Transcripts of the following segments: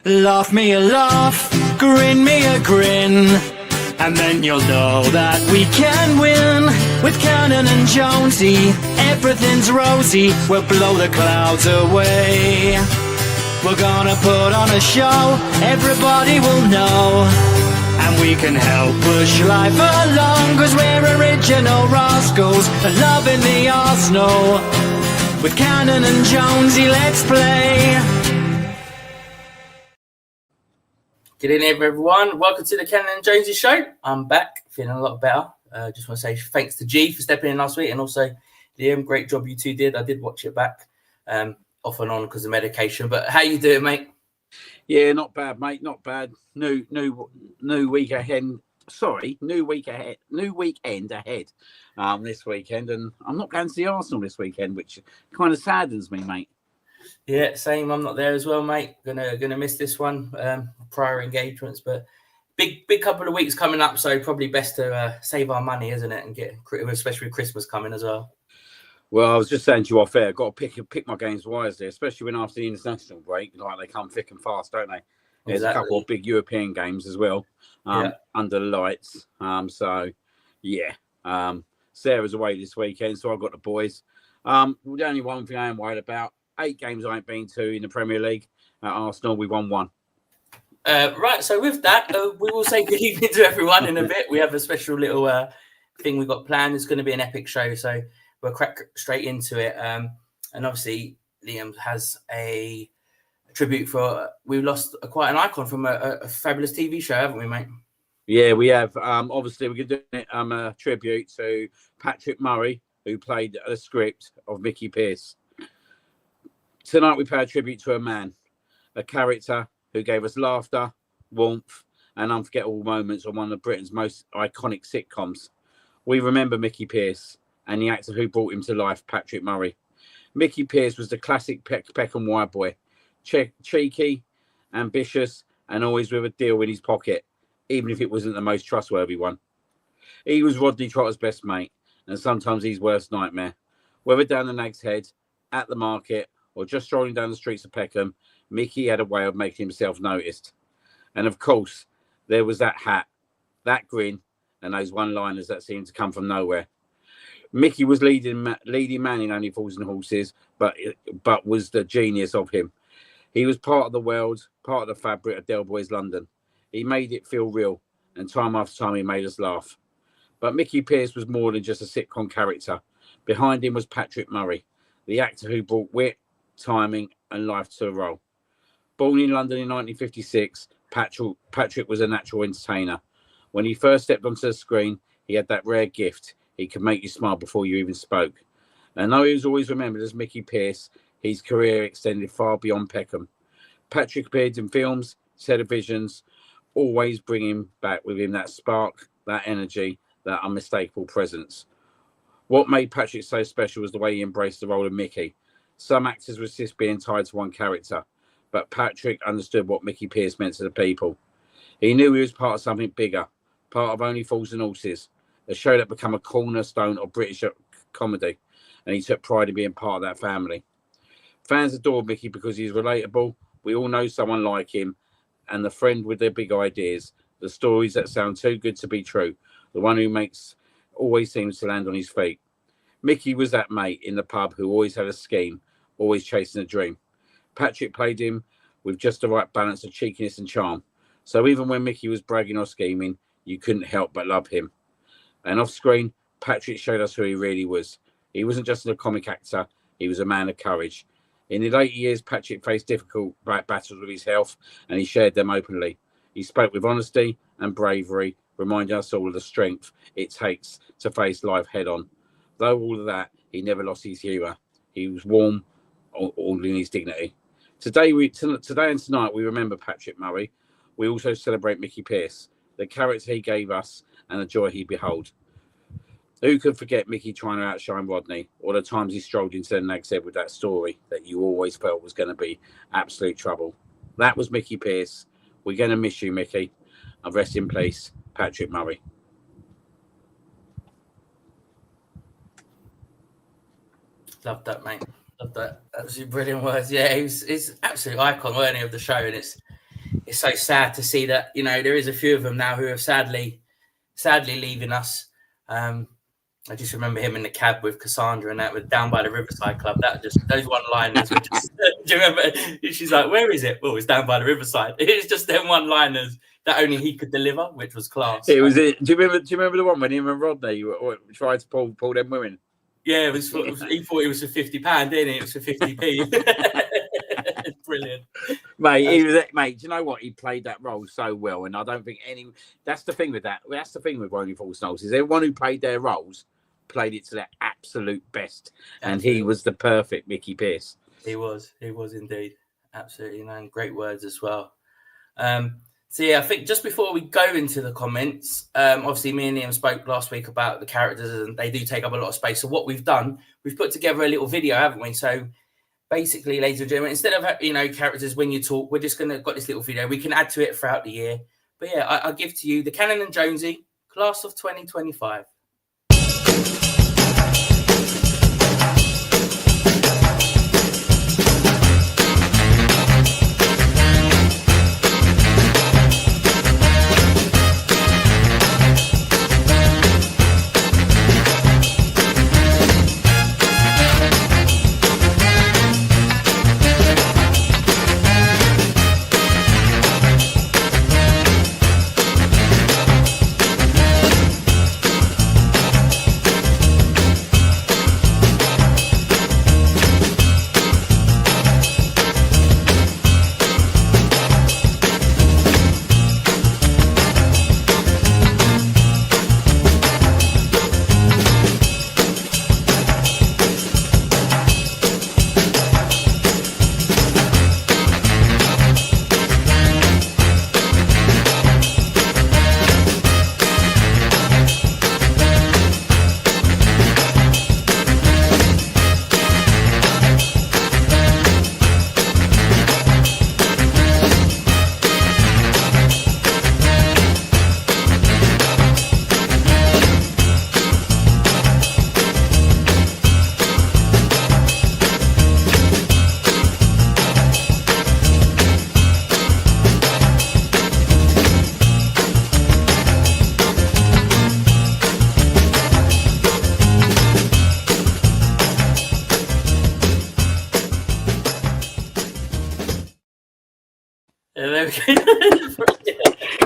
Laugh me a laugh, grin me a grin, and then you'll know that we can win. With Cannon and Jonezy, everything's rosy, we'll blow the clouds away. We're gonna put on a show, everybody will know, and we can help push life along, 'cause we're original rascals, loving the Arsenal. With Cannon and Jonezy, let's play. Good evening, everyone. Welcome to the Cannon and Jonezy Show. I'm back, feeling a lot better. Just want to say thanks to G for stepping in last week, and also Liam, great job you two did. I did watch it back, off and on because of medication. But how you doing, mate? Yeah, not bad, mate. Not bad. New week ahead. Sorry, new weekend ahead. This weekend, and I'm not going to see Arsenal this weekend, which kind of saddens me, mate. Yeah, same. I'm not there as well, mate. Gonna miss this one. Prior engagements, but big couple of weeks coming up, so probably best to save our money, isn't it? And get, especially with Christmas coming as well. Well, I was just saying to you off air, I've got to pick my games wisely, especially when after the international break, like they come thick and fast, don't they? There's a couple of big European games as well, under the lights. So yeah, Sarah's away this weekend, so I've got the boys. The only one thing I am worried about: 8 games I ain't been to in the Premier League. At Arsenal, we won 1. Right, so with that, we will say good evening to everyone in a bit. We have a special little thing we've got planned. It's going to be an epic show, so we'll crack straight into it. And obviously, Liam has a tribute for... We lost quite an icon from a fabulous TV show, haven't we, mate? Yeah, we have. Obviously, we're doing a tribute to Patrick Murray, who played the script of Mickey Pearce. Tonight, we pay a tribute to a man, a character who gave us laughter, warmth, and unforgettable moments on one of Britain's most iconic sitcoms. We remember Mickey Pearce and the actor who brought him to life, Patrick Murray. Mickey Pearce was the classic Peckham wire boy, cheeky, ambitious, and always with a deal in his pocket, even if it wasn't the most trustworthy one. He was Rodney Trotter's best mate, and sometimes his worst nightmare. Whether down the Nag's Head, at the market, or just strolling down the streets of Peckham, Mickey had a way of making himself noticed. And of course, there was that hat, that grin, and those one-liners that seemed to come from nowhere. Mickey was leading man in Only Fools and Horses, but was the genius of him. He was part of the world, part of the fabric of Del Boy's London. He made it feel real, and time after time he made us laugh. But Mickey Pearce was more than just a sitcom character. Behind him was Patrick Murray, the actor who brought wit, timing, and life to the role. Born in London in 1956, Patrick was a natural entertainer. When he first stepped onto the screen, he had that rare gift. He could make you smile before you even spoke. And though he was always remembered as Mickey Pearce, his career extended far beyond Peckham. Patrick appeared in films, televisions, always bringing back with him that spark, that energy, that unmistakable presence. What made Patrick so special was the way he embraced the role of Mickey. Some actors resist being tied to one character, but Patrick understood what Mickey Pearce meant to the people. He knew he was part of something bigger, part of Only Fools and Horses, a show that became a cornerstone of British comedy, and he took pride in being part of that family. Fans adored Mickey because he's relatable. We all know someone like him, and the friend with their big ideas, the stories that sound too good to be true, the one who always seems to land on his feet. Mickey was that mate in the pub who always had a scheme, always chasing a dream. Patrick played him with just the right balance of cheekiness and charm. So even when Mickey was bragging or scheming, you couldn't help but love him. And off screen, Patrick showed us who he really was. He wasn't just a comic actor, he was a man of courage. In the late years, Patrick faced difficult battles with his health, and he shared them openly. He spoke with honesty and bravery, reminding us all of the strength it takes to face life head on. Though all of that, he never lost his humour. He was warm, all in his dignity. Today and tonight, we remember Patrick Murray. We also celebrate Mickey Pearce, the character he gave us and the joy he beheld. Who could forget Mickey trying to outshine Rodney, or the times he strolled into the Nag's Head with that story that you always felt was going to be absolute trouble? That was Mickey Pearce. We're going to miss you, Mickey. And rest in peace, Patrick Murray. Love that, mate. Love that. Absolutely brilliant words. Yeah, he's absolute icon, weren't he, of the show? And it's so sad to see that, you know, there is a few of them now who are sadly leaving us. I just remember him in the cab with Cassandra and that was down by the Riverside Club. That just those one-liners were just. Do you remember? She's like, "Where is it?" Well, it's down by the Riverside. It's just them one-liners that only he could deliver, which was class. It was it. Do you remember the one when him and Rodney tried to pull them women? Yeah, he thought it was for £50, didn't he? It was for 50p. Brilliant, mate. Mate, do you know what? He played that role so well, and I don't think any. That's the thing with that. That's the thing with Only Fools Knows is everyone who played their roles played it to their absolute best, and he was the perfect Mickey Pearce. He was indeed, absolutely, man. Great words as well. So yeah, I think just before we go into the comments, obviously me and Liam spoke last week about the characters, and they do take up a lot of space. So what we've done, we've put together a little video, haven't we? So basically, ladies and gentlemen, instead of characters when you talk, we're just got this little video. We can add to it throughout the year. But yeah, I'll give to you the Cannon and Jonezy Class of 2025.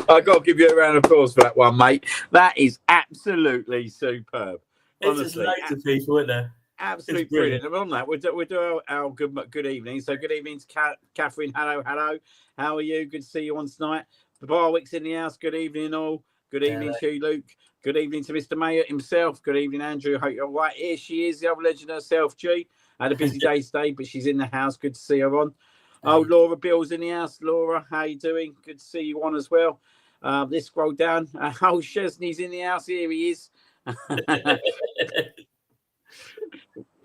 I've got to give you a round of applause for that one, mate. That is absolutely superb. There's just loads of people, isn't there? Absolutely brilliant. And on that, we'll do our good evening. So good evening to Catherine. Hello. How are you? Good to see you on tonight. The Barwick's in the house. Good evening, all. Good evening to you, Luke. Good evening to Mr. Mayor himself. Good evening, Andrew. Hope you're all right. Here she is, the old legend herself, G. Had a busy day today, but she's in the house. Good to see her on. Oh, Laura Bill's in the house. Laura, how you doing? Good to see you on as well. Let's scroll down. Oh, Chesney's in the house. Here he is. I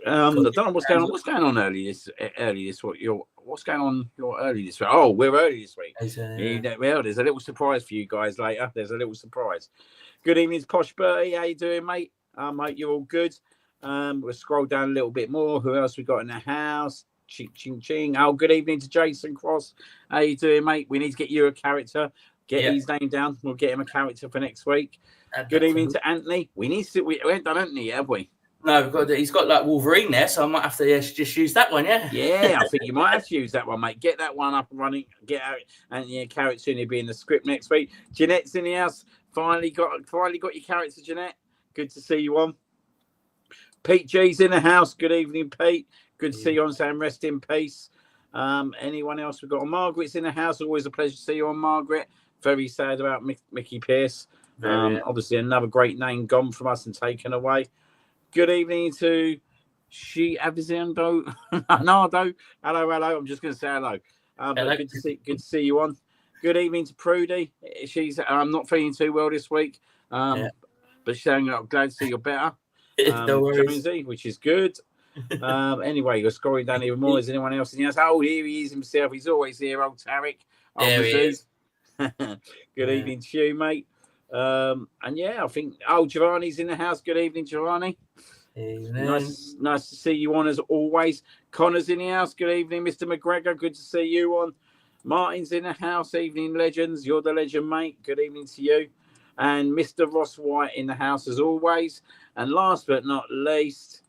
don't know what's going on. What's going on early this week? What's going on early this week? Oh, we're early this week. Well, there's a little surprise for you guys later. There's a little surprise. Good evening, Posh Bertie. How you doing, mate? Mate, you're all good. We'll scroll down a little bit more. Who else we got in the house? Ching ching. Oh, good evening to Jason Cross. How you doing, mate? We need to get you a character. Get his name down. We'll get him a character for next week. Good evening to Anthony. We haven't done Anthony, have we? No, he's got like Wolverine there, so I might have to just use that one, yeah. Yeah, I think you might have to use that one, mate. Get that one up and running. Get out and your character will be in the script next week. Jeanette's in the house. Finally got your character, Jeanette. Good to see you on. Pete G's in the house. Good evening, Pete. Good to see you on, Sam. Rest in peace. Anyone else we've got? Margaret's in the house. Always a pleasure to see you on, Margaret. Very sad about Mickey Pearce. Obviously, another great name gone from us and taken away. Good evening to Avizendo Nardo. Hello. I'm just going to say hello. Hello. Good to see you on. Good evening to Prudy. She's not feeling too well this week. But she's saying, I'm glad to see you're better. No worries. Jonesy, which is good. Anyway, you're scrolling down even more. Is anyone else in the house? Oh, here he is himself. He's always here, old Tarek. There he is. Good evening to you, mate. And yeah, I think Giovanni's in the house. Good evening, Giovanni. Nice to see you on as always. Connor's in the house. Good evening, Mr. McGregor. Good to see you on. Martin's in the house. Evening, legends. You're the legend, mate. Good evening to you. And Mr. Ross White in the house as always. And last but not least,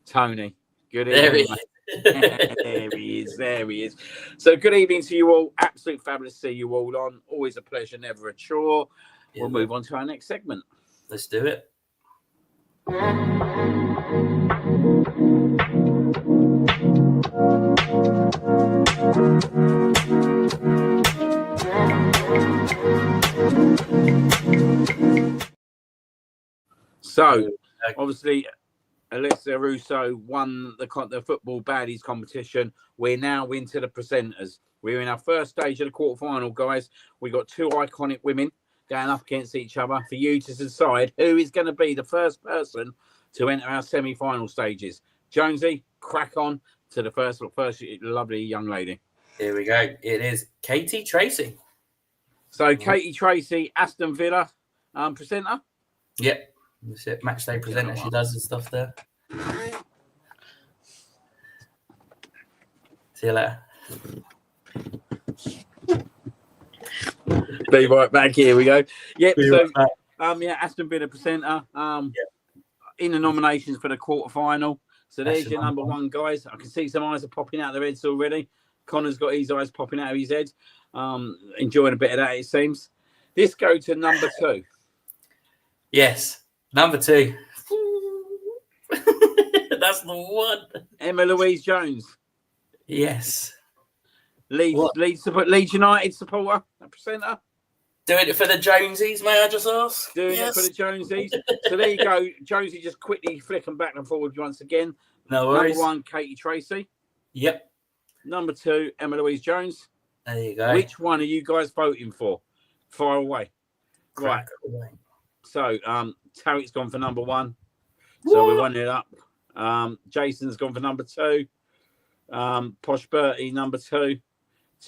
Tony. Good evening, mate. There he is. So good evening to you all. Absolute fabulous to see you all on. Always a pleasure, never a chore. We'll move on to our next segment. Let's do it. So, obviously, Alyssa Russo won the football baddies competition. We're now into the presenters. We're in our first stage of the quarterfinal, guys. We've got two iconic women going up against each other for you to decide who is going to be the first person to enter our semi-final stages. Jonesy, crack on to the first lovely young lady. Here we go. It is Katie Tracy. So, Katie Tracy, Aston Villa presenter. Yep. That's it. Match day presenter. She does and stuff there. See you later. Be right back. Here we go. Yep. Aston Villa presenter. In the nominations for the quarterfinal. So there's your number one, guys. I can see some eyes are popping out of their heads already. Connor's got his eyes popping out of his head. Enjoying a bit of that, it seems. This go to number two. Yes, number two. That's the one. Emma Louise Jones. Yes. Leeds United supporter, a presenter. Doing it for the Jonesies, may I just ask? Doing it for the Jonesies. So there you go. Jonesy just quickly flicking back and forward once again. No worries. Number one, Katie Tracy. Yep. Number two, Emma Louise Jones. There you go. Which one are you guys voting for? Fire away. Right. So Tarek's gone for number one. So we're 1-0 up. Jason's gone for number two. Posh Bertie, number two.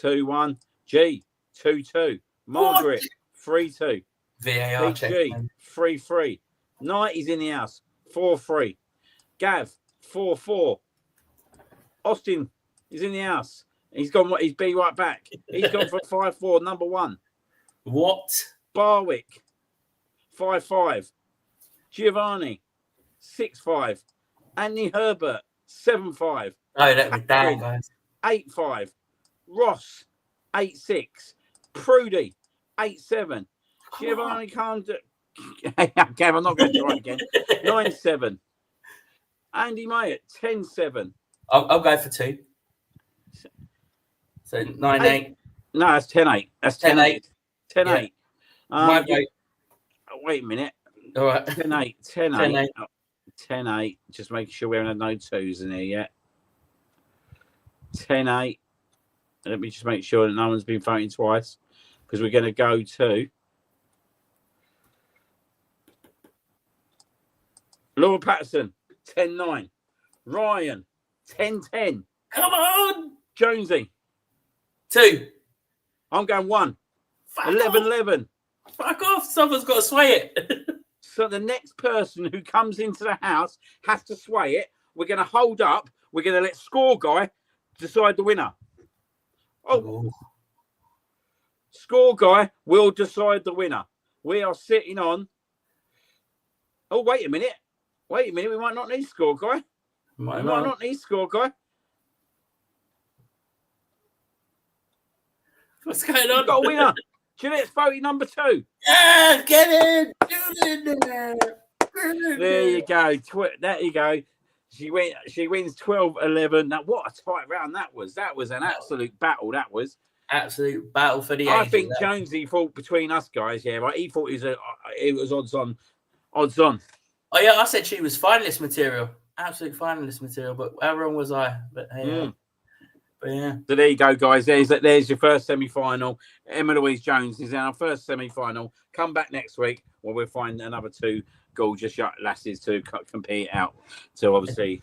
2-1. G, 2-2. Margaret, 3-2. VAR check. 3-3. Knight is in the house, 4-3. Gav, 4-4. Austin is in the house. He's be right back. He's gone for 5-4, number one. What? Barwick, 5-5. Giovanni, 6-5. Anthony Herbert, 7-5. Oh, let me down, guys. 8-5. Ross, 8-6. Prudy, 8-7. Giovanni can't do... Gav, I'm not going to try again. 9-7. Andy Mayer, 10-7. I'll go for two. So 9-8. No, that's 10-8. That's 10-8. 10-8. Wait a minute. All right. 10-8. 10-8. 10-8. Just making sure we haven't had no twos in here yet. 10-8. Let me just make sure that no one's been voting twice, because we're going to go to Laura Patterson, 10-9. Ryan, 10-10. Come on. Jonesy. 2. I'm going 1. 11-11. Fuck off. Someone's got to sway it. So the next person who comes into the house has to sway it. We're going to hold up. We're going to let Score Guy decide the winner. Oh. Score Guy will decide the winner. We are sitting on... Oh, wait a minute. We might not need Score Guy. We might not need Score Guy. What's going on? We've got a winner. Jeanette's voting number 2. Yeah, get in. Get in there. There you go. There you go. She wins 12-11. Now, what a tight round that was. That was an absolute battle. That was. Absolute battle for the I ages, think Jonesy thought between us guys, yeah, right? He thought it was odds on. Oh, yeah, I said she was finalist material. Absolute finalist material. But how wrong was I? But hey, But yeah. So there you go, guys. There's your first semi-final. Emma Louise Jones is in our first semi-final. Come back next week where we'll find another 2 gorgeous young lasses to compete out, to obviously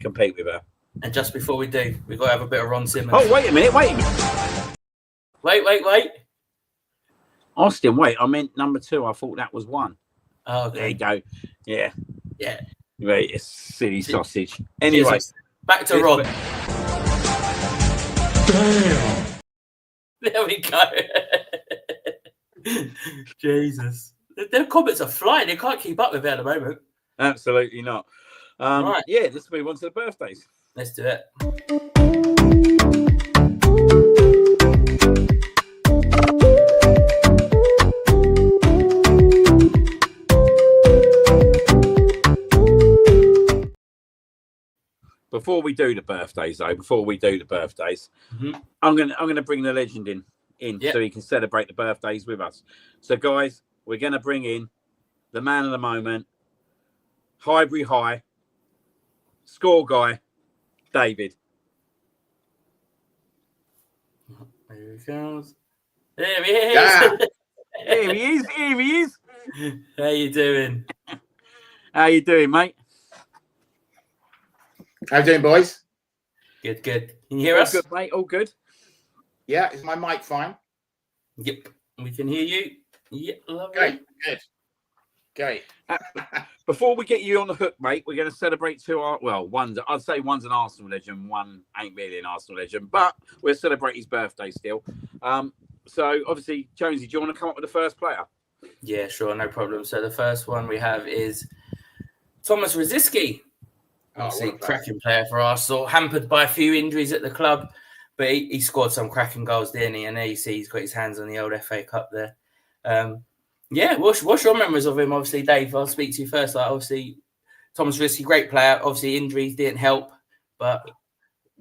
compete with her. And just before we do, we've got to have a bit of Ron Simmons. Oh, wait a minute. Wait. Austin, wait. I meant number 2. I thought that was 1. Oh, okay. There you go. Yeah. Yeah. Right, it's silly sausage. Anyway, back to Ron. Damn. There we go. Jesus. Their comments are flying. They can't keep up with it at the moment. absolutely not. Right. Yeah, let's move on to the birthdays. Let's do it. Before we do the birthdays, I'm gonna bring the legend in so he can celebrate the birthdays with us. So, guys, we're gonna bring in the man of the moment, Highbury High score guy, David. There he goes. There he is. Yeah. Here he is. How you doing? How you doing, mate? How you doing, boys? Good. Can you hear All us? good, mate. All good. Yeah, is my mic fine? Yep, we can hear you. Yep, lovely. Great. Before we get you on the hook, mate, we're going to celebrate I'd say one's an Arsenal legend, one ain't really an Arsenal legend, but we'll celebrate his birthday still. So, obviously, Jonesy, do you want to come up with the first player? Yeah, sure, no problem. So the first one we have is Thomas Rosicky. Obviously, cracking player for Arsenal, hampered by a few injuries at the club, but he scored some cracking goals, didn't he? And there you see he's got his hands on the old FA Cup there. What's your memories of him? Obviously, Dave, I'll speak to you first. Like, obviously, Thomas Rosicky, great player. Obviously, injuries didn't help, but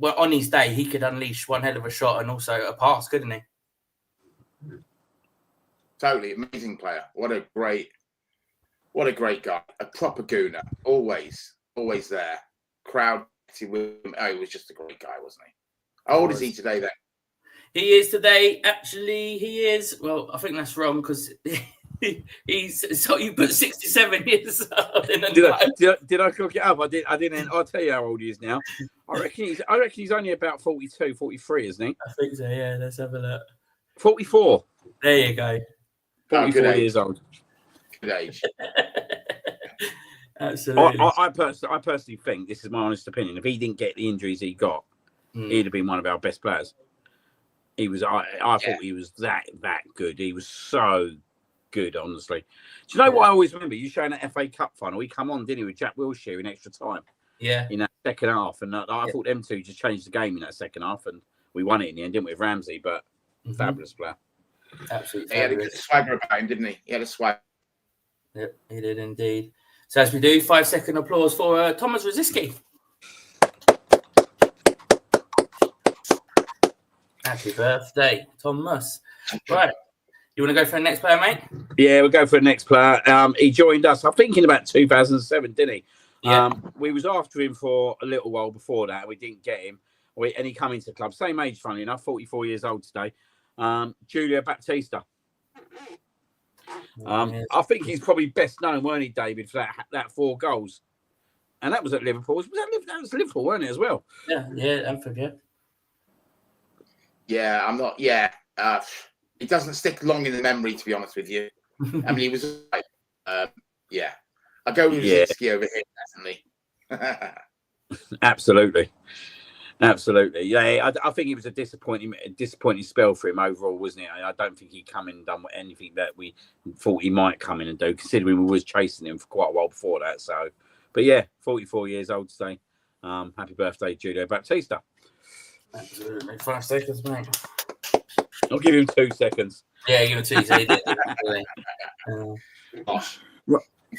on his day, he could unleash one hell of a shot and also a pass, couldn't he? Totally amazing player. What a great guy. A proper gooner. Always there. Crowd with him. Oh, he was just a great guy, wasn't he? How old is he today then? He is today. Actually, he is. Well, I think that's wrong because he's. So you put 67 years old. Did I cook it up? I didn't. I'll tell you how old he is now. I reckon he's only about 42, 43, isn't he? I think so. Yeah. Let's have a look. 44. There you go. 44 years old. Good age. Absolutely. I personally think, this is my honest opinion, if he didn't get the injuries he got, he'd have been one of our best players. He was. I thought he was that good. He was so good, honestly. Do you know what I always remember? You showing that FA Cup final. He come on, didn't he, with Jack Wilshere in extra time? Yeah. In that second half, and I thought them two just changed the game in that second half, and we won it in the end, didn't we, with Ramsey? But fabulous player. Absolutely. He had a good swagger about him, didn't he? He had a swagger. Yep, he did indeed. So as we do, 5-second applause for Thomas Rosicky. Happy birthday, Thomas. Right. You want to go for the next player, mate? Yeah, we'll go for the next player. He joined us, I think, in about 2007, didn't he? Yeah. We was after him for a little while before that. We didn't get him. And he come into the club. Same age, funny enough, 44 years old today. Julio Baptista. I think he's probably best known, weren't he, David, for that 4 goals? And that was at Liverpool. That was Liverpool, weren't it, as well? Yeah, don't forget. Yeah, I'm not. Yeah, it doesn't stick long in the memory, to be honest with you. I mean, he was like, yeah. I'll go with Rosicky over here, definitely. Absolutely. Yeah, I think it was a disappointing spell for him overall, wasn't it? I don't think he come in and done anything that we thought he might come in and do, considering we was chasing him for quite a while before that. So, but yeah, 44 years old today. Happy birthday, Julio Baptista. Absolutely. 5 seconds, mate. I'll give him 2 seconds. Yeah, give him 2 seconds.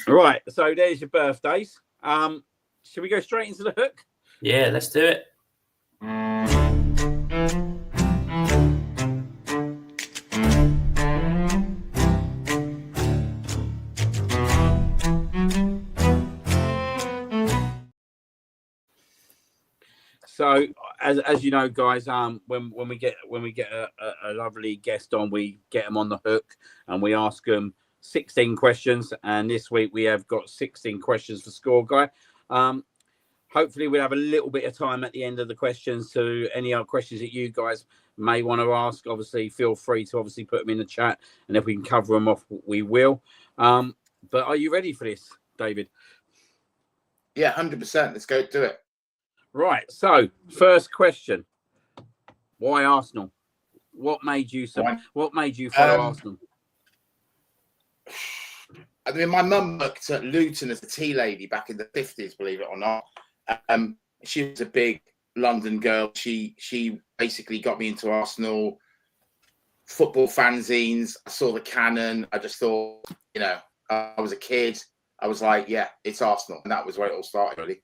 Right, so there's your birthdays. Should we go straight into the hook? Yeah, let's do it. So, as you know, guys, when we get a lovely guest on, we get them on the hook and we ask them 16 questions, and this week we have got 16 questions for Score Guy. Hopefully we'll have a little bit of time at the end of the questions to any other questions that you guys may want to ask. Obviously, feel free to obviously put them in the chat, and if we can cover them off, we will. But are you ready for this, David? Yeah, 100%. Let's go do it. Right. So, first question: why Arsenal? What made you follow Arsenal? I mean, my mum worked at Luton as a tea lady back in the 50s, believe it or not. She was a big London girl. She basically got me into Arsenal football fanzines. I saw the Cannon. I just thought, you know, I was a kid. I was like, yeah, it's Arsenal. And that was where it all started, really.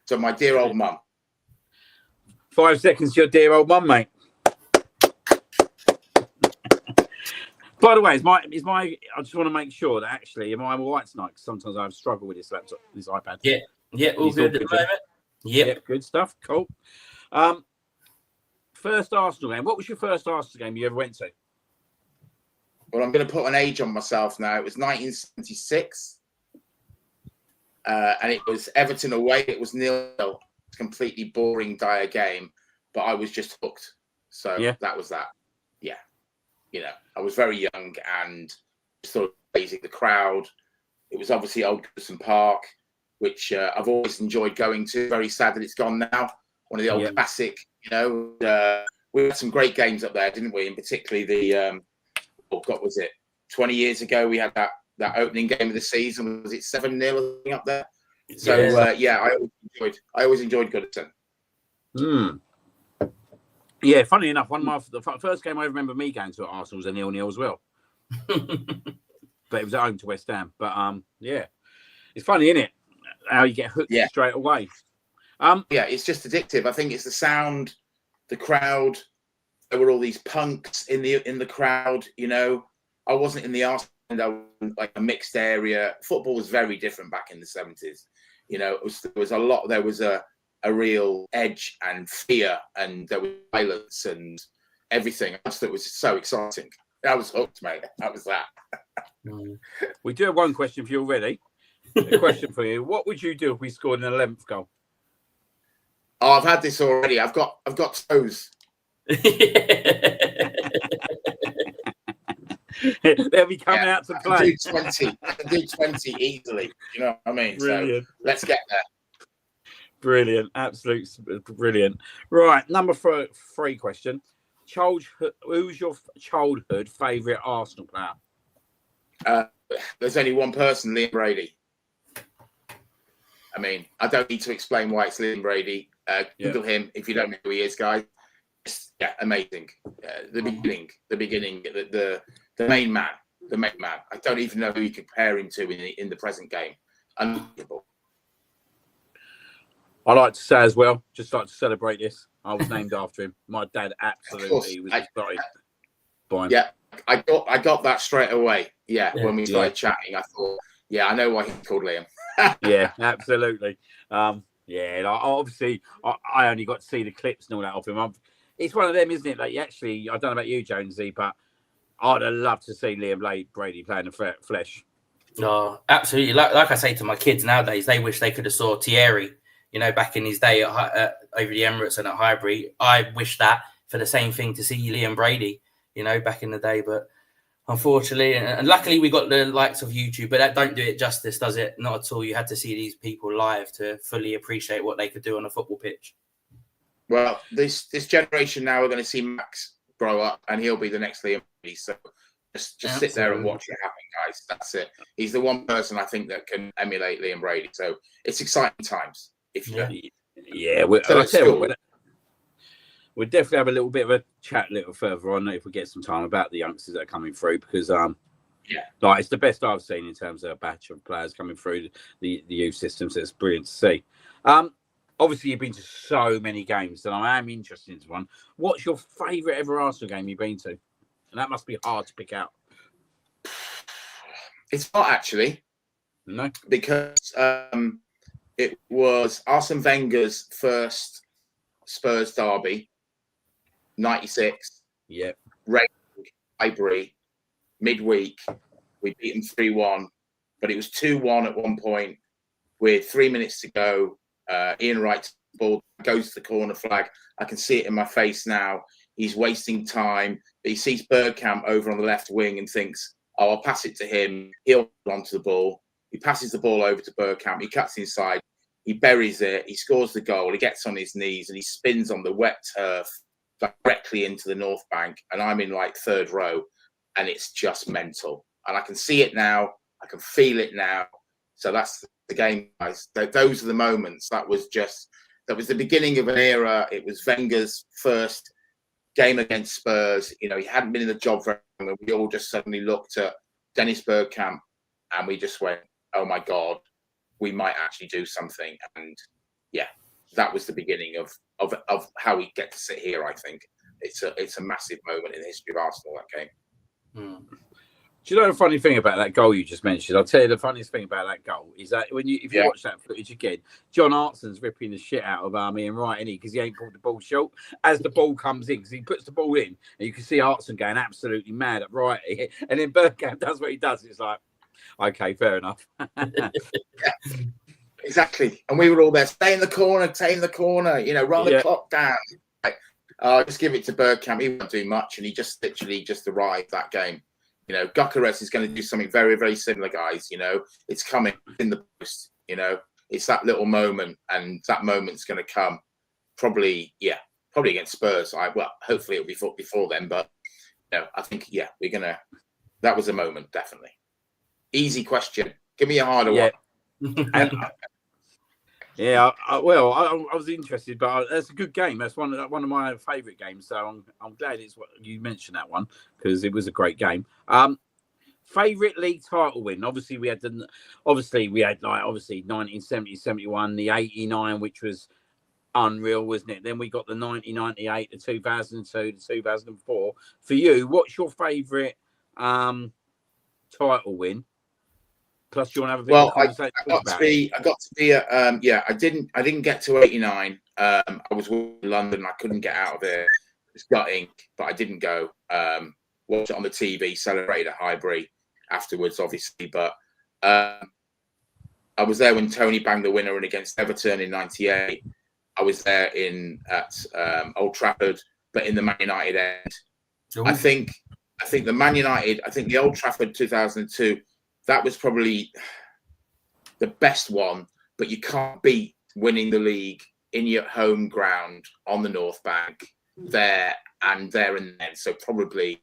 So my dear old mum. 5 seconds to your dear old mum, mate. By the way, is my? I just want to make sure that actually, am I all right tonight? Because sometimes I have struggled with this laptop, this iPad. Yeah, all good at the moment. Yep, good stuff. Cool. First Arsenal game. What was your first Arsenal game you ever went to? Well, I'm going to put an age on myself now. It was 1976, and it was Everton away. It was 0-0. Completely boring, dire game, but I was just hooked. So that was that. Yeah. You know, I was very young and just thought amazing. The crowd. It was obviously Old Goodison Park, which I've always enjoyed going to. Very sad that it's gone now. One of the old classic, you know. We had some great games up there, didn't we? And particularly the, what was it? 20 years ago, we had that opening game of the season. Was it 7-0 up there? So, I always enjoyed Goodison. Yeah, funny enough, the first game I remember me going to at Arsenal was a 0-0 as well. But it was at home to West Ham. But yeah, it's funny, isn't it? How you get hooked straight away. Yeah, it's just addictive. I think it's the sound, the crowd. There were all these punks in the crowd. You know, I wasn't in the Arsenal. I was like a mixed area. Football was very different back in the 70s. You know, there was a lot. There was a real edge and fear, and there was violence and everything else that was so exciting. I was hooked, mate. That was that. We do have one question for you already. A question for you: what would you do if we scored an 11th goal? Oh, I've had this already. I've got toes. They'll be coming out to play. I can do 20 easily. You know what I mean? Brilliant. So let's get there. Brilliant. Absolute brilliant. Right. Number 3 question. Who's your childhood favourite Arsenal player? There's only one person, Liam Brady. I mean, I don't need to explain why it's Liam Brady. Google him if you don't know who he is, guys. Yeah, amazing. The beginning, the main man. I don't even know who you compare him to in the present game. Unbelievable. I like to say as well, just like to celebrate this. I was named after him. My dad absolutely was excited by him. Yeah, I got that straight away. Yeah, when we started chatting, I thought, I know why he's called Liam. Yeah, absolutely. Obviously, I only got to see the clips and all that of him. It's one of them, isn't it? Like, actually, I don't know about you, Jonesy, but I'd have loved to see Liam Brady playing the flesh. No, absolutely. Like I say to my kids nowadays, they wish they could have saw Thierry, you know, back in his day over the Emirates and at Highbury. I wish that for the same thing to see Liam Brady, you know, back in the day. But unfortunately, and luckily we got the likes of YouTube, but that don't do it justice, does it? Not at all. You had to see these people live to fully appreciate what they could do on a football pitch. Well, this generation now, we're going to see Max grow up, and he'll be the next Liam Brady. So just sit there and watch it happen, guys. That's it. He's the one person I think that can emulate Liam Brady. So it's exciting times. We'll definitely have a little bit of a chat a little further on if we get some time about the youngsters that are coming through, because it's the best I've seen in terms of a batch of players coming through the youth system. So it's brilliant to see. Obviously, you've been to so many games, and I am interested in this one. What's your favourite ever Arsenal game you've been to? And that must be hard to pick out. It's not actually. No, because it was Arsene Wenger's first Spurs derby, 96. Yeah. Raining, Highbury, midweek. We beat them 3-1, but it was 2-1 at one point with 3 minutes to go. Ian Wright's ball goes to the corner flag. I can see it in my face now. He's wasting time. He sees Bergkamp over on the left wing and thinks, oh, I'll pass it to him. He'll hold on to the ball. He passes the ball over to Bergkamp. He cuts inside. He buries it. He scores the goal. He gets on his knees and he spins on the wet turf directly into the North Bank. And I'm in like third row and it's just mental. And I can see it now. I can feel it now. So that's the game, guys. Those are the moments. That was the beginning of an era. It was Wenger's first game against Spurs. You know, he hadn't been in the job very long. And we all just suddenly looked at Dennis Bergkamp and we just went, oh my God, we might actually do something. And yeah, that was the beginning of how we get to sit here. I think it's a massive moment in the history of Arsenal, that game. Do you know the funny thing about that goal you just mentioned? I'll tell you the funniest thing about that goal is that if you watch that footage again, John Hartson's ripping the shit out of Ian Wright, isn't he? Because he ain't pulled the ball short. As the ball comes in, because he puts the ball in, and you can see Hartson going absolutely mad at Wright. And then Bergkamp does what he does. It's like, okay, fair enough. Yeah, exactly. And we were all there, stay in the corner, you know, run the clock down. Like, just give it to Bergkamp. He won't do much. And he just literally arrived that game. You know, Gyökeres is going to do something very, very similar, guys. You know, it's coming in the post. You know, it's that little moment, and that moment's going to come probably against Spurs. Hopefully it'll be before then, but you know, I think we're gonna. That was a moment, definitely. Easy question. Give me a harder one. I was interested, but that's a good game. That's one of my favourite games. So I'm glad you mentioned that one because it was a great game. Favourite league title win? Obviously, we had 1970, 71, the 89, which was unreal, wasn't it? Then we got the 1998, the 2002, the 2004. For you, what's your favourite title win? Plus, you want to have a bit of conversation I got to be I didn't get to 89. I was in London. I couldn't get out of it. It was gutting, but I didn't go. Watch it on the TV, celebrate at Highbury afterwards, obviously. But I was there when Tony banged the winner in against Everton in '98. I was there at Old Trafford, but in the Man United end. Ooh. I think the Man United. I think the Old Trafford 2002. That was probably the best one, but you can't beat winning the league in your home ground on the North Bank there and then. So probably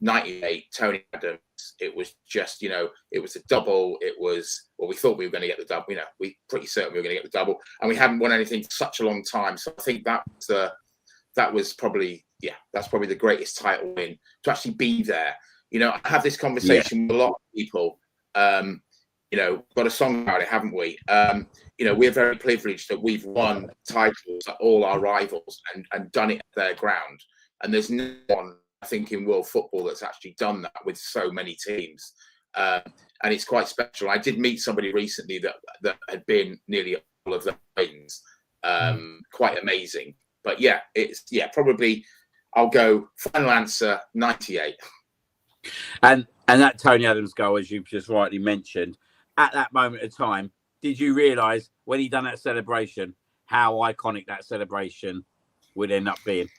98, Tony Adams. It was just, you know, it was a double. It was, we thought we were going to get the double. You know, we pretty certain we were going to get the double, and we hadn't won anything for such a long time. So I think that was probably, that's probably the greatest title win to actually be there. You know, I have this conversation with a lot of people. You know, got a song about it, haven't we? You know, we're very privileged that we've won titles at all our rivals and done it at their ground. And there's no one, I think, in world football that's actually done that with so many teams. And it's quite special. I did meet somebody recently that had been nearly all of the wins. Quite amazing. But probably I'll go final answer 98. And that Tony Adams goal, as you've just rightly mentioned, at that moment of time, did you realise when he done that celebration how iconic that celebration would end up being?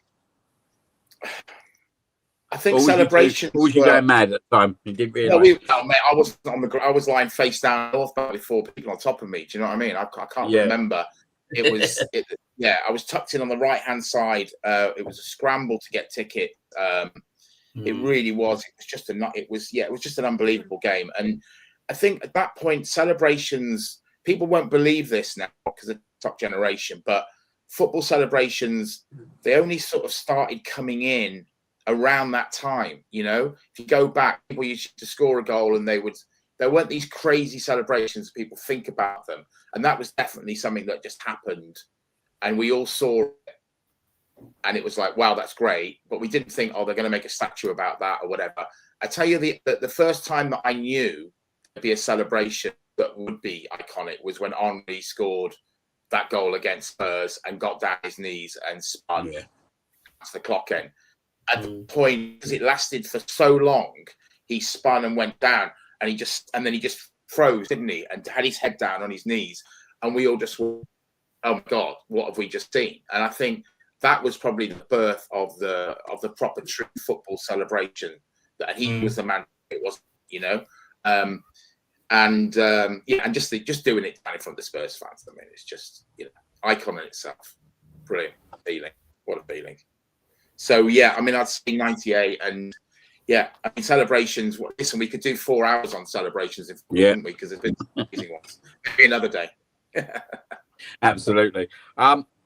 I think celebrations. Or was you going mad at the time? You didn't realise? No, mate, I wasn't on the ground. I was lying face down with 4 people on top of me. Do you know what I mean? I can't remember. It was, I was tucked in on the right hand side. It was a scramble to get ticket. It really was. It was just an unbelievable game. And I think at that point, celebrations, people won't believe this now because of the top generation, but football celebrations, they only sort of started coming in around that time. You know, if you go back, people used to score a goal and there weren't these crazy celebrations. People think about them. And that was definitely something that just happened. And we all saw it. And it was like, wow, that's great. But we didn't think, they're going to make a statue about that or whatever. I tell you, the first time that I knew there'd be a celebration that would be iconic was when Henry scored that goal against Spurs and got down his knees and spun. That's the clock end. At the point, because it lasted for so long, he spun and went down. and then he just froze, didn't he? And had his head down on his knees, and we all just went, oh my God, what have we just seen? And I think that was probably the birth of the proper true football celebration. That he was the man. It was, and just doing it down in front of the Spurs fans. I mean, it's just icon in itself. Brilliant feeling. What a feeling. So yeah, I mean, I'd say 98, and yeah, I mean, celebrations. Listen, we could do 4 hours on celebrations if we didn't we? Because it's been amazing ones. Maybe another day. Absolutely.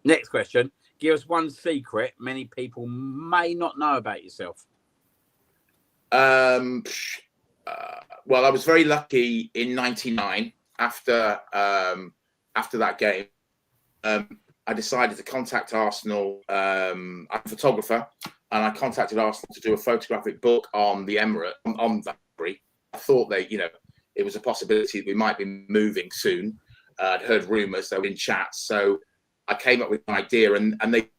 Next question. Give us one secret many people may not know about yourself. Well, I was very lucky in '99 after that game. I decided to contact Arsenal. I'm a photographer, and I contacted Arsenal to do a photographic book on the Emirates, on the Library. I thought it was a possibility that we might be moving soon. I'd heard rumours, they were in chats, so I came up with an idea, and they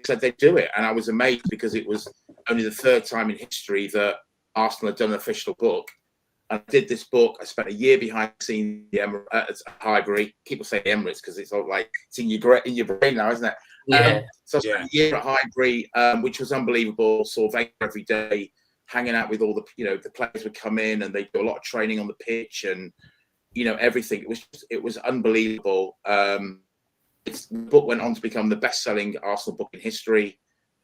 said they'd do it, and I was amazed because it was only the third time in history that Arsenal had done an official book. I did this book. I spent a year behind the scenes at Highbury. People say Emirates because it's all like it's in your brain now, isn't it? Yeah. So I spent a year at Highbury, which was unbelievable. Saw Wenger every day, hanging out with all the the players would come in and they do a lot of training on the pitch and everything. It was unbelievable. The book went on to become the best-selling Arsenal book in history.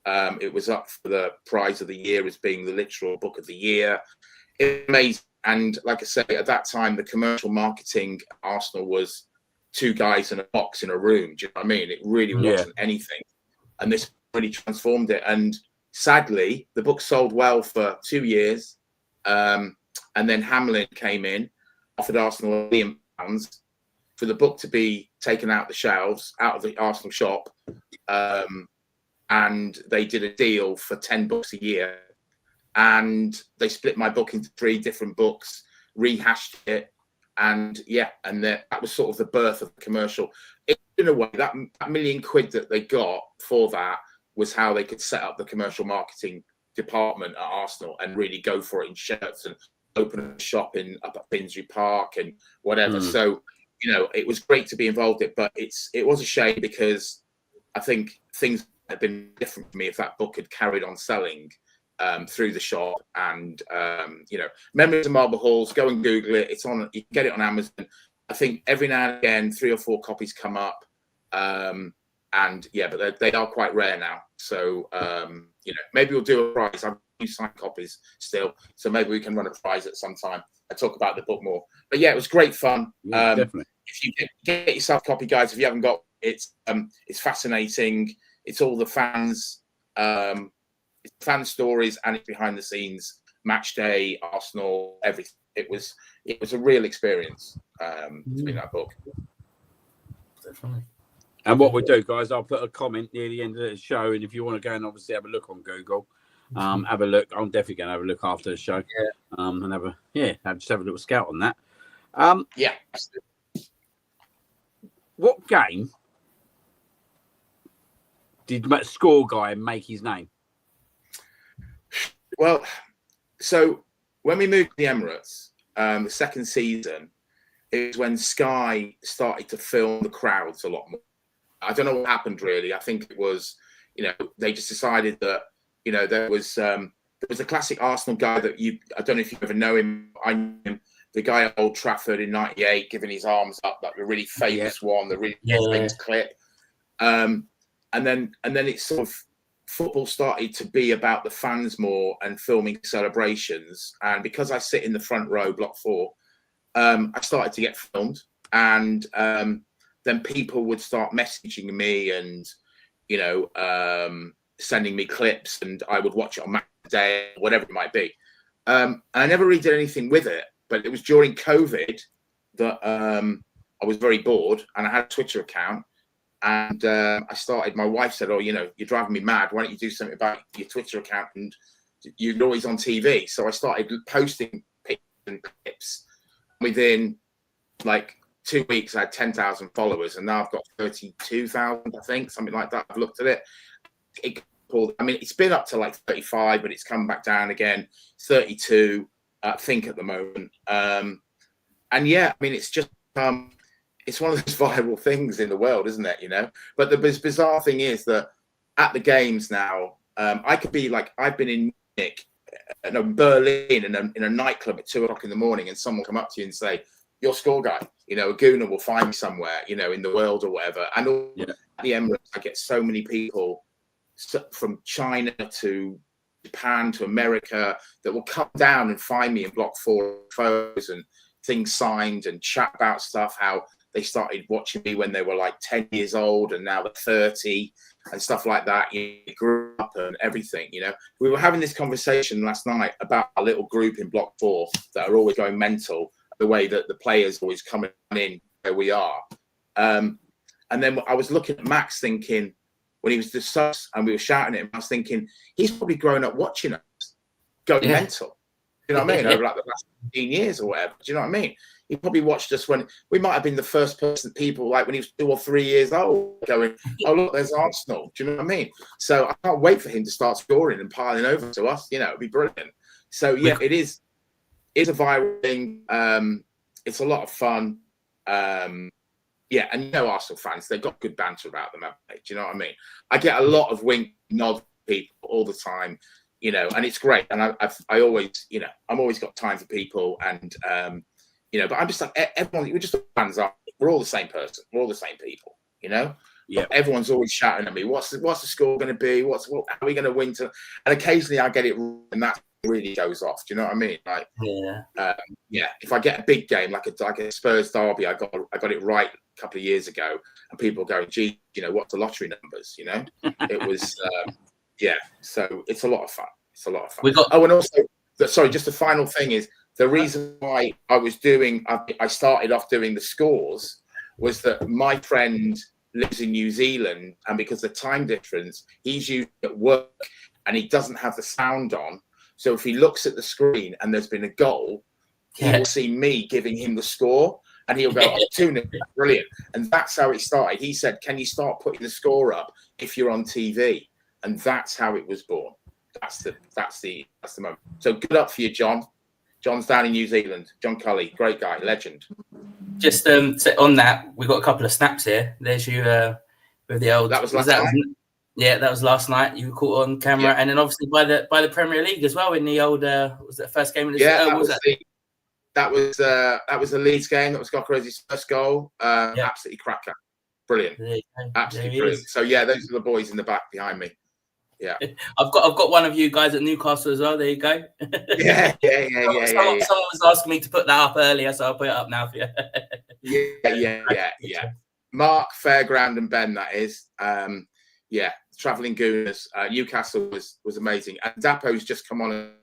It was up for the prize of the year as being the literal book of the year. It was amazing. And like I say, at that time, the commercial marketing at Arsenal was 2 guys in a box in a room. Do you know what I mean? It really wasn't anything. And this really transformed it. And sadly, the book sold well for 2 years. And then Hamlin came in, offered Arsenal £1 million for the book to be taken out the shelves, out of the Arsenal shop. And they did a deal for 10 books a year. And they split my book into 3 different books, rehashed it, and that was sort of the birth of the commercial. In a way, that £1 million that they got for that was how they could set up the commercial marketing department at Arsenal and really go for it in shirts and open a shop up at Finsbury Park and whatever. So it was great to be involved in it, but it was a shame because I think things had been different for me if that book had carried on selling. Through the shop and Memories of Marble Halls, go and Google it. It's on, you can get it on Amazon. I think every now and again 3 or 4 copies come up, but they are quite rare now. So maybe we'll do a prize. I've used signed copies still, so maybe we can run a prize at some time. I talk about the book more, but yeah, it was great fun. Definitely. If you get yourself a copy, guys, if you haven't got it, it's fascinating. It's all the fans. It's fan stories and it's behind the scenes, match day, Arsenal, everything. It was a real experience to be in that book. Definitely. And what we do, guys, I'll put a comment near the end of the show, and if you want to go and obviously have a look on Google, have a look. I'm definitely going to have a look after the show, and have a little scout on that. What game did Score Guy make his name? Well, so when we moved to the Emirates, the second season, it was when Sky started to film the crowds a lot more. I don't know what happened really. I think it was, they just decided that, there was a classic Arsenal guy that I don't know if you ever know him. I knew him, the guy at Old Trafford in '98, giving his arms up, like the really famous one, the really famous clip. And then it's sort of, football started to be about the fans more and filming celebrations. And because I sit in the front row, block 4, I started to get filmed. And then people would start messaging me and, sending me clips, and I would watch it on Match Day, whatever it might be. And I never really did anything with it, but it was during COVID that I was very bored and I had a Twitter account. And I started, my wife said, you're driving me mad. Why don't you do something about your Twitter account? And you're always on TV. So I started posting pictures and clips. Within like 2 weeks, I had 10,000 followers. And now I've got 32,000, I think, something like that. I've looked at it. It's been up to like 35, but it's come back down again. 32. think at the moment. And yeah, I mean, it's just it's one of those viral things in the world, isn't it? You know. But the bizarre thing is that at the games now, I could be like, I've been in Munich, no, Berlin, in a nightclub at 2 o'clock in the morning, and someone will come up to you and say, "Your score guy, you know, a gooner will find me somewhere, you know, in the world or whatever." And at the Emirates, I get so many people from China to Japan to America that will come down and find me in Block 4 photos and things signed and chat about stuff, how they started watching me when they were like 10 years old and now they're 30 and stuff like that. You grew up and everything, you know. We were having this conversation last night about a little group in Block 4 that are always going mental, the way that the players always coming in where we are. And then I was looking at Max thinking, when he was just us and we were shouting at him, I was thinking, he's probably grown up watching us going mental. You know what I mean? Over like the last 15 years or whatever. Do you know what I mean? He probably watched us when we might have been the first person, people like when he was 2 or 3 years old, going, "Oh look, there's Arsenal." Do you know what I mean? So I can't wait for him to start scoring and piling over to us. You know, it'd be brilliant. So yeah, it's a viral thing. It's a lot of fun. Yeah, and you know, Arsenal fans, they've got good banter about them, haven't they? Do you know what I mean? I get a lot of wink, nod people all the time, you know, and it's great. And I always, you know, I'm always got time for people, and you know, but I'm just like, everyone, we're just fans, aren't we? We're all the same person, we're all the same people, you know. Yeah. Everyone's always shouting at me, what's the score going to be? How are we going to win? And occasionally I get it wrong, and that really goes off. Do you know what I mean? Like, yeah. If I get a big game like a Spurs derby, I got it right a couple of years ago, and people go, "Gee, you know, what's the lottery numbers?" You know, it was, yeah. So it's a lot of fun. It's a lot of fun. And also, sorry, just the final thing is the reason why I started off doing the scores was that my friend lives in New Zealand, and because of the time difference, he's usually at work and he doesn't have the sound on. So if he looks at the screen and there's been a goal, he will see me giving him the score, and he'll go, "Oh, 2-0, brilliant." And that's how it started. He said, "Can you start putting the score up if you're on TV?" And that's how it was born. That's the moment. So good up for you, John. John's down in New Zealand. John Cully, great guy, legend. Just on that, we've got a couple of snaps here. There's you with the old. That was last night. Yeah, that was last night. You were caught on camera, and then obviously by the Premier League as well in the old. Was that first game of the season? That was the Leeds game. That was Gokarozi's first goal. Absolutely cracker, brilliant, absolutely brilliant. So yeah, those are the boys in the back behind me. Yeah, I've got one of you guys at Newcastle as well. There you go. Yeah. Someone was asking me to put that up earlier, so I'll put it up now for you. Yeah. Mark, Fairground, and Ben. That is. Yeah, travelling gooners. Newcastle was amazing. And Dapo's just come on.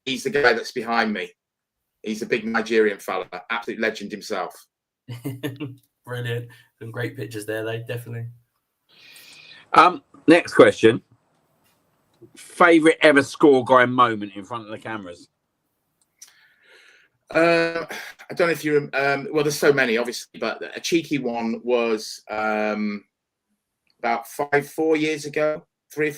He's the guy that's behind me. He's a big Nigerian fella, absolute legend himself. Brilliant. Some great pictures there, though, definitely. Next question. Favorite ever score guy moment in front of the cameras? I don't know if you well, there's so many, obviously, but a cheeky one was about 3 or 4 years ago, we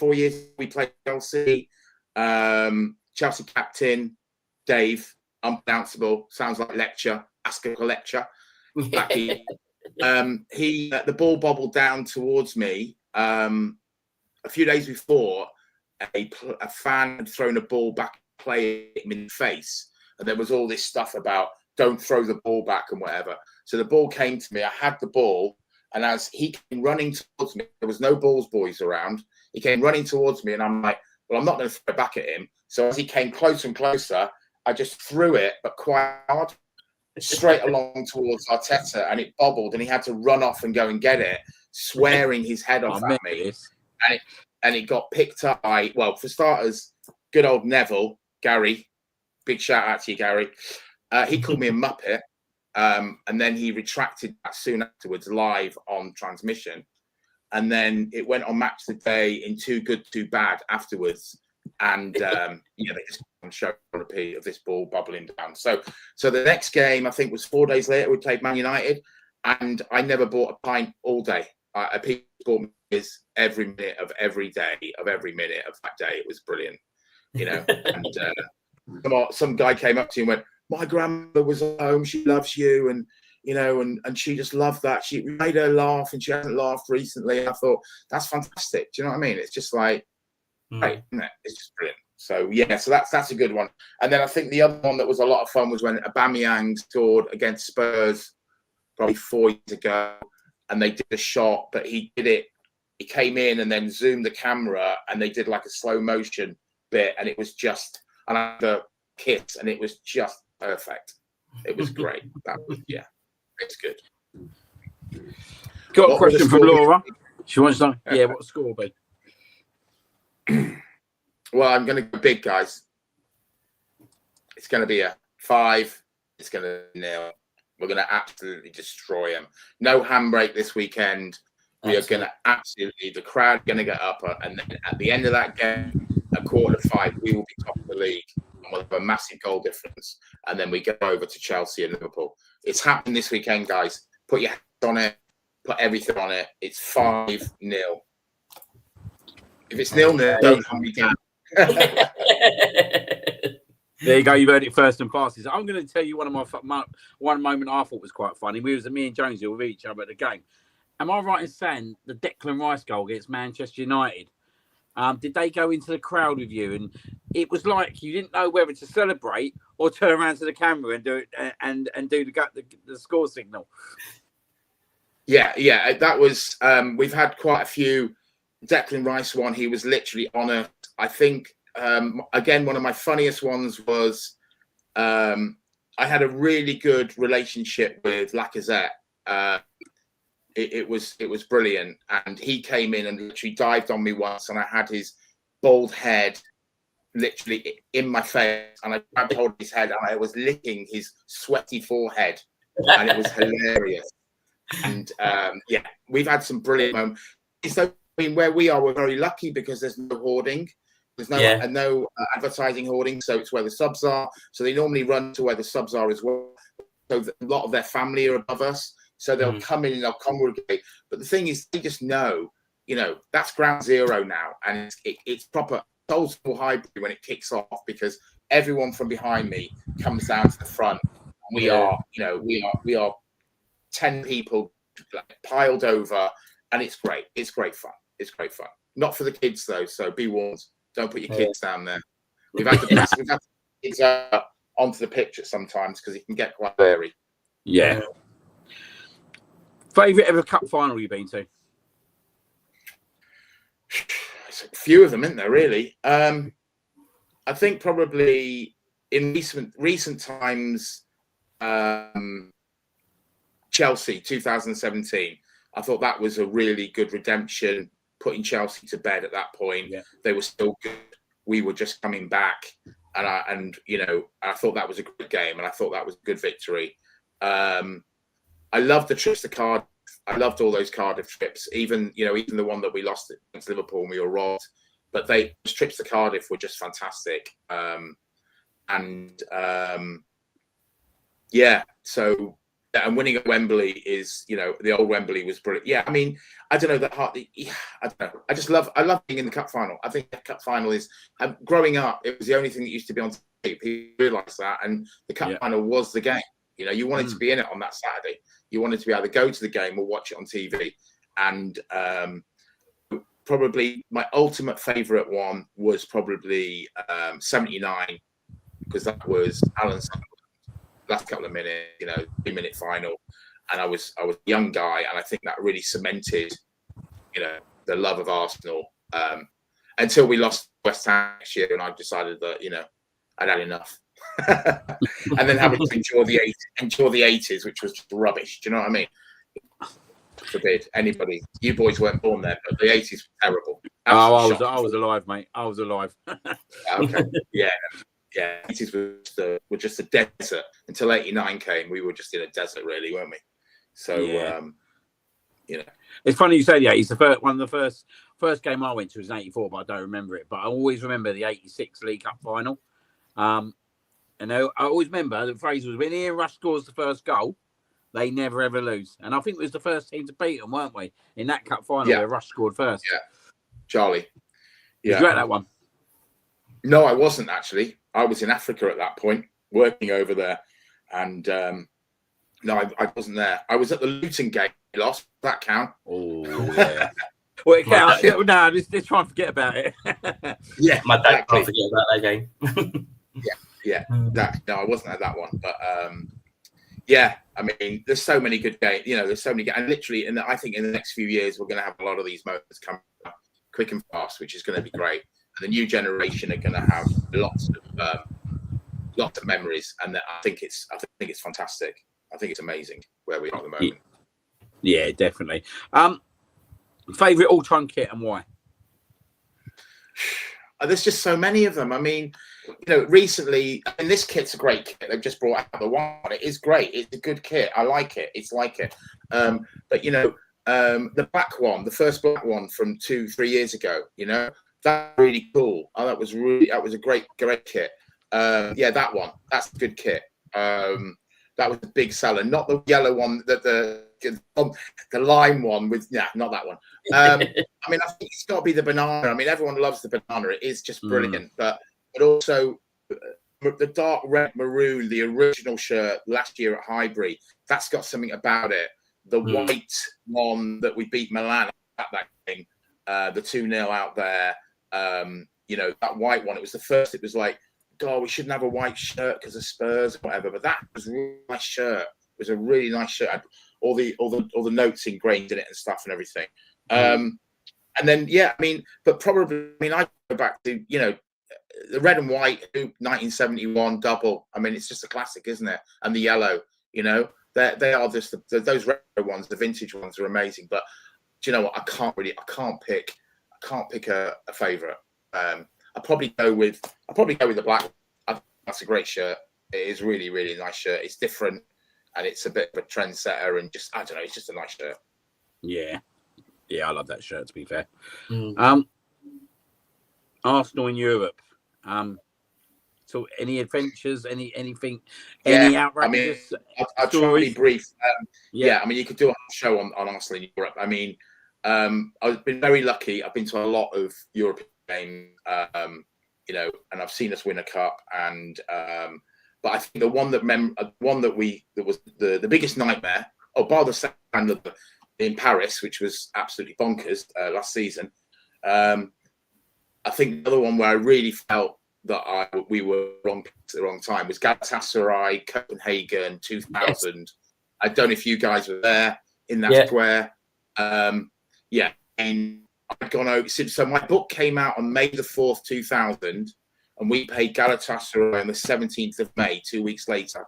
played Chelsea. Chelsea captain Dave, unpronounceable, sounds like lecture, ask a lecture. He the ball bobbled down towards me. A few days before, a fan had thrown a ball back, playing him in the face, and there was all this stuff about don't throw the ball back and whatever. So the ball came to me. I had the ball. And as he came running towards me, there was no balls boys around. He came running towards me, and I'm like, well, I'm not going to throw it back at him. So as he came closer and closer, I just threw it, but quite hard, straight along towards Arteta, and it bobbled, and he had to run off and go and get it, swearing his head off at me. And it got picked up by, well, for starters, good old Neville, Gary. Big shout out to you, Gary. He called me a muppet. And then he retracted that soon afterwards, live on transmission, and then it went on Match of the Day in Too Good Too Bad afterwards, and they just showed a repeat of this ball bubbling down. So the next game, I think, was 4 days later. We played Man United, and I never bought a pint all day. People bought me every minute of every day of every minute of that day. It was brilliant, you know. And some guy came up to you and went, "My grandmother was at home. She loves you, and and she just loved that. She made her laugh, and she hasn't laughed recently." I thought, that's fantastic. Do you know what I mean? It's just like, great, isn't it? It's just brilliant. So yeah, so that's a good one. And then I think the other one that was a lot of fun was when Aubameyang scored against Spurs probably 4 years ago, and they did a shot, but he did it. He came in and then zoomed the camera, and they did like a slow motion bit, and it was just another kiss, and it was just perfect. It was great. That was, yeah, it's good. Got a question from Laura. She wants to know, what the score will be. Well, I'm going to go big, guys. It's going to be a 5. It's going to 0. We're going to absolutely destroy them. No handbrake this weekend. We are going to absolutely, the crowd are going to get up, and then at the end of that game, at 4:45, we will be top of the league, and we'll have a massive goal difference. And then we go over to Chelsea and Liverpool. It's happening this weekend, guys. Put your hands on it. Put everything on it. It's 5-0. If it's 0-0, don't hunt me down. There you go. You've heard it first and fastest. I'm going to tell you one moment I thought was quite funny. Me and Jonesy were with each other at the game. Am I right in saying the Declan Rice goal against Manchester United? Did they go into the crowd with you? And it was like you didn't know whether to celebrate or turn around to the camera and do it and do the score signal. Yeah. That was. We've had quite a few. Declan Rice one. He was literally on a. I think. Again, one of my funniest ones was I had a really good relationship with Lacazette. It was brilliant, and he came in and literally dived on me once, and I had his bald head literally in my face, and I grabbed hold of his head and I was licking his sweaty forehead, and it was hilarious. And we've had some brilliant moments. So, I mean, where we are, we're very lucky because there's no hoarding. There's no advertising hoarding, so it's where the subs are. So they normally run to where the subs are as well. So a lot of their family are above us, so they'll come in and they'll congregate. But the thing is, they just know, that's ground zero now, and it's proper old school hybrid when it kicks off, because everyone from behind me comes down to the front. We are 10 people piled over, and it's great. It's great fun. It's great fun. Not for the kids though, so be warned. Don't put your kids down there. We've had the kids onto the pitch sometimes because it can get quite hairy. Yeah. Favourite ever cup final you've been to? There's a few of them, isn't there? Really. I think probably in recent times, Chelsea 2017. I thought that was a really good redemption, putting Chelsea to bed at that point. Yeah. They were still good. We were just coming back, and I thought that was a good game, and I thought that was a good victory. I loved the trips to Cardiff. I loved all those Cardiff trips, even the one that we lost against Liverpool and we were robbed. But those trips to Cardiff were just fantastic. And winning at Wembley is, the old Wembley was brilliant. Yeah, I mean, I don't know I don't know. I love being in the cup final. I think the cup final is, growing up, it was the only thing that used to be on TV. People realised that, and the cup final was the game. You wanted to be in it on that Saturday. You wanted to be able to go to the game or watch it on TV. And probably my ultimate favourite one was probably 79, because that was Alan Sunderland. Last couple of minutes, 3-minute final, and I was a young guy, and I think that really cemented, the love of Arsenal, until we lost West Ham next year, and I decided that I'd had enough, and then having to enjoy the 80s, which was just rubbish. Do you know what I mean? Forbid anybody. You boys weren't born then, but the 80s were terrible. Absolutely I was alive, mate. I was alive. Okay, yeah. Yeah, 80s were just a desert until 89 came. We were just in a desert, really, weren't we? So, it's funny you say the 80s. One of the first game I went to was in 84, but I don't remember it. But I always remember the 86 League Cup final. And I always remember the phrase was, when Ian Rush scores the first goal, they never ever lose. And I think we was the first team to beat them, weren't we, in that cup final where Rush scored first? Yeah, Charlie. Yeah, you at that one? No, I wasn't actually. I was in Africa at that point, working over there, and no, I wasn't there. I was at the Luton game. Lost. Does that count? Oh yeah. Well, it counts. No, just try and forget about it. Yeah, My dad exactly. can't forget about that game. Yeah. No, I wasn't at that one, but yeah. I mean, there's so many good games. You know, there's so many, and literally, I think in the next few years, we're going to have a lot of these moments coming up quick and fast, which is going to be great. And the new generation are going to have lots of memories, and I think it's fantastic. I think it's amazing where we are at the moment. Yeah, definitely. Favorite all-time kit and why? There's just so many of them. I mean, you know, recently, and this kit's a great kit. They've just brought out the one. It is great. It's a good kit. I like it. It's like it. But you know, the black one, the first black one from 2-3 years ago. You know, that's really cool. Oh, that was a great kit. Yeah, that one. That's a good kit. That was a big seller. Not the yellow one. The lime one with not that one. I mean, I think it's got to be the banana. I mean, everyone loves the banana. It is just brilliant. But also the dark red maroon, the original shirt last year at Highbury, that's got something about it. The white one that we beat Milan at that game, the 2-0 out there. You know, that white one. It was the first. It was like, God, we shouldn't have a white shirt because of Spurs or whatever. But that was a really nice shirt. It was a really nice shirt. All the notes ingrained in it and stuff and everything. And then I mean, but probably I go back to, you know, the red and white 1971 double. I mean, it's just a classic, isn't it? And the yellow, you know, they are just those retro ones. The vintage ones are amazing. But do you know what? I can't pick a favorite. I'll probably go with the black. That's a great shirt. It is really, really nice shirt. It's different. And it's a bit of a trendsetter, and just I don't know, it's just a nice shirt. Yeah, I love that shirt. To be fair, Arsenal in Europe. So any adventures, anything, any outrageous? I mean, I'll try to be brief. I mean, you could do a show on Arsenal in Europe. I mean, I've been very lucky. I've been to a lot of European games, you know, and I've seen us win a cup, and but I think the one that was the biggest nightmare. Oh, bar the stand in Paris, which was absolutely bonkers last season. I think the other one where I really felt that we were wrong at the wrong time was Galatasaray, Copenhagen, 2000. I don't know if you guys were there in that square. And I'd gone out. So my book came out on May the 4th, 2000. And we paid Galatasaray on the 17th of May, 2 weeks later.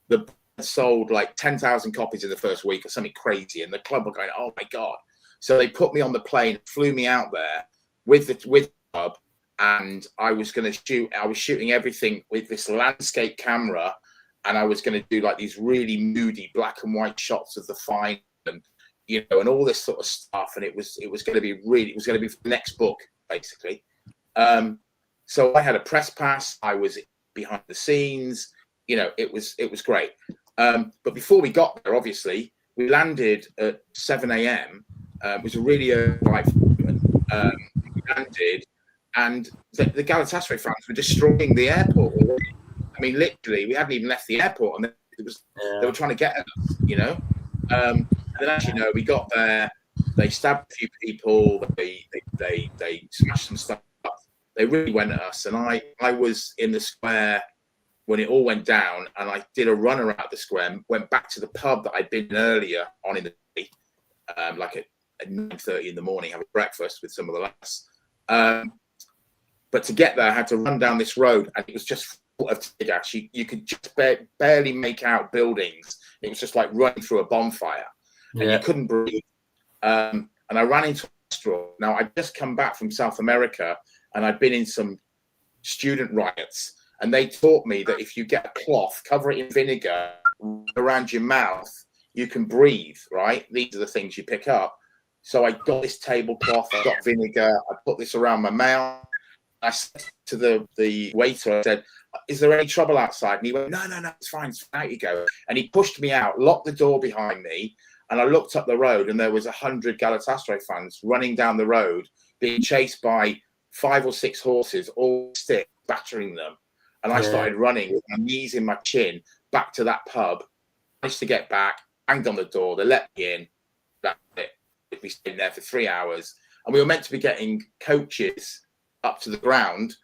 The book sold like 10,000 copies in the first week or something crazy. And the club were going, oh my God. So they put me on the plane, flew me out there with the club. And I was going to shoot. I was shooting everything with this landscape camera. And I was going to do like these really moody black and white shots of the final and, you know, and all this sort of stuff. And it was going to be the next book, basically. So I had a press pass. I was behind the scenes. You know, it was great. But before we got there, obviously, we landed at 7 a.m. It was a really early flight. We landed, and the Galatasaray fans were destroying the airport already. I mean, literally, we hadn't even left the airport, and they were trying to get at us, you know. And then, as you know, we got there. They stabbed a few people. They smashed some stuff. They really went at us, and I was in the square when it all went down, and I did a run around the square, went back to the pub that I'd been earlier on in the day, like at 9:30 in the morning, having breakfast with some of the lads. But to get there, I had to run down this road, and it was just full of tear gas. You could just barely make out buildings. It was just like running through a bonfire, and you couldn't breathe. And I ran into a restaurant. Now, I'd just come back from South America, and I'd been in some student riots, and they taught me that if you get a cloth, cover it in vinegar around your mouth, you can breathe, right? These are the things you pick up. So I got this tablecloth, I got vinegar, I put this around my mouth. I said to the waiter, I said, is there any trouble outside? And he went, no, it's fine, out you go. And he pushed me out, locked the door behind me, and I looked up the road, and there was 100 Galatasaray fans running down the road, being chased by 5 or 6 horses, all stick, battering them. And I started running with my knees in my chin back to that pub. Managed to get back, banged on the door. They let me in. That's it. We stayed there for 3 hours. And we were meant to be getting coaches up to the ground.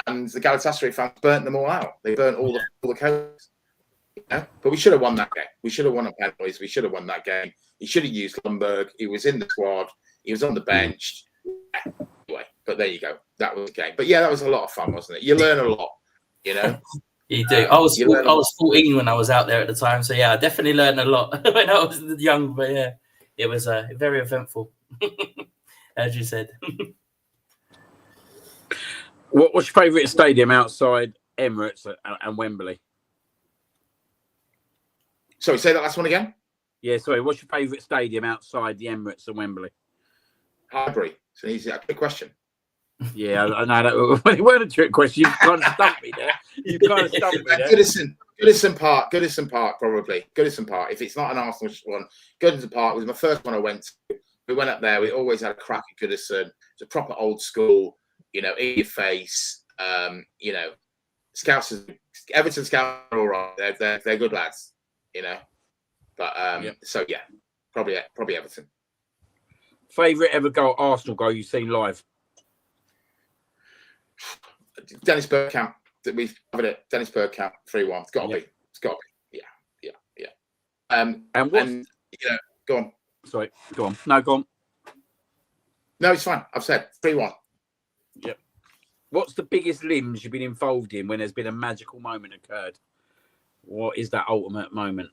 And the Galatasaray fans burnt them all out. They burnt all the coaches. Yeah? But we should have won that game. We should have won on penalties. We should have won that game. He should have used Lundberg. He was in the squad. He was on the bench. Anyway, but there you go. That was the game. But yeah, that was a lot of fun, wasn't it? You learn a lot, you know? You do. I was 14 when I was out there at the time. So yeah, I definitely learned a lot when I was young. But yeah, it was very eventful, as you said. What's your favourite stadium outside Emirates and Wembley? Sorry, say that last one again. Yeah, sorry. What's your favourite stadium outside the Emirates and Wembley? Highbury. It's an easy, good question. Yeah, I know that. It weren't a trick question. You kind of stumped me there. You kind of stumped me there. Goodison Park, probably. Goodison Park. If it's not an Arsenal one, Goodison Park was my first one I went to. We went up there. We always had a crack at Goodison. It's a proper old school, you know, in your face. You know, Everton Scouts are all right. They're good lads, you know. But so yeah, probably Everton. Favourite ever Arsenal goal you've seen live? Dennis Bergkamp. We've covered it. Dennis Bergkamp, 3-1. It's got to be. It's got to be. Yeah. And you know, go on. Sorry, go on. No, go on. No, it's fine. I've said 3-1. Yep. What's the biggest limbs you've been involved in when there's been a magical moment occurred? What is that ultimate moment?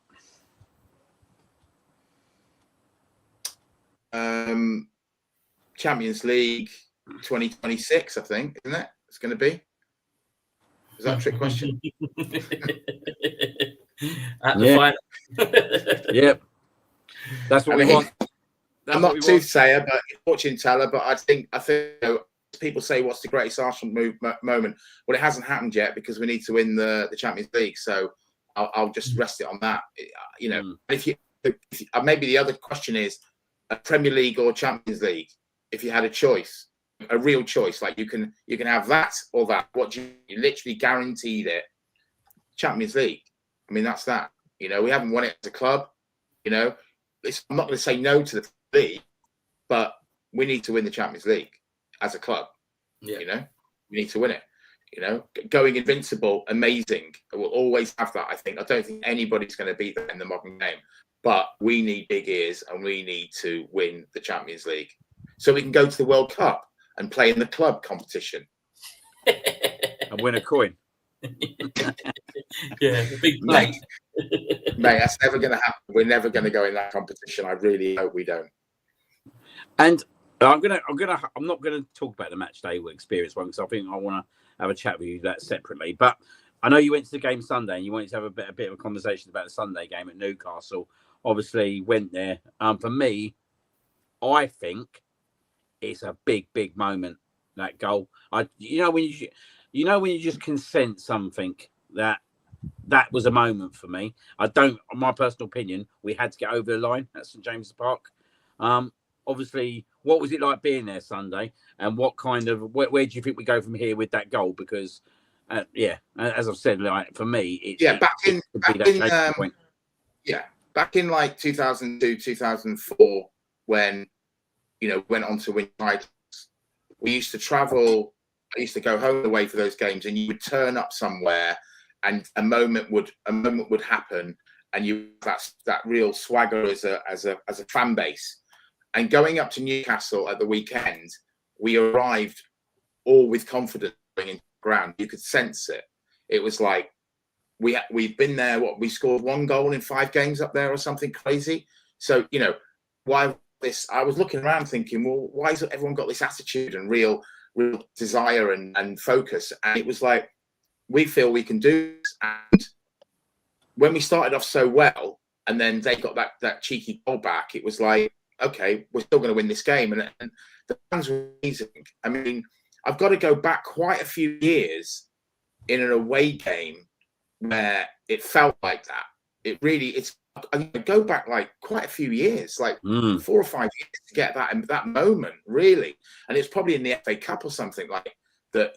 Champions League 2026, I think, isn't it? It's going to be. Is that a trick question? At the final. Yep. That's what we want. I'm not a soothsayer, but fortune teller. But I think you know, people say, "What's the greatest Arsenal moment?" Well, it hasn't happened yet because we need to win the Champions League. So I'll just rest it on that. You know, if maybe the other question is a Premier League or Champions League. If you had a choice, a real choice, like you can have that or that. What you literally guaranteed it? Champions League. I mean, that's that. You know, we haven't won it as a club. You know, I'm not going to say no to the league, but we need to win the Champions League as a club. Yeah. You know, we need to win it. You know, going invincible, amazing. We'll always have that. I don't think anybody's going to beat that in the modern game. But we need big ears and we need to win the Champions League so we can go to the World Cup and play in the club competition and win a coin. Yeah, the big mate, that's never going to happen. We're never going to go in that competition. I really hope we don't. And I'm not gonna talk about the match day experience one because I think I want to have a chat with you that separately. But I know you went to the game Sunday and you wanted to have a bit of a conversation about the Sunday game at Newcastle. Obviously, went there. For me, I think it's a big moment. That goal, when you just can sense something that was a moment for me. My personal opinion, we had to get over the line at St James's Park. Obviously, what was it like being there Sunday, and what kind of where do you think we go from here with that goal? Because, as I've said, like for me, back in like 2002, 2004, when went on to win titles, we used to travel. I used to go home away for those games, and you would turn up somewhere, and a moment would happen, and you that real swagger as a fan base. And going up to Newcastle at the weekend, we arrived all with confidence going into the ground. You could sense it. It was like we've been there. We scored 1 goal in 5 games up there or something crazy. So why this? I was looking around thinking, well, why has everyone got this attitude and real desire and focus? And it was like, we feel we can do this. And when we started off so well, and then they got that cheeky goal back, it was like, okay, we're still going to win this game. And the fans were amazing. I mean, I've got to go back quite a few years in an away game where it felt like that. I go back like quite a few years, like 4 or 5 years to get that moment, really. And it's probably in the FA Cup or something like that,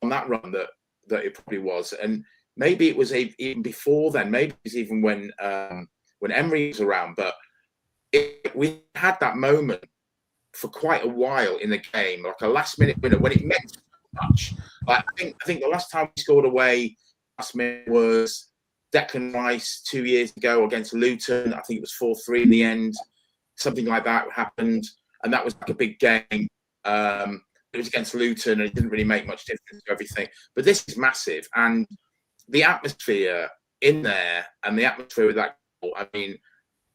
on that run that that it probably was, and maybe it was even before then. Maybe it was even when Emery was around. But we had that moment for quite a while in the game, like a last-minute winner when it meant so much. Like, I think the last time we scored away last minute was Declan Rice 2 years ago against Luton. I think it was 4-3 in the end. Something like that happened, and that was like a big game. It was against Luton, and it didn't really make much difference to everything. But this is massive, and the atmosphere in there, and the atmosphere with that goal, I mean,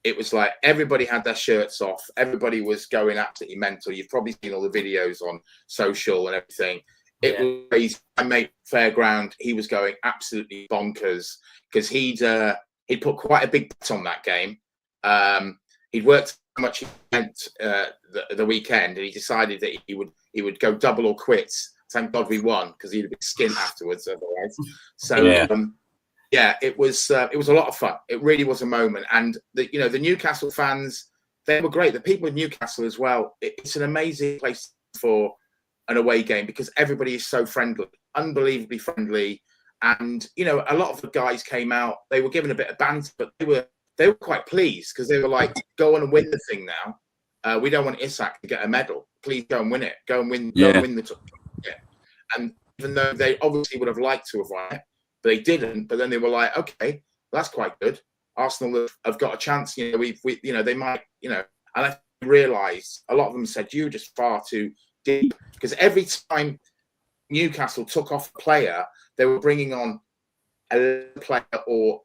it was like everybody had their shirts off. Everybody was going absolutely mental. You've probably seen all the videos on social and everything. It was crazy. My mate Fairground, he was going absolutely bonkers because he'd put quite a big bet on that game. He'd worked how much he spent the weekend, and he decided that he would go double or quits. Thank God we won, because he'd have been skinned afterwards otherwise. So it was a lot of fun. It really was a moment, and the Newcastle fans, they were great. The people in Newcastle as well. It's an amazing place for an away game because everybody is so friendly, unbelievably friendly, and a lot of the guys came out. They were given a bit of banter, but they were quite pleased because they were like, "Go on and win the thing now. We don't want Isak to get a medal. Please go and win it. Go and win the." And even though they obviously would have liked to have won it, but they didn't. But then they were like, "Okay, that's quite good. Arsenal have got a chance. They might, And I realised a lot of them said you were just far too deep because every time Newcastle took off a player, they were bringing on a player or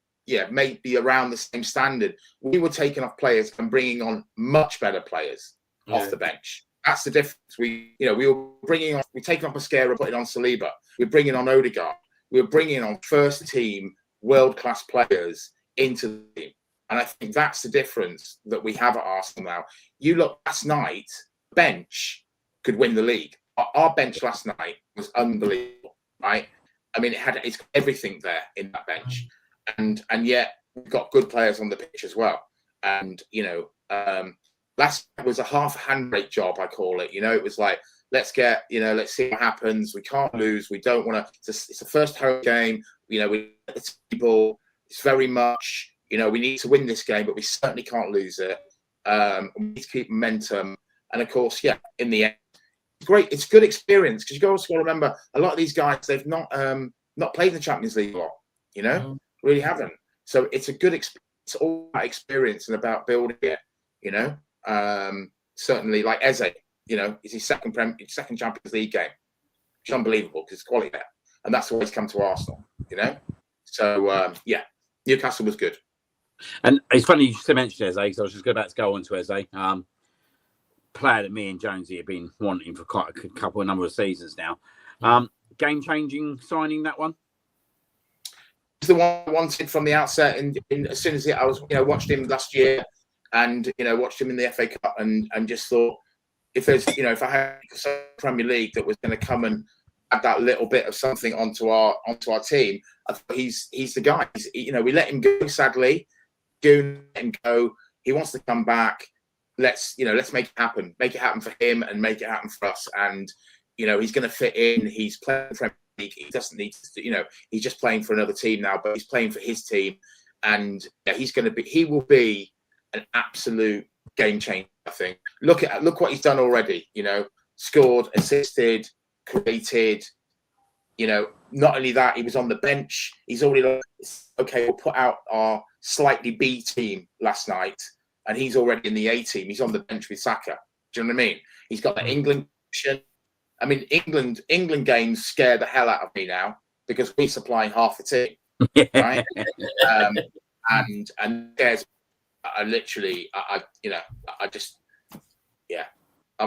maybe around the same standard. We were taking off players and bringing on much better players off the bench. That's the difference. We were taking off Mascara, putting on Saliba. We're bringing on Odegaard. We're bringing on first team world-class players into the team. And I think that's the difference that we have at Arsenal now. You look last night, bench could win the league. Our bench last night was unbelievable, right? I mean, it's got everything there in that bench. And yet we've got good players on the pitch as well. And, last night was a half handbrake job, I call it. It was like, let's see what happens. We can't lose. We don't want to. It's the first home game. It's very much, we need to win this game, but we certainly can't lose it. We need to keep momentum. And of course, in the end, it's great. It's good experience because you also got to remember a lot of these guys, they've not played in the Champions League a lot, really haven't. So it's a good experience. It's all about experience and about building it, certainly like Eze, it's his second Champions League game. It's unbelievable because it's quality there. And that's always come to Arsenal, So, Newcastle was good. And it's funny you should mention Eze because I was just about to go on to Eze. Player that me and Jonesy have been wanting for quite a number of seasons now. Game-changing signing, that one? It's the one I wanted from the outset. And as soon as I was, watched him last year and, watched him in the FA Cup and just thought, if there's, if I had a Premier League that was going to come and add that little bit of something onto our team, I thought he's the guy. We let him go, sadly. Let him go. He wants to come back. Let's make it happen. Make it happen for him and make it happen for us. And, he's going to fit in. He's playing Premier League. He doesn't need to, he's just playing for another team now, but he's playing for his team. And he will be an absolute game changer, I think. Look what he's done already, scored, assisted, created, not only that, he was on the bench. He's already like, okay, we'll put out our slightly B team last night and he's already in the A team. He's on the bench with Saka. Do you know what I mean? He's got the England option. I mean, England games scare the hell out of me now because we're supplying half the team, right? And there's I'm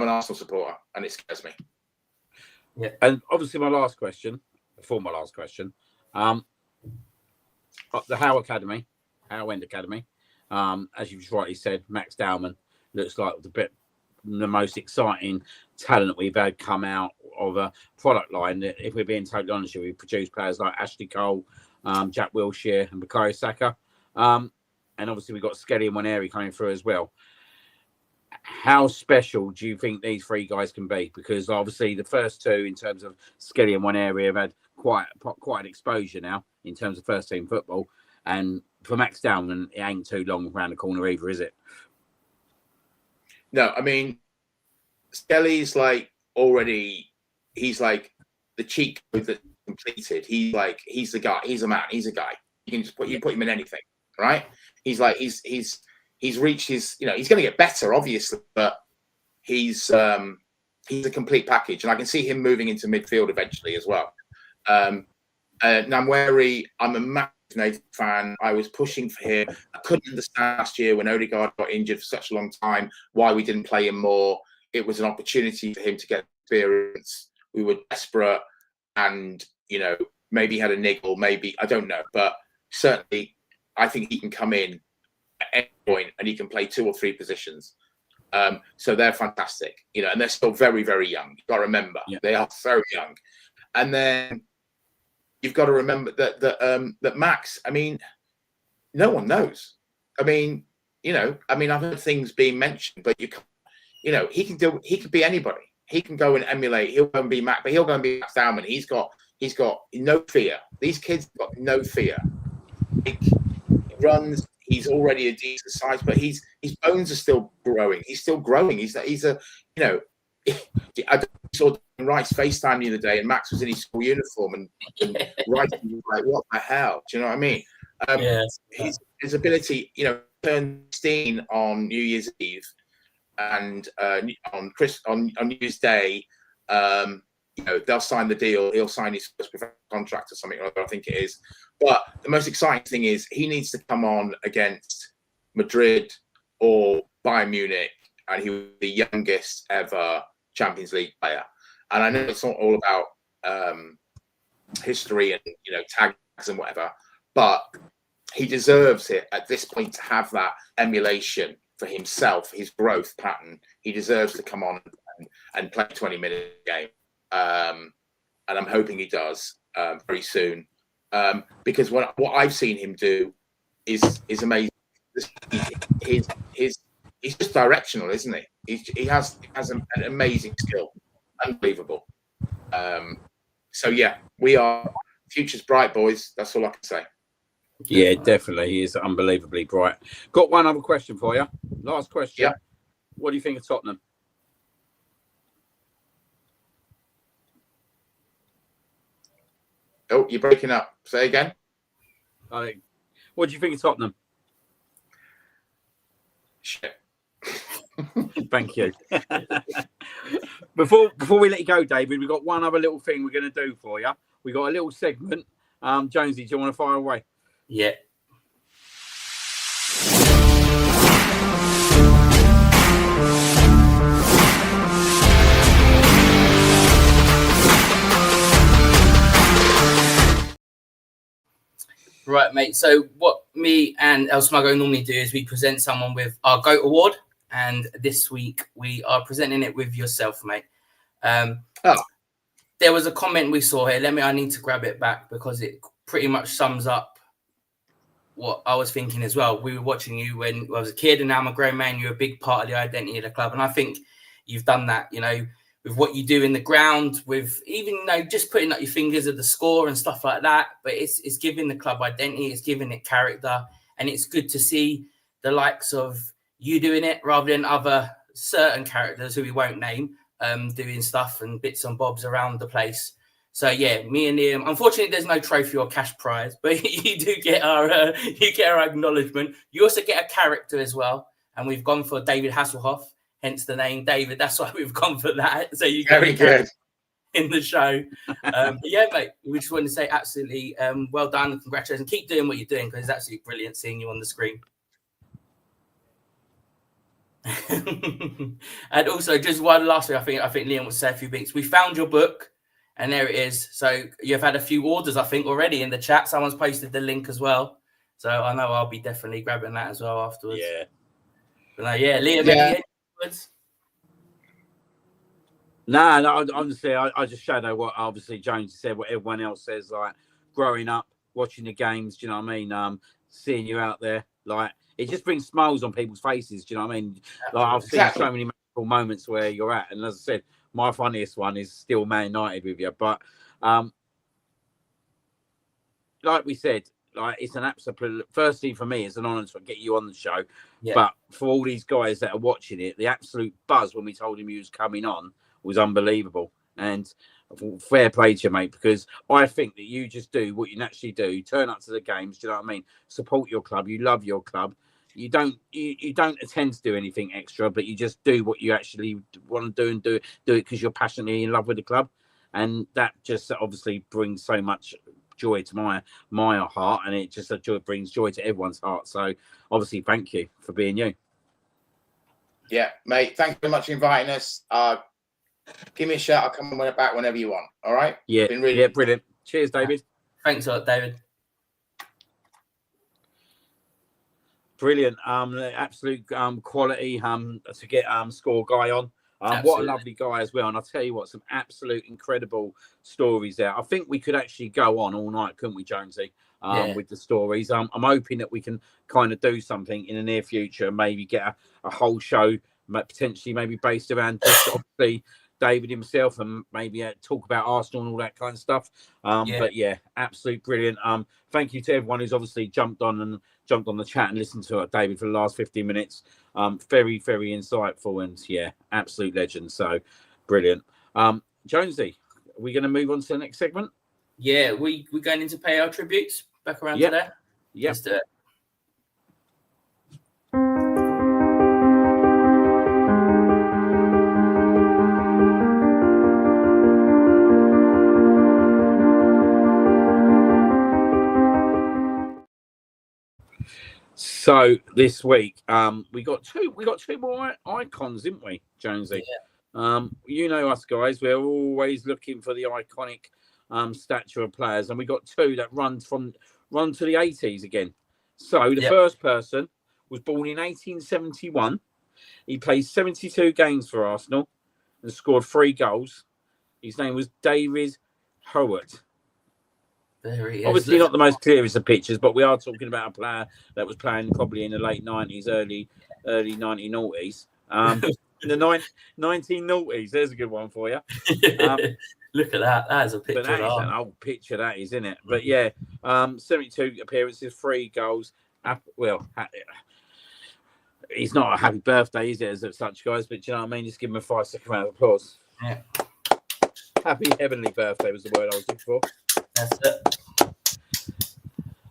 an Arsenal supporter and it scares me. Yeah. And obviously my last question, the Howe End Academy, as you've rightly said, Max Dowman looks like the most exciting talent we've had come out of a product line. If we're being totally honest, we produce players like Ashley Cole, Jack Wilshere and Bukayo Saka. And obviously we've got Skelly and Waneri coming through as well. How special do you think these three guys can be? Because obviously the first two, in terms of Skelly in one area, have had quite an exposure now in terms of first team football. And for Max Dowman, it ain't too long around the corner either, is it? No, I mean, Skelly's like already. He's like the cheat code that's completed. He's the guy. He's a man. He's a guy. You can just put him in anything, right? He's reached his. He's going to get better, obviously, but he's a complete package, and I can see him moving into midfield eventually as well. And I'm wary. I'm a massive Nathan fan. I was pushing for him. I couldn't understand last year when Odegaard got injured for such a long time why we didn't play him more. It was an opportunity for him to get experience. We were desperate, and maybe he had a niggle, maybe I don't know, but certainly I think he can come in at any point and he can play 2 or 3 positions. So they're fantastic, and they're still very, very young. You've got to remember they are so young. And then you've got to remember that Max, I mean, no one knows. I mean, I've heard things being mentioned, but he could be anybody. He can go and emulate. He'll go and be Max, but he'll go and be Max Dowman. He's got no fear. These kids have got no fear. He runs. He's already a decent size, but his bones are still growing. He's still growing. I saw Rice FaceTime the other day, and Max was in his school uniform, and Rice was like, "What the hell?" Do you know what I mean? His ability, turned 16 on New Year's Eve, and on New Year's Day, they'll sign the deal. He'll sign his first professional contract or something, I think it is. But the most exciting thing is he needs to come on against Madrid or Bayern Munich, and he was the youngest ever Champions League player. And I know it's not all about history and tags and whatever, but he deserves it at this point to have that emulation for himself, his growth pattern. He deserves to come on and play a 20-minute game. And I'm hoping he does very soon, because what I've seen him do is amazing. He's just directional, isn't he? He has an amazing skill, unbelievable. So yeah, we are future's bright, boys. That's all I can say. Yeah, definitely. He is unbelievably bright. Got one other question for you. Last question. Yeah. What do you think of Tottenham? Oh, you're breaking up. Say again. What do you think of Tottenham? Shit. Thank you. Before we let you go, David, we've got one other little thing we're going to do for you. We got a little segment. Jonesy, do you want to fire away? Yeah. Right, mate. So what me and El Smago normally do is we present someone with our GOAT award, and this week we are presenting it with yourself, mate. There was a comment we saw here. I need to grab it back because it pretty much sums up what I was thinking as well. We were watching you when I was a kid, and now I'm a grown man. You're a big part of the identity of the club, and I think you've done that, with what you do in the ground, with even just putting up your fingers at the score and stuff like that. But it's giving the club identity, it's giving it character, and it's good to see the likes of you doing it rather than other certain characters who we won't name doing stuff and bits and bobs around the place. So yeah, me and Liam. Unfortunately, there's no trophy or cash prize, but you do get our acknowledgement. You also get a character as well, and we've gone for David Hasselhoff. Hence the name David. That's why we've gone for that. So you Very good in the show. But yeah, mate, we just want to say absolutely well done and congratulations. Keep doing what you're doing because it's absolutely brilliant seeing you on the screen. And also, just one last thing, I think Liam would say a few things. We found your book, and there it is. So you've had a few orders, I think, already in the chat. Someone's posted the link as well. So I know I'll be definitely grabbing that as well afterwards. Yeah. But Liam, yeah. No, honestly, I just shadow what obviously Jones said, what everyone else says, like growing up, watching the games, do you know what I mean? Seeing you out there, like it just brings smiles on people's faces. Do you know what I mean? Like I've seen Exactly. so many magical moments where you're at, and as I said, my funniest one is still Man United with you. But like we said, like it's an absolute. Firstly, for me, it's an honour to get you on the show. Yeah. But for all these guys that are watching it, the absolute buzz when we told him he was coming on was unbelievable. And fair play to you, mate, because I think that you just do what you naturally do. Turn up to the games. Do you know what I mean? Support your club. You love your club. You don't attend to do anything extra, but you just do what you actually want to do and do it because you're passionately in love with the club, and that just obviously brings so much joy to my heart, and it just brings joy to everyone's heart. So obviously, thank you for being you. Yeah, mate. Thank you very much for inviting us. Give me a shout. I'll come back whenever you want. All right. Yeah, Been really brilliant. Cheers, David. Thanks a lot, David. Brilliant. Absolute quality to get Score Guy on. What a Absolutely. lovely guy as well. And I'll tell you what, some absolute incredible stories there. I think we could actually go on all night, couldn't we, Jonesy? With the stories. I'm hoping that we can kind of do something in the near future, maybe get a whole show, potentially maybe based around just obviously David himself, and maybe talk about Arsenal and all that kind of stuff. But yeah, absolute brilliant. Thank you to everyone who's obviously jumped on the chat and listened to David for the last 15 minutes. Very, very insightful, and yeah, absolute legend. So brilliant. Jonesy, are we going to move on to the next segment? Yeah, we're going into pay our tributes back around to there. Yeah. Let's do it. So this week, we got two more icons, didn't we, Jonesy? Yeah. You know us guys, we're always looking for the iconic stature of players, and we got two that run to the 80s again. So the first person was born in 1871. He played 72 games for Arsenal and scored 3 goals. His name was David Howard. There he is. Obviously not the most clearest of pictures, but we are talking about a player that was playing probably in the late 90s, early 1990s. In the 1990s, there's a good one for you. Look at that. That is a picture. But that is an old picture, that is, isn't it? But yeah, 72 appearances, 3 goals. Well, he's not a happy birthday, is it, as such, guys? But you know what I mean? Just give him a 5-second round of applause. Yeah. Happy heavenly birthday was the word I was looking for. That's it.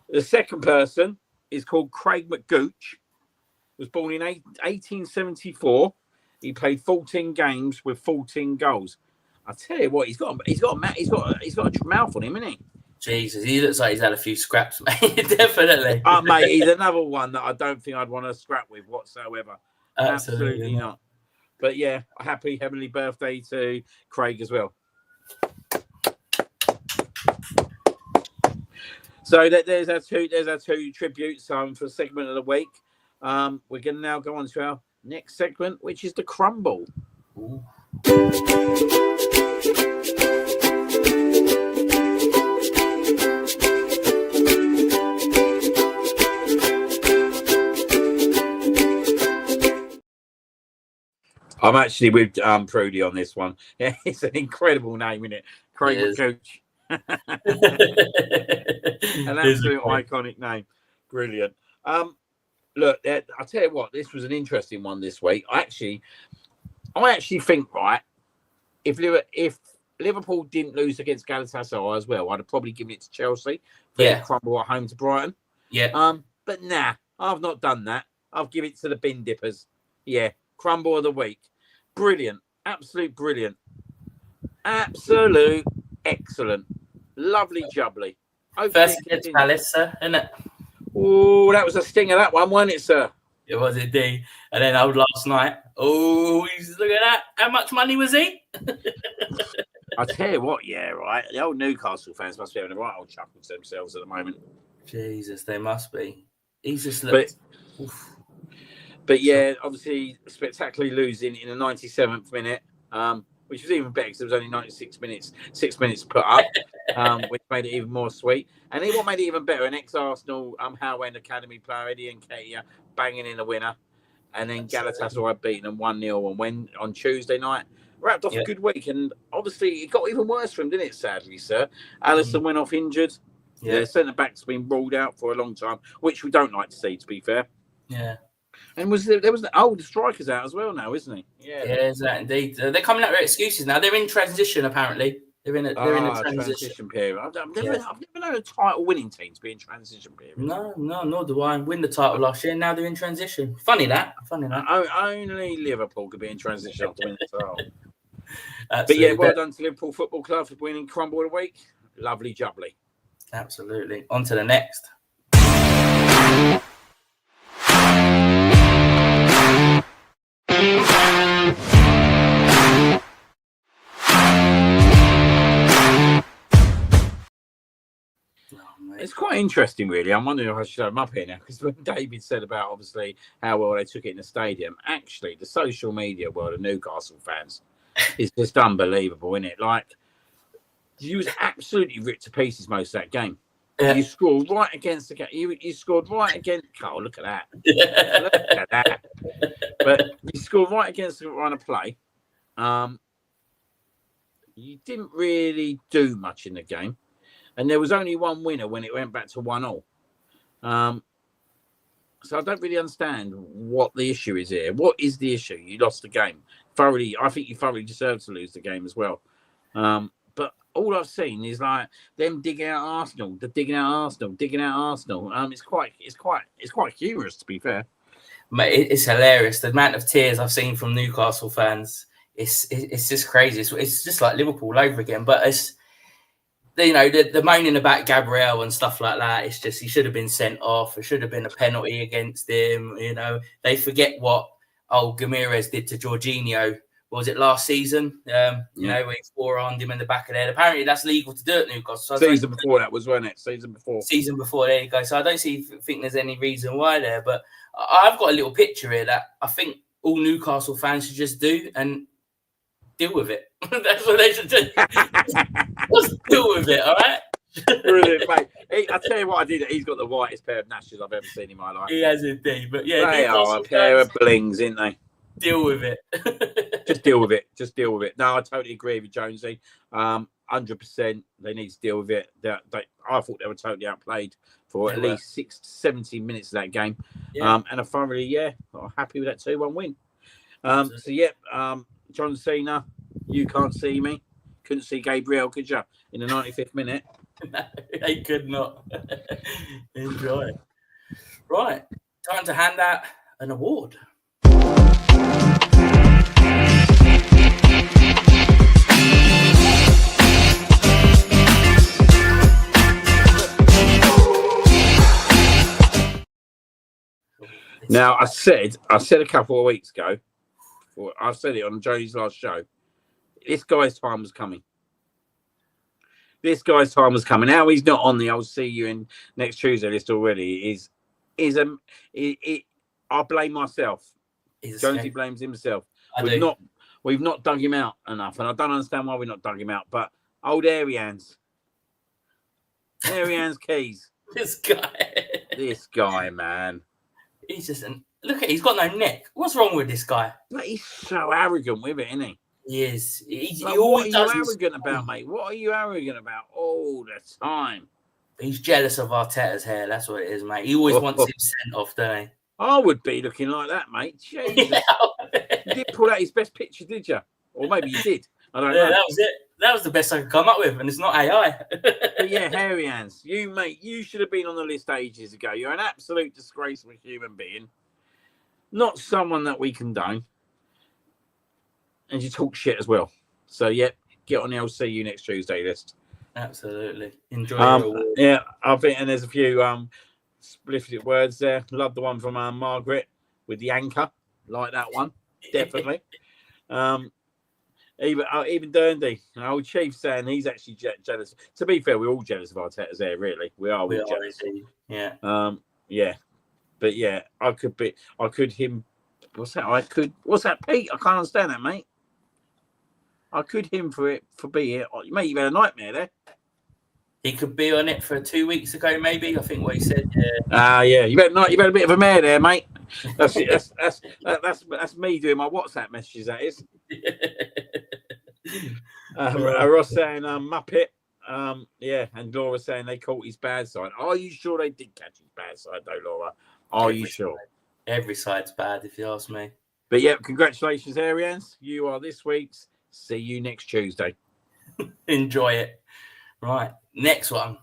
The second person is called Craig McGooch. Was born in 1874. He played 14 games with 14 goals. I tell you what, he's got a mouth on him, isn't he? Jesus, he looks like he's had a few scraps, mate. Definitely. Mate, he's another one that I don't think I'd want to scrap with whatsoever. Absolutely not. But yeah, a happy heavenly birthday to Craig as well. So there's our two tributes for segment of the week. We're going to now go on to our next segment, which is the crumble. Ooh. I'm actually with Prudy on this one. Yeah, it's an incredible name, isn't it? Craig McGooch. An absolute iconic name. Brilliant. Look, I'll tell you what, this was an interesting one this week. I actually think, right, if Liverpool didn't lose against Galatasaray as well, I'd have probably given it to Chelsea for their crumble at home to Brighton. Yeah. But nah, I've not done that. I'll give it to the bin dippers. Yeah, crumble of the week. Brilliant. Absolute brilliant. Absolute excellent. Lovely jubbly. First against Palace, sir, isn't it? Oh, that was a stinger, that one, wasn't it, sir? It was indeed. And then last night. Oh, look at that. How much money was he? I tell you what, yeah, right. The old Newcastle fans must be having a right old chuckle to themselves at the moment. Jesus, they must be. He's just looked. But yeah, obviously spectacularly losing in the 97th minute which was even better because it was only 96 minutes, 6 minutes put up, which made it even more sweet. And what made it even better, an ex-Arsenal Howend Academy player, Eddie Nketiah, banging in a winner. And then Galatasaray beating them 1-0 and when on Tuesday night. Wrapped off a good week. And obviously, it got even worse for him, didn't it, sadly, sir? Alisson went off injured. Yeah. The centre-back's been ruled out for a long time, which we don't like to see, to be fair. Yeah. And the striker's out as well now, isn't he? Yeah, is that indeed? They're coming out with excuses now. They're in transition, apparently. They're in a transition period. I've never known a title-winning team to be in transition period. No, nor do I. Win the title last year, now they're in transition. Funny that. Only Liverpool could be in transition after winning the title. But yeah, well done to Liverpool Football Club for winning Crumble of the Week. Lovely jubbly. Absolutely. On to the next. It's quite interesting, really. I'm wondering if I should show them up here now, because when David said about, obviously, how well they took it in the stadium, actually, the social media world of Newcastle fans is just unbelievable, isn't it? Like, you was absolutely ripped to pieces most of that game. Yeah. You scored right against the game. You scored right against... Oh, look at that. Look at that. But you scored right against the run of play. You didn't really do much in the game. And there was only one winner when it went back to 1-0. So I don't really understand what the issue is here. What is the issue? You lost the game. I think you thoroughly deserved to lose the game as well. But all I've seen is like them digging out Arsenal. It's quite humorous, to be fair. Mate, it's hilarious. The amount of tears I've seen from Newcastle fans, it's just crazy. It's just like Liverpool all over again. But it's, you know, the moaning about Gabriel and stuff like that. It's just he should have been sent off. It should have been a penalty against him. You know, they forget what Gamirez did to Jorginho. Was it last season? You know, where he forearmed him in the back of the head. Apparently, that's legal to do at Newcastle. So season before that was, wasn't it? Season before. There you go. So I don't think there's any reason why there. But I've got a little picture here that I think all Newcastle fans should just do and deal with it. That's what they should do. Just deal with it, all right? Brilliant, mate. I tell you what, I did. He's got the whitest pair of gnashes I've ever seen in my life. He has indeed. But yeah, they are a pair of blings, aren't they? Deal with it. Just deal with it. No, I totally agree with Jonesy. 100%. They need to deal with it. I thought they were totally outplayed for at least 70 minutes of that game. Yeah. And I thoroughly, happy with that 2-1 win. John Cena, you can't see me. Couldn't see Gabriel, could you? In the 95th minute. No, they could not. Enjoy. Right. Time to hand out an award. Now, I said a couple of weeks ago, I said it on Joey's last show, this guy's time was coming. Now he's not on the I'll see you in next Tuesday list already. I blame myself. Jonesy blames himself. We've not dug him out enough, and I don't understand why we've not dug him out. But old Arians Keys. This guy, man. He's just look at. He's got no neck. What's wrong with this guy? Like, he's so arrogant with it, isn't he? He is. What are you arrogant about, mate? What are you arrogant about all the time? He's jealous of Arteta's hair. That's what it is, mate. He always wants him sent off, don't he? I would be looking like that, mate. Jesus. You didn't pull out his best picture, did you? Or maybe you did. I don't know. That was it. That was the best I could come up with, and it's not AI. But yeah, hairy hands. You should have been on the list ages ago. You're an absolute disgraceful human being. Not someone that we condone. And you talk shit as well. So, get on the I'll see you next Tuesday list. Absolutely. Enjoy your award. Yeah, I think, and there's a few splifted words there. Love the one from Margaret with the anchor. Like that one. Definitely. Even Dundee, an old Chief, saying he's actually jealous. To be fair, we're all jealous of Arteta's there, really. We are jealous. Yeah. But yeah, what's that, Pete? I can't understand that, mate. I could him for being it. Mate, you've had a nightmare there. He could be on it for 2 weeks ago, maybe. I think what he said. Yeah. You've had a bit of a mare there, mate. That's me doing my WhatsApp messages. That is. Ross saying Muppet. Yeah, and Laura saying they caught his bad side. Are you sure they did catch his bad side, though, Laura? Are you sure? Every side's bad, if you ask me. But yeah, congratulations, Arians. You are this week's. See you next Tuesday. Enjoy it. Right, next one.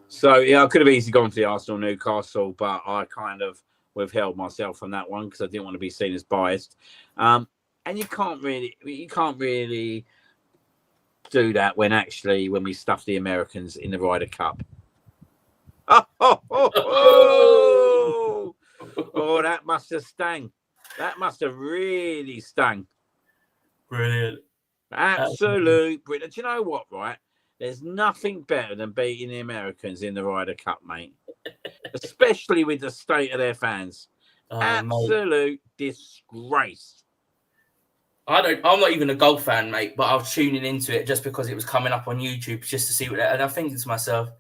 So yeah, I could have easily gone for the Arsenal Newcastle, but I kind of withheld myself from that one because I didn't want to be seen as biased. And you can't really do that when we stuff the Americans in the Ryder Cup. Oh, that must have stung. That must have really stung. Brilliant. Absolute brilliant. Do you know what, right? There's nothing better than beating the Americans in the Ryder Cup, mate. Especially with the state of their fans. Absolute disgrace. I'm not even a golf fan, mate, but I was tuning into it just because it was coming up on YouTube just to see what and I'm thinking to myself,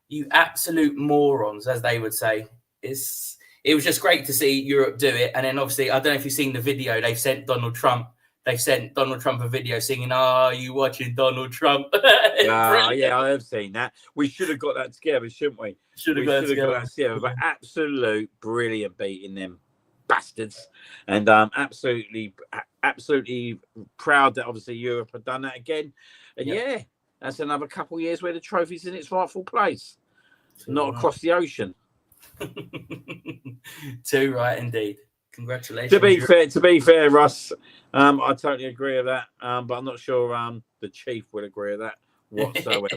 you absolute morons, as they would say. It was just great to see Europe do it. And then obviously, I don't know if you've seen the video they sent Donald Trump. They sent Donald Trump a video singing, "Are you watching Donald Trump?" Yeah, I have seen that. We should have got that together, shouldn't we? Should have got that together. But absolute brilliant beating them bastards. And absolutely proud that obviously Europe have done that again. And yeah, that's another couple of years where the trophy's in its rightful place. Not across the ocean. Too right indeed. Congratulations. To be fair, Russ, I totally agree with that. But I'm not sure the chief would agree with that whatsoever.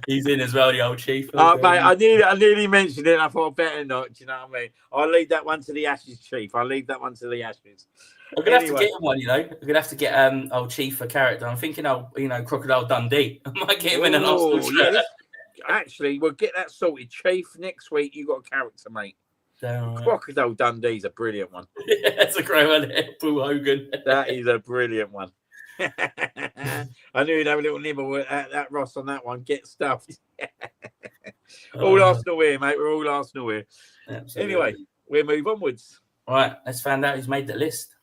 He's in as well, the old chief. Mate, I nearly mentioned it. I thought better not. Do you know what I mean? I'll leave that one to the Ashes, chief. I'll leave that one to the Ashes. I'm gonna have to get him one, you know. I'm gonna have to get old chief a character. I'm thinking, Crocodile Dundee. I might get him in an Arsenal shirt. Yeah, actually, we'll get that sorted, chief. Next week, you got a character, mate. Crocodile Dundee's a brilliant one. Yeah, that's a great one. Paul Hogan. That is a brilliant one. I knew you'd have a little nibble with that Ross on that one. Get stuffed. All Arsenal here, mate. We're all Arsenal here. Absolutely. Anyway, we'll move onwards. All right, let's find out who's made the list.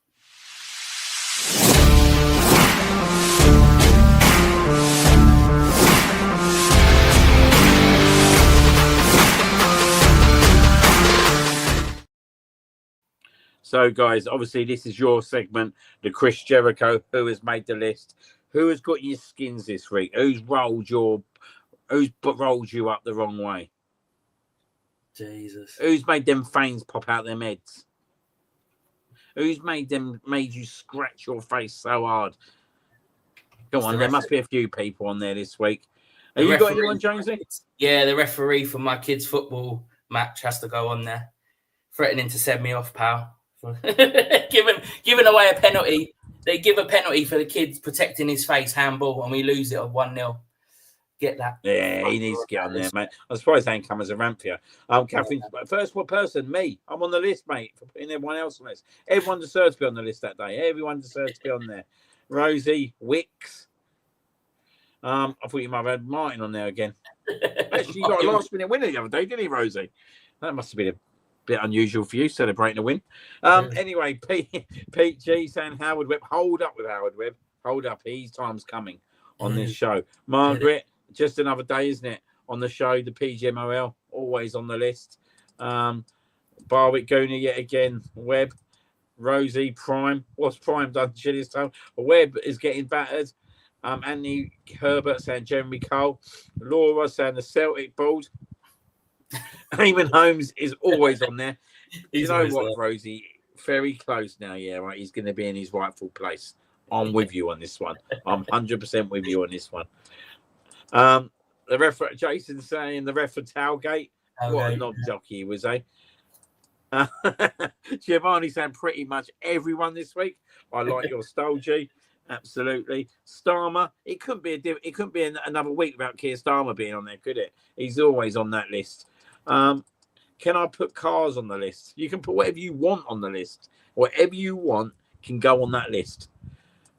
So, guys, obviously, this is your segment, the Chris Jericho, who has made the list. Who has got your skins this week? Who's rolled you up the wrong way? Jesus. Who's made them fangs pop out their heads? Who's made you scratch your face so hard? Go on, there must be a few people on there this week. Have you got anyone, Jonesy? Yeah, the referee for my kids' football match has to go on there. Threatening to send me off, pal. Giving away a penalty. They give a penalty for the kids protecting his face, handball, and we lose it of 1-0. Get that. Yeah, he needs to get on there, mate. I'm surprised they ain't come as a ramp here. Catherine, first person, me. I'm on the list, mate, for putting everyone else on the list. Everyone deserves to be on the list that day. Everyone deserves to be on there. Rosie, Wicks. I thought you might have had Martin on there again. Actually, you got a last-minute winner the other day, didn't he, Rosie? That must have been a bit unusual for you, celebrating a win. Anyway, Pete G saying Howard Webb. Hold up with Howard Webb. Hold up. His time's coming on this show. Margaret, just another day, isn't it? On the show, the PGMOL, always on the list. Barwick Gooner yet again. Webb, Rosie, Prime. What's Prime done to this time? Webb is getting battered. Anthony Herbert saying Jeremy Cole. Laura saying the Celtic Balls. Eamon Holmes is always on there. You know what, there. Rosie? Very close now, yeah, right? He's going to be in his rightful place. I'm with you on this one. I'm 100% with you on this one. The ref, Jason saying the ref for Tailgate. What a knob jockey he was, eh? Giovanni saying pretty much everyone this week. I like your style, G. Absolutely. Starmer. It couldn't be another week without Keir Starmer being on there, could it? He's always on that list. Can I put cars on the list? You can put whatever you want on the list. Whatever you want can go on that list.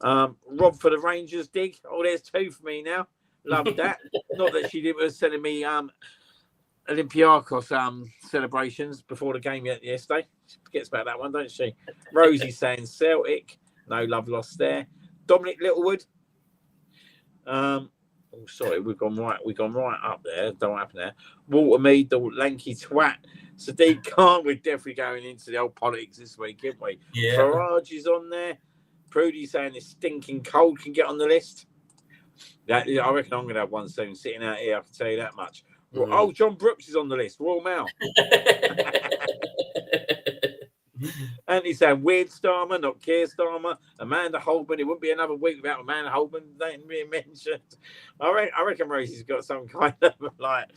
Rob for the Rangers dig. Oh, there's 2 for me now. Love that. Not that she was sending me Olympiacos celebrations before the game yesterday. She forgets about that one, don't she? Rosie saying Celtic. No love lost there. Dominic Littlewood. Sorry, we've gone right up there. Don't happen there. Walter Mead, the lanky twat. Sadiq Khan, we're definitely going into the old politics this week, aren't we? Yeah. Farage is on there. Prudy saying this stinking cold can get on the list. I reckon I'm going to have one soon sitting out here. I can tell you that much. Oh, John Brooks is on the list. Royal Mail. And he's saying weird Starmer, not Keir Starmer. Amanda Holborn. It wouldn't be another week without Amanda Holborn being mentioned. I reckon Rosie's got some kind of like.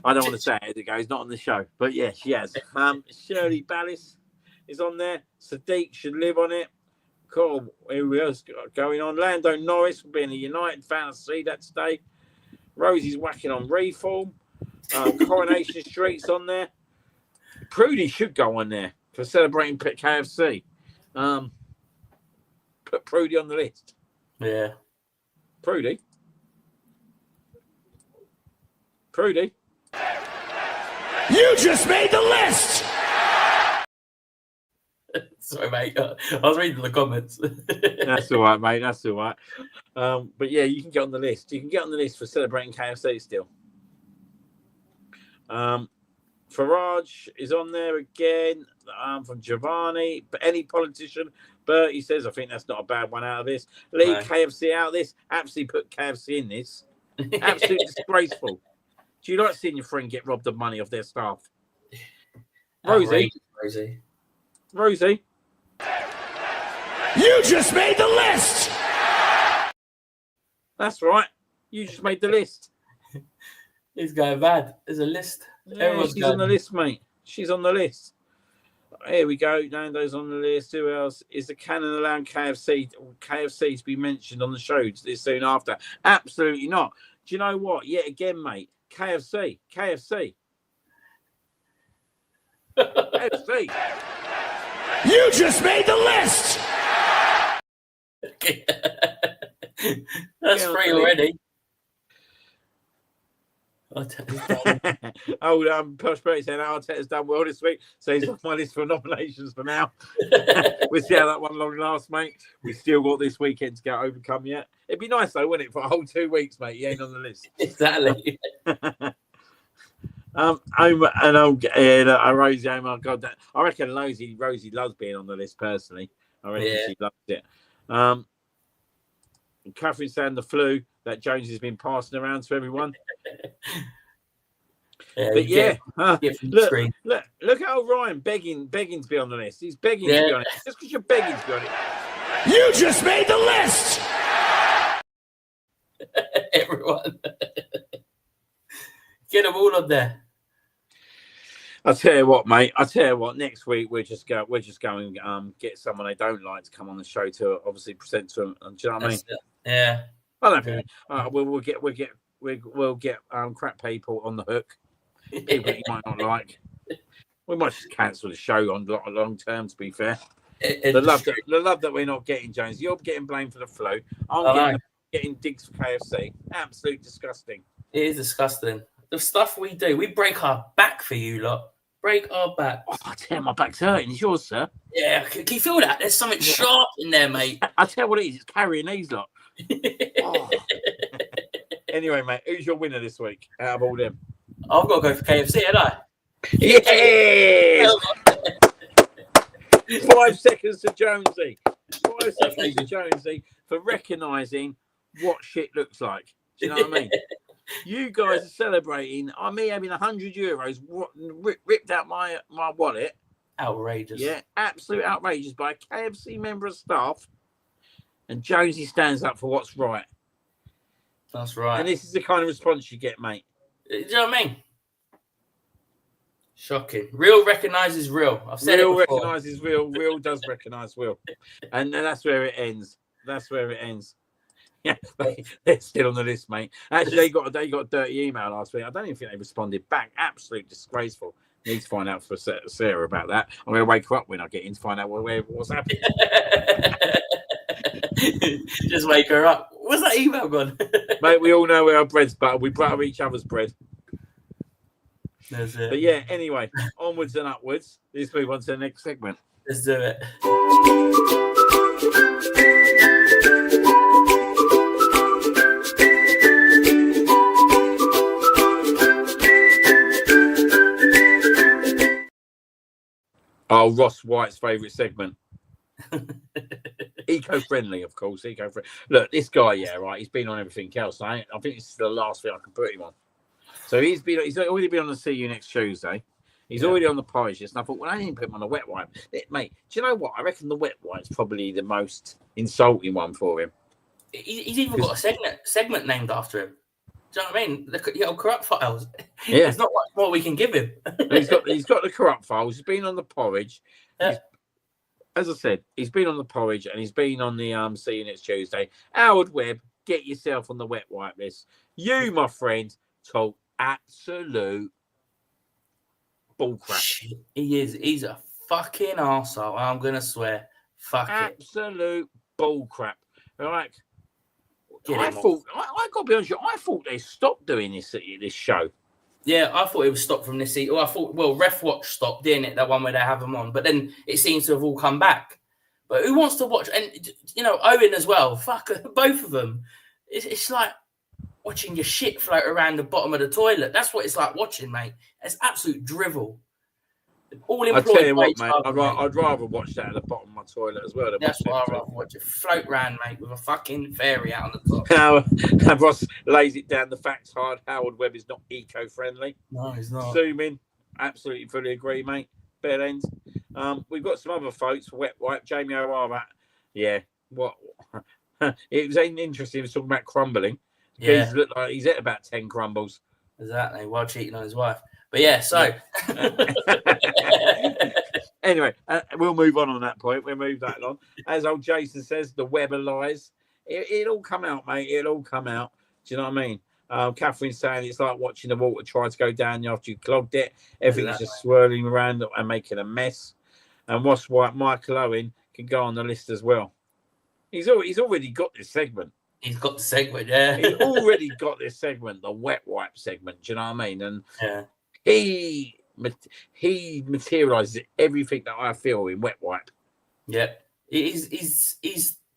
I don't want to say it as it goes. Not on the show, but yeah, she has. Shirley Ballis is on there. Sadiq should live on it. Cool. Who else going on? Lando Norris being a United fan. I see that today. Rosie's whacking on Reform. Coronation Street's on there. Prudy should go on there for celebrating KFC. Put Prudy on the list. Yeah. Prudy. You just made the list! Sorry, mate. I was reading the comments. That's all right, mate. That's all right. But yeah, you can get on the list. You can get on the list for celebrating KFC still. Farage is on there again from Giovanni. But any politician, Bertie says, I think that's not a bad one out of this. Leave KFC out of this. Absolutely put KFC in this. Absolutely disgraceful. Do you like seeing your friend get robbed of money off their staff? Rosie. You just made the list! That's right. You just made the list. He's going bad. There's a list. Yeah, she's on the list, mate. She's on the list. Here we go. Nando's on the list. Who else? Is the Cannon allowing KFC to be mentioned on the show this soon after? Absolutely not. Do you know what? Yet again, mate. KFC. You just made the list! That's free already. Prosperity saying Arteta's done well this week, so he's off my list for nominations for now. We'll see how that one long lasts, mate. We still got this weekend to get overcome yet. It'd be nice though, wouldn't it, for a whole 2 weeks, mate? He ain't on the list. Exactly. Rosie, oh my God, I reckon Rosie loves being on the list personally. I reckon she loves it. Catherine saying the flu that Jones has been passing around to everyone. Look how Ryan begging to be on the list. He's begging to be on it. Just because you're begging to be on it. You just made the list! Everyone. Get them all on there. I'll tell you what, mate. Next week we're just going get someone they don't like to come on the show to obviously present to them. Do you know what I mean? Yeah. I don't think we'll get crap people on the hook. People that you might not like. We might just cancel the show on long term. To be fair, the love that we're not getting, Jones. You're getting blamed for the flu. I'm getting digs for KFC. Absolutely disgusting. It is disgusting. The stuff we do, we break our back for you lot. Break our back. Oh, I tell you, my back's hurting. It's yours, sir. Yeah, can you feel that? There's something sharp in there, mate. I tell you what it is. It's carrying these lot. Oh. Anyway, mate, who's your winner this week out of all them? I've got to go for KFC, ain't I? Yes! 5 seconds to Jonesy. 5 seconds to Jonesy for recognising what shit looks like. Do you know what I mean? You guys are celebrating me having €100 ripped out my wallet. Outrageous. Yeah, absolute outrageous by a KFC member of staff. And Jonesy stands up for what's right. That's right. And this is the kind of response you get, mate. Do you know what I mean? Shocking. Real recognises real. I've said real it before. Recognises real. Real does recognise real. And that's where it ends. That's where it ends. Yeah, they're still on the list, mate. Actually, they got a dirty email last week. I don't even think they responded back. Absolute disgraceful. Need to find out for Sarah about that. I'm going to wake her up when I get in to find out what's happening. Just wake her up. What's that email gone? Mate, we all know where our bread's buttered. We butter each other's bread. That's it. But yeah, anyway, onwards and upwards. Let's move on to the next segment. Let's do it. Oh, Ross White's favourite segment. Eco-friendly, of course. Eco-friendly. Look, this guy, yeah, right. He's been on everything else. I think this is the last thing I can put him on. So he's already been on the See You Next Tuesday. He's already on the Porridge List. And I thought, well, I didn't put him on the wet wipe. Mate, do you know what? I reckon the wet wipe's probably the most insulting one for him. He's even got a segment named after him. Do you know what I mean? The old corrupt files. Yeah. There's not much more we can give him. he's got the corrupt files. He's been on the Porridge. Yeah. As I said, he's been on the Porridge and he's been on the See You Next Tuesday. Howard Webb, get yourself on the wet wipe list. You, my friend, talk absolute bullcrap. He is. He's a fucking arsehole. I'm gonna swear. Fuck absolute bullcrap. All right. I got to be honest with you, I thought they stopped doing this show. Yeah, I thought it was stopped from this season. I thought, Ref Watch stopped, didn't it? That one where they have them on. But then it seems to have all come back. But who wants to watch? And, Owen as well. Fuck, both of them. It's like watching your shit float around the bottom of the toilet. That's what it's like watching, mate. It's absolute drivel. All employed. I tell you what, mate, I'd rather watch that at the bottom of my toilet as well. That's what I'd rather watch. It float round, mate, with a fucking fairy out on the top. How Ross lays it down. The facts hard. Howard Webb is not eco-friendly. No, he's not. Assuming, absolutely fully agree, mate. Bell ends. We've got some other folks for wet wipe. Jamie O'Hara. Yeah. What? It was interesting. He was talking about crumbling. Yeah. He's looked like he's at about 10 crumbles. Exactly. While cheating on his wife. But yeah, so. Anyway, we'll move on that point. We'll move that on. As old Jason says, the web of lies. It'll all come out, mate. It'll all come out. Do you know what I mean? Catherine's saying it's like watching the water try to go down after you clogged it. Everything's just swirling around and making a mess. And Ross White, Michael Owen can go on the list as well. He's already got this segment. He's got the segment, yeah. He's already got this segment, the wet wipe segment. Do you know what I mean? And yeah. He materializes everything that I feel in wet wipe. Yeah, he's.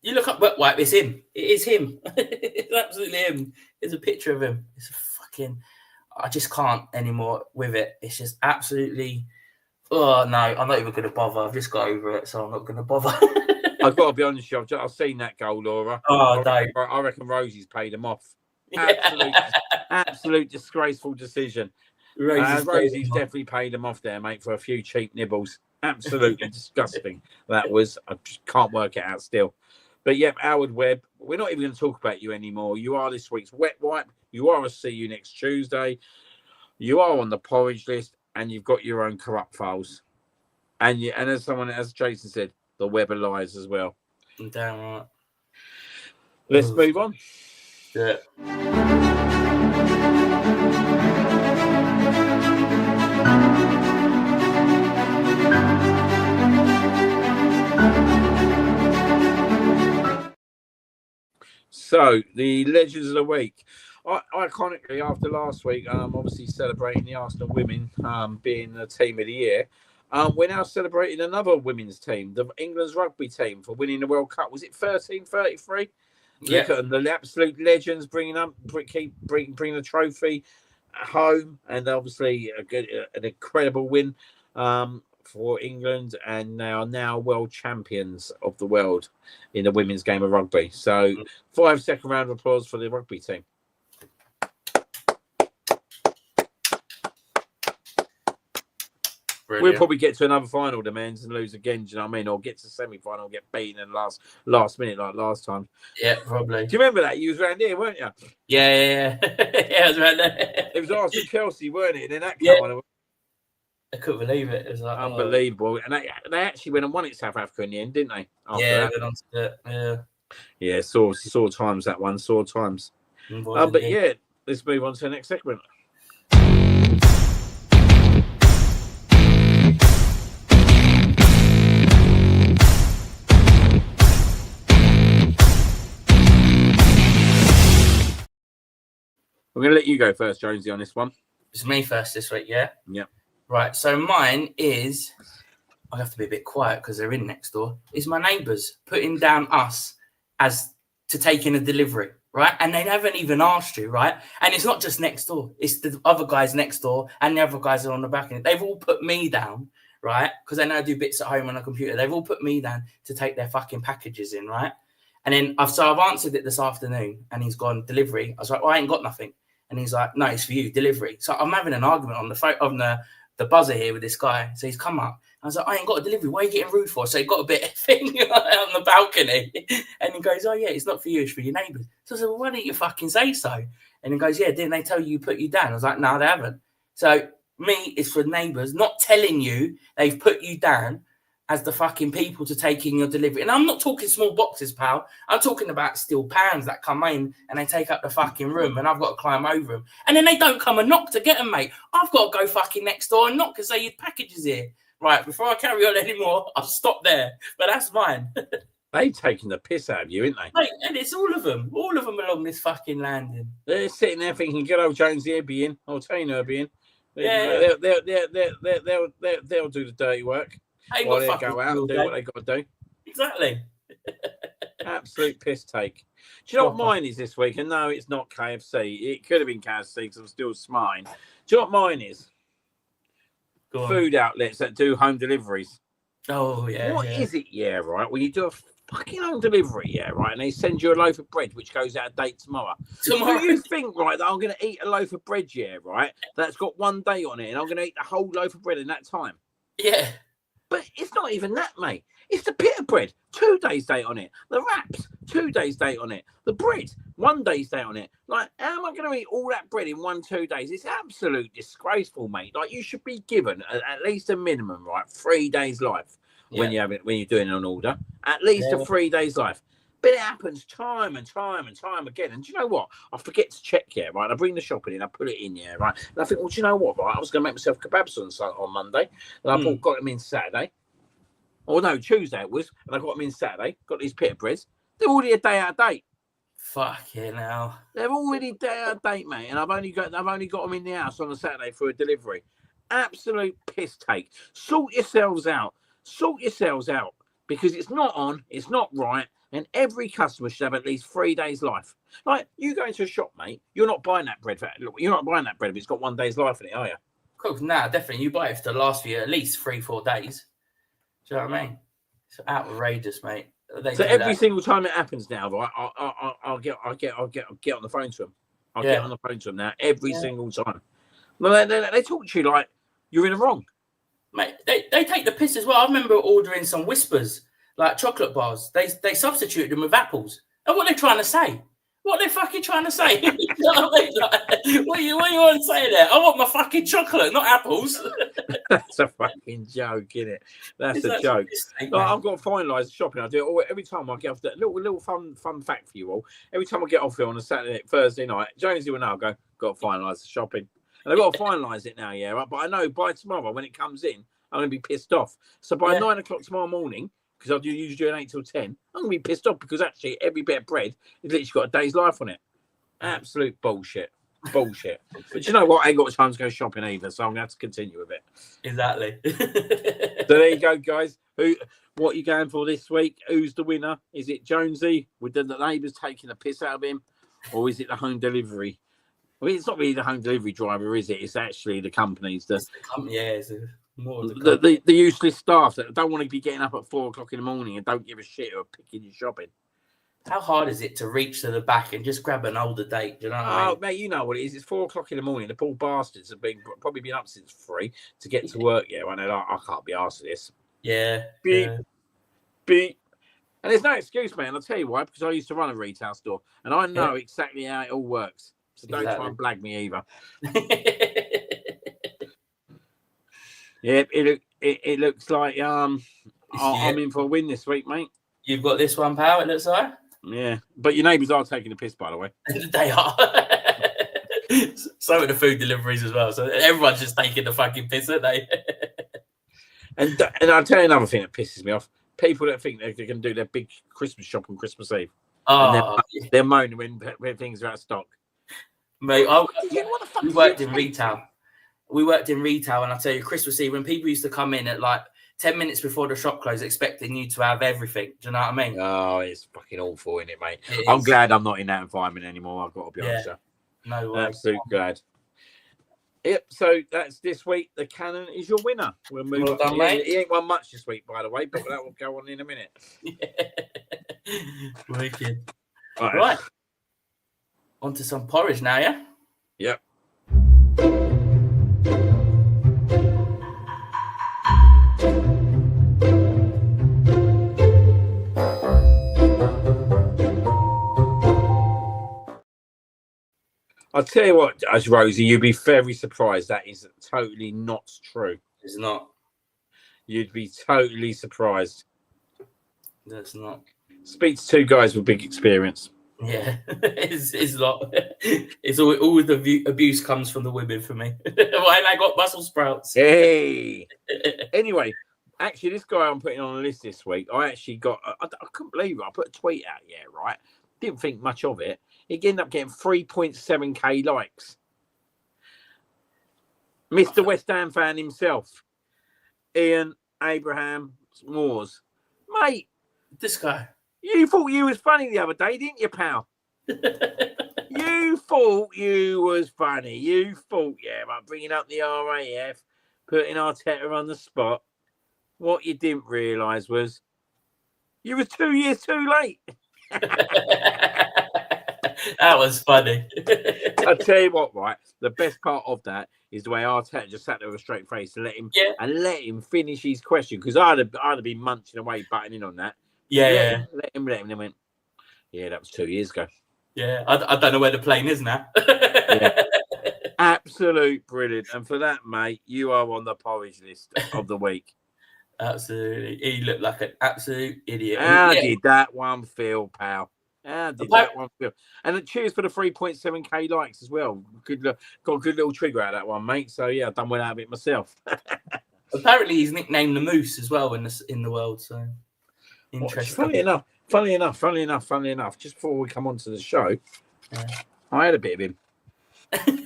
You look up wet wipe, it's him. It is him. It's absolutely him. There's a picture of him. It's a fucking. I just can't anymore with it. It's just absolutely. Oh no, I'm not even going to bother. I've just got over it, so I'm not going to bother. I've got to be honest with you. I've seen that goal, Laura. Oh, I reckon Rosie's paid him off. Absolute disgraceful decision. Rosie's definitely paid him off there, mate, for a few cheap nibbles. Absolutely disgusting. That was. I just can't work it out still. But yeah, Howard Webb, we're not even going to talk about you anymore. You are this week's wet wipe. You are a See You Next Tuesday. You are on the Porridge List, and you've got your own corrupt files. And as Jason said, the web of lies as well. Damn right. Let's move on. Yeah. So, the Legends of the Week. Iconically, after last week, obviously celebrating the Arsenal women being the team of the year, we're now celebrating another women's team, the England's rugby team, for winning the World Cup. Was it 13-33? Yeah. Look at them, the absolute legends bringing the trophy home, and obviously an incredible win for England, and they are now world champions of the world in the women's game of rugby. So 5-second round of applause for the rugby team. Brilliant. We'll probably get to another final, the men's, and lose again. Do you know what I mean? Or get to semi-final, get beaten in the last minute like last time. Yeah, probably. Do you remember that? You was around here, weren't you? Yeah. Yeah, I was around there. It was Arsenal Chelsea, weren't it? And then that Yeah. I couldn't believe it. It was like unbelievable. And they actually went and won it, South Africa, in the end, didn't they? Went on to it. Yeah. Yeah, sore times that one. Sore times. But yeah, let's move on to the next segment. We're going to let you go first, Jonesy, on this one. It's me first this week, yeah? Yeah. Right, so mine is, I have to be a bit quiet because they're in next door, is my neighbours putting down us as to take in a delivery, right? And they haven't even asked you, right? And it's not just next door. It's the other guys next door and the other guys are on the back end. They've all put me down, right? Because they know I do bits at home on a computer. They've all put me down to take their fucking packages in, right? And then I've answered it this afternoon and he's gone, delivery. I was like, I ain't got nothing. And he's like, no, it's for you, delivery. So I'm having an argument on the phone, on the buzzer here with this guy. So he's come up. I was like, I ain't got a delivery. Why are you getting rude for? So he got a bit of thing on the balcony. And he goes, oh, yeah, it's not for you. It's for your neighbours. So I said, well, why didn't you fucking say so? And he goes, yeah, didn't they tell you put you down? I was like, no, they haven't. So me, it's for neighbours, not telling you they've put you down as the fucking people to take in your delivery. And I'm not talking small boxes, pal. I'm talking about steel pans that come in and they take up the fucking room and I've got to climb over them. And then they don't come and knock to get them, mate. I've got to go fucking next door and knock and say your package is here. Right, before I carry on anymore, I'll stop there. But that's mine. They've taken the piss out of you, ain't they? Mate, and it's all of them along this fucking landing. They're sitting there thinking, good old Jonesy, he'll be in. I'll tell you, he'll be in. Yeah. They'll do the dirty work. Or they go out and do what they got to do. Exactly. Absolute piss take. Do you know what mine is this week? And no, it's not KFC. It could have been KFC because I'm still smiling. Do you know what mine is? Food outlets that do home deliveries. Oh, yeah. What is it? Yeah, right. Well, you do a fucking home delivery, yeah, right, and they send you a loaf of bread which goes out of date tomorrow. Do you think, right, that I'm going to eat a loaf of bread, yeah, right, that's got 1 day on it, and I'm going to eat the whole loaf of bread in that time? Yeah. But it's not even that, mate. It's the pita bread, 2 days date on it. The wraps, 2 days date on it. The bread, 1 day's date on it. Like, how am I going to eat all that bread in 2 days? It's absolute disgraceful, mate. Like, you should be given at least a minimum, right, 3 days life when you have it, when you're doing an order. At least a 3 days life. But it happens time and time and time again. And do you know what? I forget to check, yeah, right? I bring the shopping in, I put it in, yeah, right? And I think, well, do you know what, right? I was going to make myself kebabs on Monday. And I got them in Saturday. Or no, Tuesday it was. And I got them in Saturday. Got these pita breads. They're already a day out of date. Fucking hell. They're already a day out of date, mate. And I've only got them in the house on a Saturday for a delivery. Absolute piss take. Sort yourselves out. Sort yourselves out. Because it's not on, it's not right. And every customer should have at least 3 days life. Like, you go into a shop, mate, you're not buying that bread. You're not buying that bread if it's got 1 day's life in it, are you? Cool. Nah, definitely. You buy it to last for you at least 3-4 days. Do you know what I mean? It's outrageous, mate. So every single time it happens now, right, I'll get on the phone to them. I'll get on the phone to them now every single time. Well, they talk to you like you're in the wrong. Mate, they take the piss as well. I remember ordering some Whispers, like chocolate bars. They substituted them with apples. And what are they trying to say? What are they fucking trying to say? You know what I mean? Like, what you want to say there? I want my fucking chocolate, not apples. That's a fucking joke, isn't it? That's a joke. Mistake, I've got to finalise the shopping. I do it every time I get off. That little fun fact for you all. Every time I get off here on a Thursday night, Jonesy will now got to finalise the shopping. And I've got to finalise it now, yeah, right? But I know by tomorrow when it comes in, I'm going to be pissed off. So by 9 o'clock tomorrow morning, because I usually do an 8 till 10, I'm going to be pissed off because actually every bit of bread has literally got a day's life on it. Absolute bullshit. Bullshit. But you know what? I ain't got time to go shopping either, so I'm going to have to continue with it. Exactly. So there you go, guys. What are you going for this week? Who's the winner? Is it Jonesy with the neighbours taking the piss out of him? Or is it the home delivery? I mean, it's not really the home delivery driver, is it? It's actually the companies. The useless staff that don't want to be getting up at 4 o'clock in the morning and don't give a shit or picking your shopping. How hard is it to reach to the back and just grab an older date? Do you know what I mean? Mate, you know what it is. It's 4 o'clock in the morning. The poor bastards have probably been up since 3 to get to work. Yeah, and they're like, I can't be arsed for this. Yeah. Beep. Beep. And there's no excuse, man. I'll tell you why, because I used to run a retail store and I know exactly how it all works. So don't try and blag me either. Yeah, it looks like I'm in for a win this week, mate. You've got this one, pal. It looks like. Yeah, but your neighbours are taking the piss, by the way. They are. So are the food deliveries as well. So everyone's just taking the fucking piss, aren't they? And I'll tell you another thing that pisses me off: people that think they're going to do their big Christmas shop on Christmas Eve, and they're moaning when things are out of stock. Mate, we worked in retail. And I tell you, Christmas Eve, when people used to come in at like 10 minutes before the shop closed, expecting you to have everything. Do you know what I mean? Oh, it's fucking awful, isn't it, mate? I'm glad I'm not in that environment anymore. I've got to be honest. No way. Absolute glad. Yep, so that's this week. The Cannon is your winner. We'll move on. Done, mate. He ain't won much this week, by the way, but that will go on in a minute. Wicked. Right. On to some porridge now, yeah? Yep. I'll tell you what, as Rosie, you'd be very surprised. That is totally not true. It's not. You'd be totally surprised. That's not. Speak to two guys with big experience. Yeah, it's not. It's all the abuse comes from the women for me. Why I got Brussels sprouts? Hey. Anyway, actually, this guy I'm putting on the list this week, I actually got. I couldn't believe it. I put a tweet out. Yeah, right. Didn't think much of it. He ended up getting 3.7k likes. Mr. West Ham fan himself, Ian Abraham Moores. Mate, This guy. you thought you was funny the other day, didn't you, pal? You thought you was funny. You thought, yeah, about bringing up the RAF, putting Arteta on the spot. What you didn't realise was you were 2 years too late. That was funny. I tell you what, right? The best part of that is the way Arteta just sat there with a straight face and let him finish his question, because I'd have been munching away, butting in on that. Yeah. Let him. And they went, yeah, that was 2 years ago. Yeah, I don't know where the plane is now. Yeah. Absolute brilliant. And for that, mate, you are on the porridge list of the week. Absolutely. He looked like an absolute idiot. How did that one feel, pal? How did that one feel? And cheers for the 3.7k likes as well. Got a good little trigger out of that one, mate. So yeah, I've done well out of it myself. Apparently, he's nicknamed the Moose as well in the world. So interesting. Funny enough. Just before we come on to the show, I had a bit of him.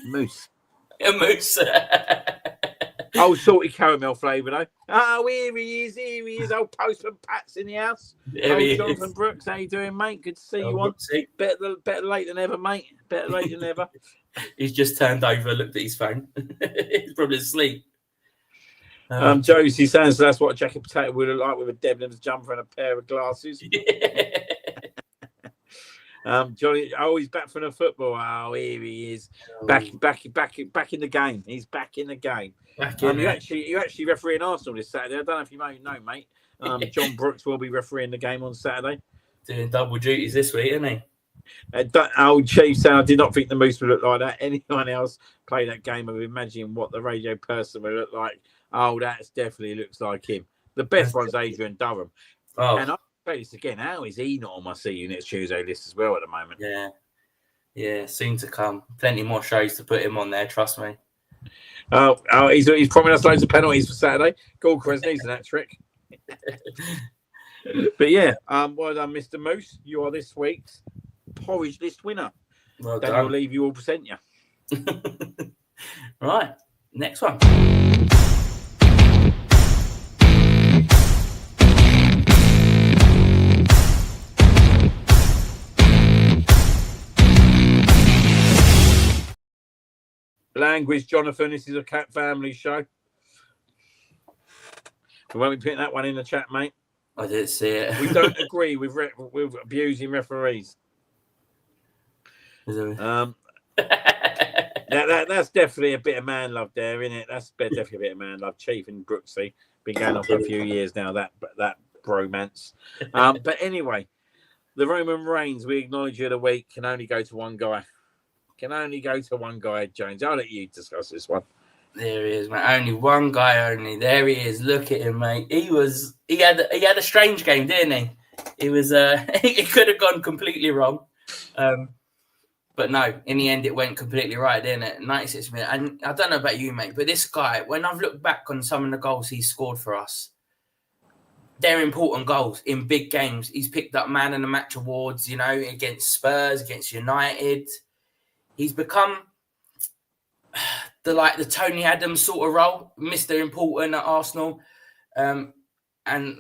Moose. A moose. Oh, salty caramel flavour though. Oh, here he is. Old Postman Pat's in the house. Jonathan Brooks, how you doing, mate? Good to see you on. Better late than ever, mate. Better late than ever. He's just turned over, looked at his phone. He's probably asleep. Josie sounds that's what a jacket potato would look like with a Debenhams jumper and a pair of glasses. Johnny, he's back from the football. Oh, here he is. Back in the game. He's back in the game. You actually refereeing Arsenal this Saturday. I don't know if you may know, mate. John Brooks will be refereeing the game on Saturday. Doing double duties this week, isn't he? Old Chief said, I did not think the Moose would look like that. Anyone else play that game of imagining what the radio person would look like? Oh, that definitely looks like him. The best one's Adrian Durham. Oh. And I'll say this again, how is he not on my See You Next Tuesday list as well at the moment? Yeah, soon to come. Plenty more shows to put him on there, trust me. Oh, he's promised us loads of penalties for Saturday. Goal Kresny's in that trick. But yeah, well done, Mr. Moose. You are this week's Porridge List winner. Well then done. We'll leave you all present you. Right, next one. Language, Jonathan. This is a Cat Family show. We won't be putting that one in the chat, mate. I didn't see it. We don't agree with abusing referees. That's definitely a bit of man love there, isn't it? That's definitely a bit of man love. Chief and Brooksy been going on for a few years now. That bromance. But anyway, the Roman Reigns, we acknowledge you of the week, can only go to one guy. Jones. I'll let you discuss this one. There he is, mate. Only one guy only. There he is. Look at him, mate. He had a strange game, didn't he? It was it could have gone completely wrong. But no, in the end, it went completely right, didn't it? 96 minutes. And I don't know about you, mate, but this guy, when I've looked back on some of the goals he scored for us, they're important goals in big games. He's picked up man of the match awards, you know, against Spurs, against United. He's become the Tony Adams sort of role, Mr. Important at Arsenal. And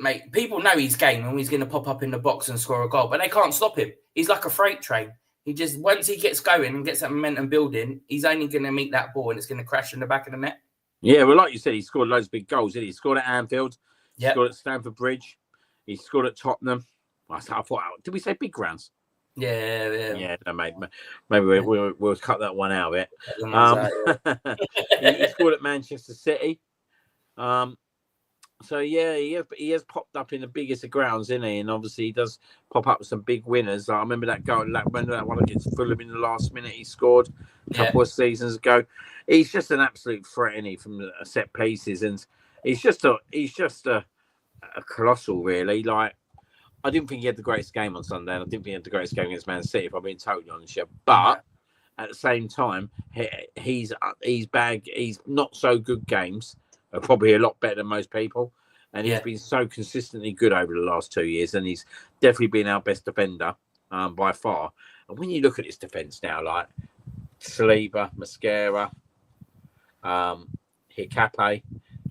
mate, people know his game and he's going to pop up in the box and score a goal, but they can't stop him. He's like a freight train. He just, once he gets going and gets that momentum building, he's only going to meet that ball and it's going to crash in the back of the net. Yeah, well, like you said, he scored loads of big goals, didn't he? He scored at Anfield. He scored at Stamford Bridge. He scored at Tottenham. I thought, did we say big grounds? Yeah. No, mate. Maybe we'll cut that one out of it. He scored at Manchester City. So yeah, he has popped up in the biggest of grounds, isn't he? And obviously he does pop up with some big winners. I remember that goal, that one against Fulham in the last minute he scored a couple of seasons ago. He's just an absolute threat, isn't he, from the set pieces, and he's just a colossal, really. Like, I didn't think he had the greatest game on Sunday, and I didn't think he had the greatest game against Man City, if I'm being totally honest here. But at the same time, he's not so good games are probably a lot better than most people, and he's been so consistently good over the last 2 years, and he's definitely been our best defender by far. And when you look at his defence now, like Saliba, Mascara, Hikape,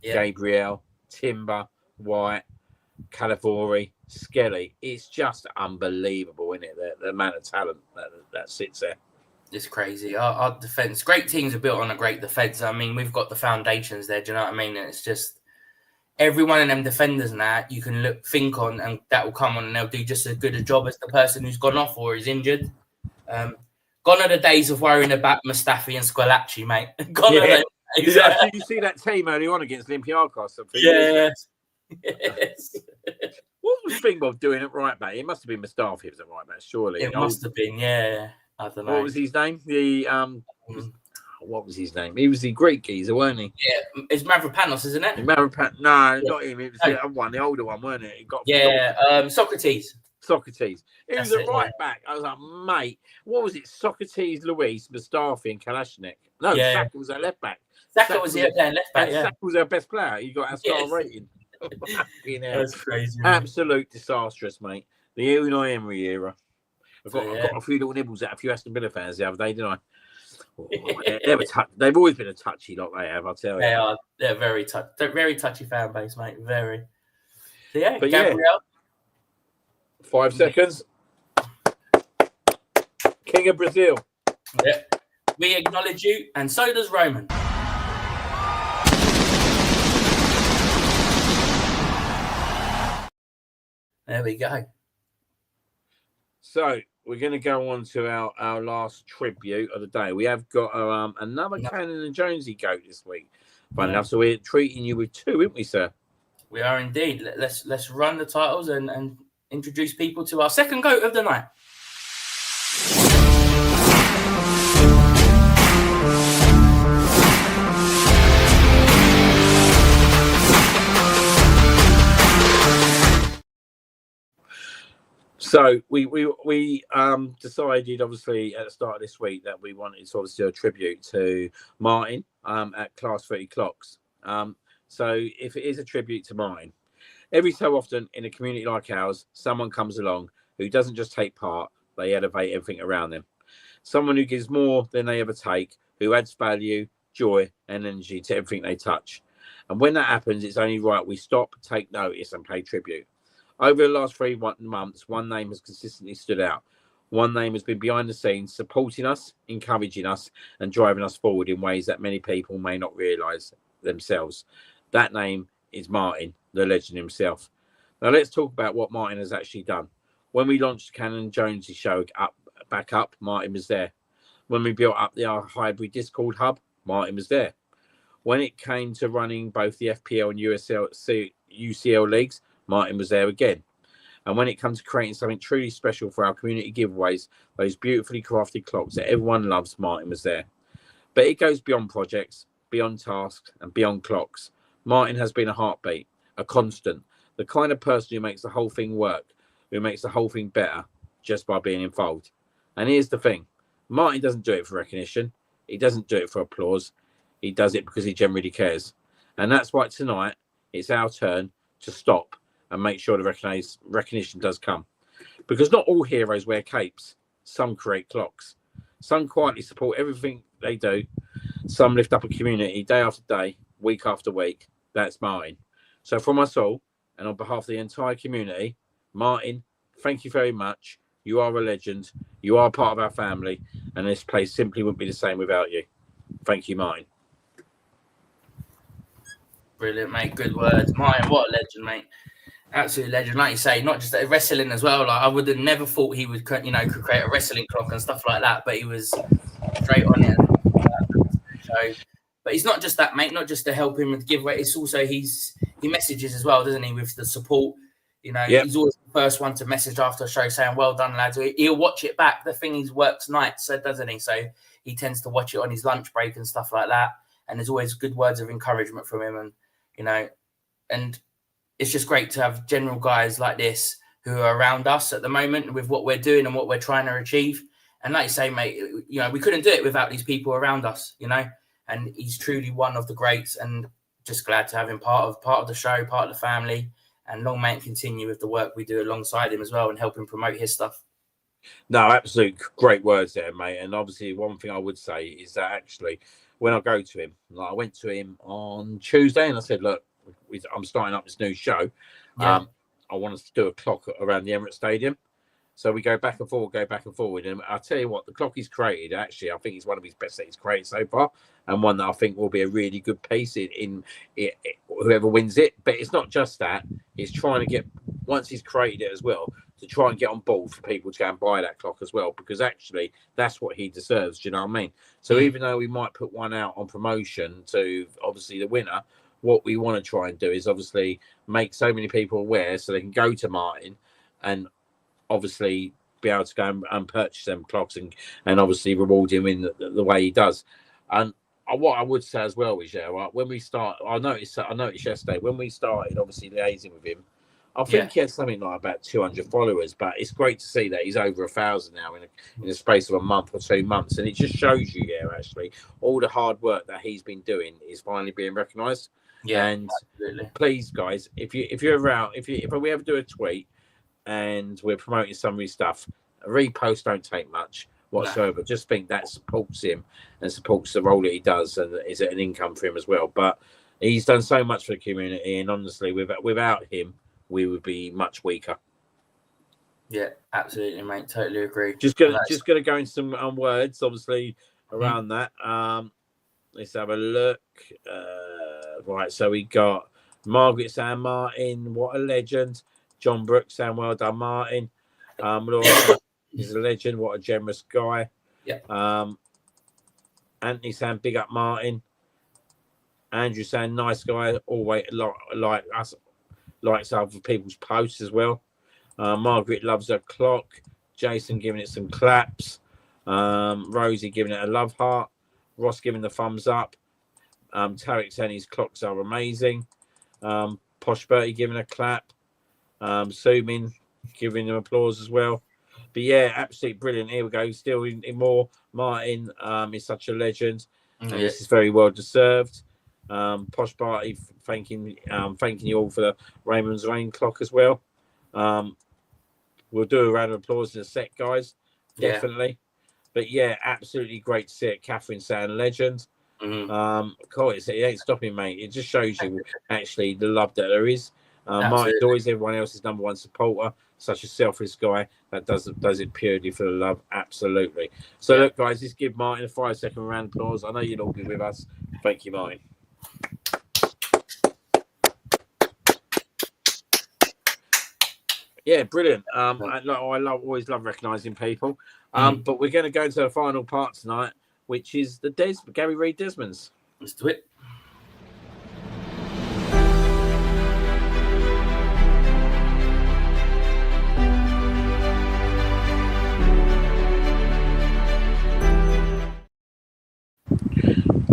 Gabriel, Timber, White, Calavori, Skelly, it's just unbelievable, isn't it? The amount of talent that sits there. It's crazy. Our defence, great teams are built on a great defence. I mean, we've got the foundations there. Do you know what I mean? And it's just every one of them defenders now you can think on, and that will come on, and they'll do just as good a job as the person who's gone off or is injured. Gone are the days of worrying about Mustafi and Squillaci, mate. Gone are the days. Did you see that team early on against Olympiacos? Yes. What was Springbok doing at right back? It must have been Mustafi was at right back, surely. It must have been, yeah. I don't know. What was his name? What was his name? He was the Greek geezer, weren't he? Yeah, it's Mavropanos, isn't it? No, not him. It was the other one, the older one, weren't it? Socrates. He was a right back. I was like, mate, what was it? Socrates, Luis, Mustafi, and Kalashnik. No, Saka was our left back. Saka was playing left back. Saka was our best player. He got our star rating. That's crazy. Absolute disastrous, mate. The Unai Emery era. I've got a few little nibbles at a few Aston Villa fans the other day, didn't I? They've always been a touchy lot, they have, I'll tell you. They are. They're very touchy fan base, mate. Very. So, Gabriel. 5 seconds. King of Brazil. Yep. We acknowledge you, and so does Roman. There we go. So we're going to go on to our last tribute of the day. We have got another Cannon and Jonezy goat this week. Fun enough, so we're treating you with 2, aren't we, sir? We are indeed. Let's run the titles and introduce people to our second goat of the night. So we decided, obviously, at the start of this week that we wanted to obviously do a tribute to Martin at Class 30 Clocks. So if it is a tribute to Martin, every so often in a community like ours, someone comes along who doesn't just take part, they elevate everything around them. Someone who gives more than they ever take, who adds value, joy, and energy to everything they touch. And when that happens, it's only right we stop, take notice, and pay tribute. Over the last 3 months, one name has consistently stood out. One name has been behind the scenes, supporting us, encouraging us, and driving us forward in ways that many people may not realise themselves. That name is Martin, the legend himself. Now, let's talk about what Martin has actually done. When we launched the Cannon and Jonezy Show back up, Martin was there. When we built up our hybrid Discord hub, Martin was there. When it came to running both the FPL and UCL leagues, Martin was there again. And when it comes to creating something truly special for our community giveaways, those beautifully crafted clocks that everyone loves, Martin was there. But it goes beyond projects, beyond tasks, and beyond clocks. Martin has been a heartbeat, a constant, the kind of person who makes the whole thing work, who makes the whole thing better just by being involved. And here's the thing. Martin doesn't do it for recognition. He doesn't do it for applause. He does it because he genuinely cares. And that's why tonight it's our turn to stop and make sure the recognition does come. Because not all heroes wear capes. Some create clocks. Some quietly support everything they do. Some lift up a community day after day, week after week. That's Martin. So from us all, and on behalf of the entire community, Martin, thank you very much. You are a legend. You are part of our family. And this place simply wouldn't be the same without you. Thank you, Martin. Brilliant, mate. Good words. Martin, what a legend, mate. Absolute legend. Like you say, not just wrestling as well. Like I would have never thought he would, could create a wrestling clock and stuff like that. But he was straight on it. So, but he's not just that, mate. Not just to help him and give away. It's also he messages as well, doesn't he? With the support. He's always the first one to message after a show saying, "Well done, lads." He'll watch it back. The thing, he's worked nights, so doesn't he? So he tends to watch it on his lunch break and stuff like that. And there's always good words of encouragement from him, and it's just great to have general guys like this who are around us at the moment with what we're doing and what we're trying to achieve. And like you say, mate, we couldn't do it without these people around us, and he's truly one of the greats, and just glad to have him part of the show, part of the family, and long may it continue with the work we do alongside him as well and help him promote his stuff. No, absolute great words there, mate. And obviously one thing I would say is that actually when I go to him, like I went to him on Tuesday and I said, look, I'm starting up this new show. I want us to do a clock around the Emirates Stadium. So we go back and forward. And I'll tell you what, the clock he's created, actually, I think it's one of his best that he's created so far. And one that I think will be a really good piece in whoever wins it. But it's not just that. He's trying to get, once he's created it as well, to try and get on board for people to go and buy that clock as well. Because actually, that's what he deserves. Do you know what I mean? So even though we might put one out on promotion to, obviously, the winner, what we want to try and do is obviously make so many people aware so they can go to Martin and obviously be able to go and purchase them clocks and obviously reward him in the way he does. And what I would say as well is, when we start, I noticed yesterday when we started obviously liaising with him, I think he had something like about 200 followers, but it's great to see that he's over 1,000 now in a space of a month or 2 months, and it just shows you, actually, all the hard work that he's been doing is finally being recognised. Yeah, and absolutely. Please, guys, if you're around, if we ever do a tweet and we're promoting some of his stuff, a repost don't take much whatsoever. No. Just think that supports him and supports the role that he does, and is an income for him as well. But he's done so much for the community, and honestly, without him, we would be much weaker. Yeah, absolutely, mate. Totally agree. Just gonna go into some words, obviously, around that. Let's have a look. Right, so we got Margaret saying, Martin, what a legend. John Brooks saying, well done, Martin. Laura is a legend, what a generous guy. Yeah. Anthony saying, big up, Martin. Andrew saying, nice guy, always like us, likes other people's posts as well. Margaret loves her clock. Jason giving it some claps. Rosie giving it a love heart. Ross giving the thumbs up. Tarek saying his clocks are amazing. Posh Bertie giving a clap. Sumin giving him applause as well. But yeah, absolutely brilliant. Here we go. Still in more. Martin is such a legend. And this is very well deserved. Posh Bertie thanking you all for the Raymond's Rain clock as well. We'll do a round of applause in a sec, guys. Definitely. But yeah, absolutely great to see it. Catherine saying legend. It ain't stopping, mate. It just shows you actually the love that there is. Martin's always everyone else's number one supporter. Such a selfless guy that does it purely for the love. Absolutely. So look, guys, let's give Martin a 5-second round of applause. I know you'll all be with us. Thank you, Martin. Yeah, brilliant. I always love recognising people. But we're going to go into the final part tonight, which is the Gary Reid Desmonds. Let's do it.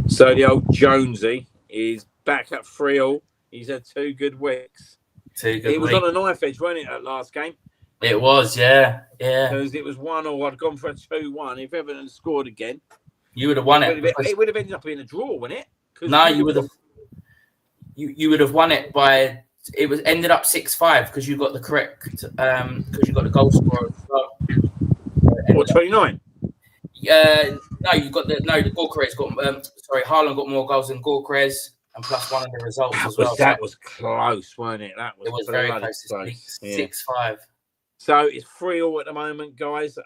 So the old Jonesy is back at 3-3. He's had 2 good weeks. It was on a knife edge, wasn't it, that last game? It was, yeah. Because it was 1-1. I'd gone for a 2-1. If Everton had scored again, You would have won it. It would have ended up being a draw, wouldn't it? No, you would have. You would have won it by. It was ended up 6-5 because you got the correct. Because you got the goal scorer as well. What, 29? No, you got the Gorkrez got. Haaland got more goals than Gorkrez, and plus one of the results as well. That was close, wasn't it? It was very close. 6-5. So it's 3-3 at the moment, guys.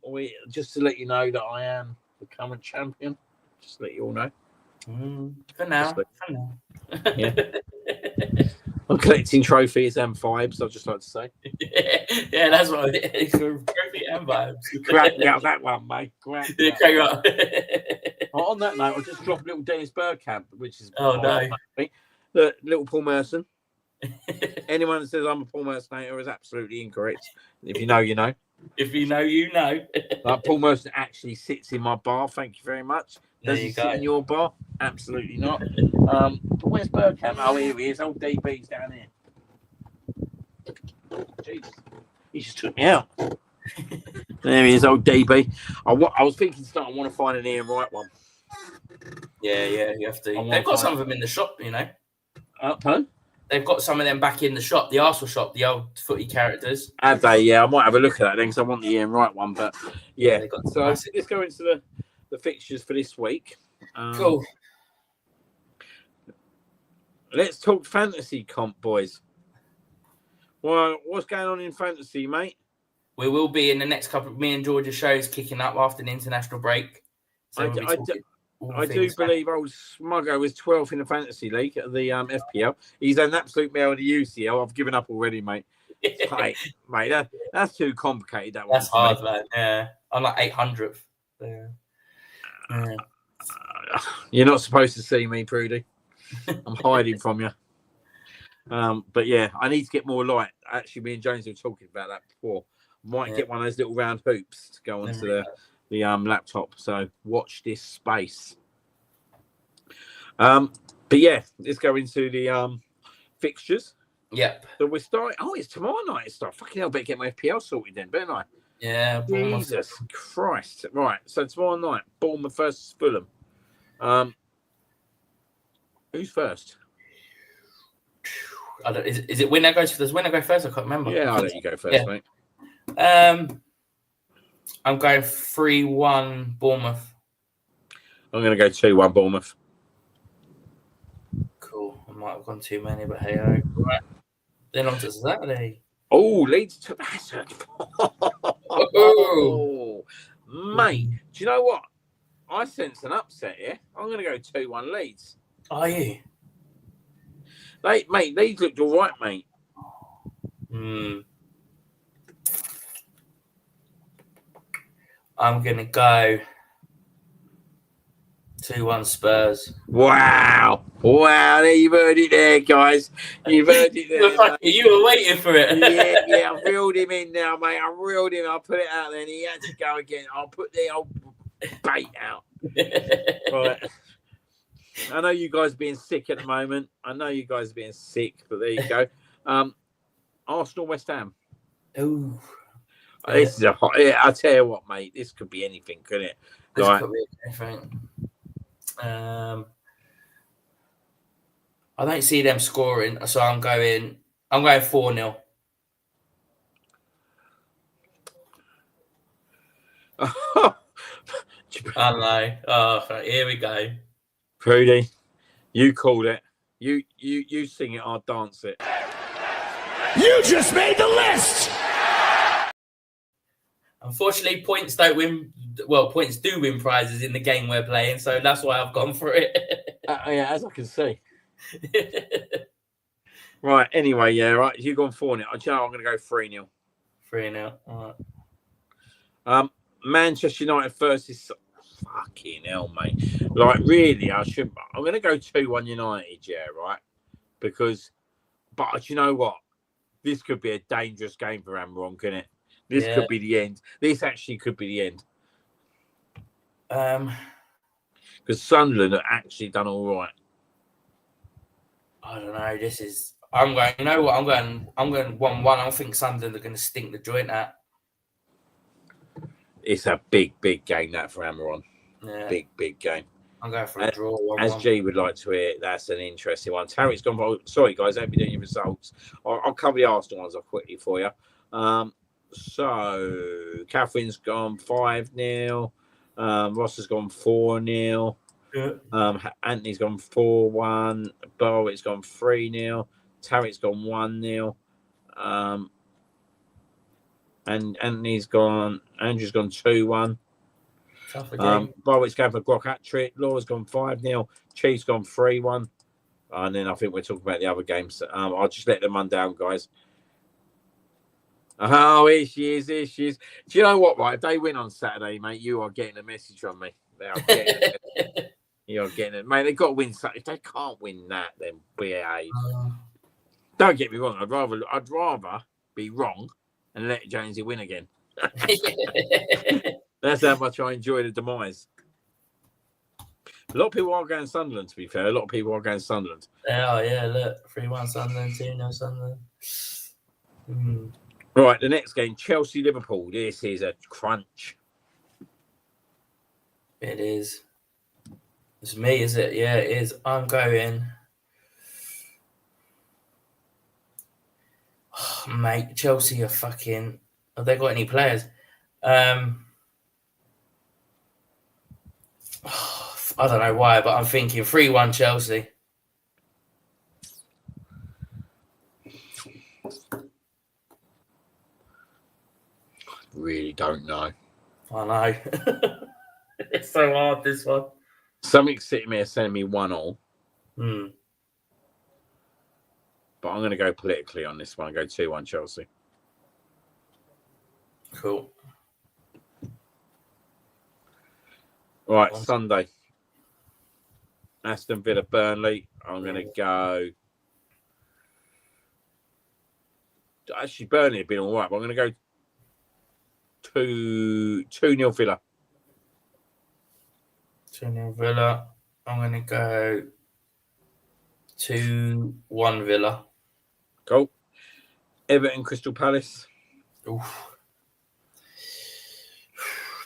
We just to let you know that I am the current champion. Just to let you all know. For now. Yeah. I'm collecting trophies and vibes. I'd just like to say. Yeah, that's what I did. Trophy and vibes. Crack out that one, mate. Crack out. On that note, I'll just drop a little Dennis Bergkamp, which is the little Paul Merson. Anyone that says I'm a Paul Mersonator is absolutely incorrect. If you know, you know. If you know, you know. Paul Merson actually sits in my bar. Thank you very much. Does he sit in your bar? Absolutely not. But where's Bergkamp? Oh, here he is. Old DB's down here. Jesus. He just took me out. There he is, old DB. I was thinking I want to find an Ian Wright one. Yeah, you have to. They've got some of them in the shop, you know. Pardon? They've got some of them back in the shop, the Arsenal shop, the old footy characters. Have they? Yeah, I might have a look at that then because I want the Ian Wright one. But yeah, so let's go into the fixtures for this week. Cool. Let's talk fantasy comp, boys. Well, what's going on in fantasy, mate? We will be in the next couple. Me and George's show is kicking up after the international break. So I do believe old Smuggo was 12th in the fantasy league at the FPL. He's an absolute male in the UCL. I've given up already, mate. Mate, that's too complicated. That's hard, man. Yeah, I'm like 800th. Yeah. You're not supposed to see me, Prudy. I'm hiding from you. But yeah, I need to get more light. Actually, me and James were talking about that before. Might get one of those little round hoops to go onto the laptop. So watch this space. But yeah, let's go into the fixtures. Yep. So we're starting. Oh, it's tomorrow night. It's start. Fucking hell, better get my FPL sorted then, better I? Yeah. Jesus Christ. Right. So tomorrow night, Bournemouth versus Fulham. Who's first? Is it winner goes? Does winner go first? I can't remember. Yeah, I'll let you go first, mate. I'm going 3-1 Bournemouth. I'm going to go 2-1 Bournemouth. Cool. I might have gone too many, but hey, right. Then on to Saturday. Oh, Leeds to that. Oh, mate. Do you know what? I sense an upset here. I'm going to go 2-1 Leeds. Are you? Mate, Leeds looked all right, mate. I'm going to go 2-1 Spurs. Wow. You've heard it there, guys. You've heard it there. You were waiting for it. Yeah, I've reeled him in now, mate. I reeled him. I'll put it out there, and he had to go again. I'll put the old bait out. Right. I know you guys are being sick at the moment. But there you go. Arsenal, West Ham. Ooh. This is I tell you what, mate. This could be anything, couldn't it? This could be anything. I don't see them scoring, so I'm going 4-0. I know. Oh, here we go. Prudy, you called it. You sing it. I'll dance it. You just made the list. Unfortunately, points don't win. Well, points do win prizes in the game we're playing, so that's why I've gone for it. Yeah, as I can see. Right. Anyway, yeah. Right. You've gone 4-0. I'm going to go 3-0. 3-0. All right. Manchester United versus. Fucking hell, mate. Like, really, I shouldn't. I'm going to go 2-1 United, yeah, right? But you know what? This could be a dangerous game for Amron, couldn't it? This could be the end. This actually could be the end. Because Sunderland have actually done all right. I don't know. This is. I'm going. You know what? I'm going 1-1. I think Sunderland are going to stink the joint out. It's a big game that for Amaron. Yeah. Big game. I'm going for a draw. 1-1. As G would like to hear, that's an interesting one. Tarry's gone for. Sorry, guys, I hope you're doing your results. I'll cover the Arsenal ones off quickly for you. So Catherine's gone 5-0. Ross has gone 4-0. Yeah. Anthony's gone 4-1. Barwick's gone 3-0. Tarry's gone 1-0. And Andrew's gone 2-1. Barwick's going for Grock hat trick. Laura's gone 5-0. Chief's gone 3-1. And then I think we're talking about the other games. I'll just let them run down, guys. Oh, here she is. Do you know what, right? If they win on Saturday, mate, you are getting a message from me. They are getting it. You're getting it. Mate, they've got to win. If they can't win that, then behave. Don't get me wrong. I'd rather be wrong and let Jonesy win again. That's how much I enjoy the demise. A lot of people are going Sunderland, to be fair. Oh, yeah, look. 3-1 Sunderland, 2-0 Sunderland. Right, the next game, Chelsea-Liverpool. This is a crunch. It is. It's me, is it? Yeah, it is. I'm going. Oh, mate, Chelsea are fucking. Have they got any players? I don't know why, but I'm thinking 3-1 Chelsea. Really don't know. I know. It's so hard, this one. Something's sitting there sending me 1-1. But I'm going to go politically on this one. I'll go 2-1 Chelsea. Cool. Right, Sunday. Aston Villa, Burnley. I'm going to go. Actually, Burnley have been all right, but I'm going to go 2-0 Villa. 2-0 Villa. I'm going to go 2-1 Villa. Cool. Everton, Crystal Palace. Oof.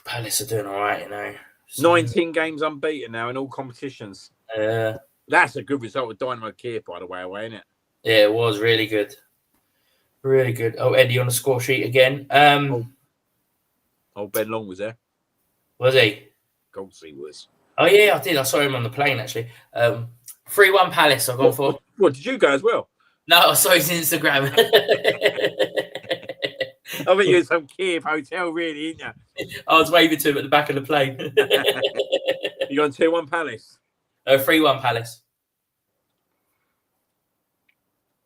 Palace are doing all right, you know. So, 19 games unbeaten now in all competitions. That's a good result with Dynamo Kiev, by the way, isn't it? Yeah, it was really good. Really good. Oh, Eddie on the score sheet again. Ben Long was there. Was he? Goldsey was. Oh, yeah, I did. I saw him on the plane, actually. 3-1 Palace, I've gone for. What, did you go as well? No, I saw his Instagram. I think you're in some Kiev hotel, really, isn't you? I was waving to him at the back of the plane. You going 2-1 Palace? 3-1 Palace.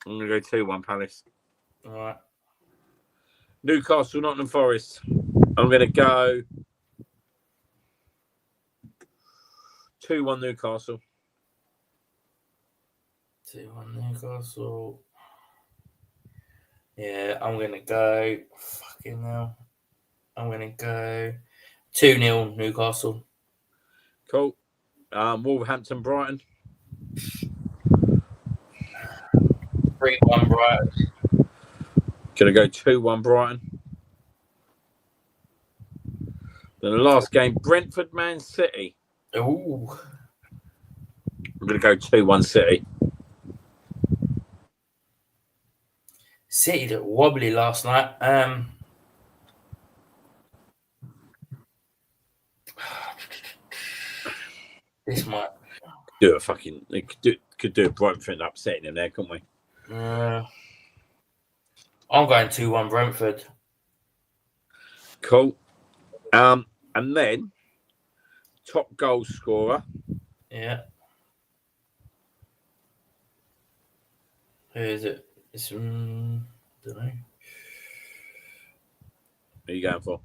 I'm going to go 2-1 Palace. All right. Newcastle, Nottingham Forest. I'm going to go 2-1 Newcastle. 2-1 Newcastle. Yeah, I'm going to go. Fucking hell. I'm going to go 2-0 Newcastle. Cool. Wolverhampton, Brighton. 3-1 Brighton. Going to go 2-1 Brighton. Then the last game, Brentford, Man City. Ooh. I'm going to go 2-1 City. City looked wobbly last night. This might do a fucking. They could do a Brentford upsetting them there, couldn't we? I'm going 2-1 Brentford. Cool. And then top goal scorer. Yeah. Who is it? It's don't know. Who are you going for?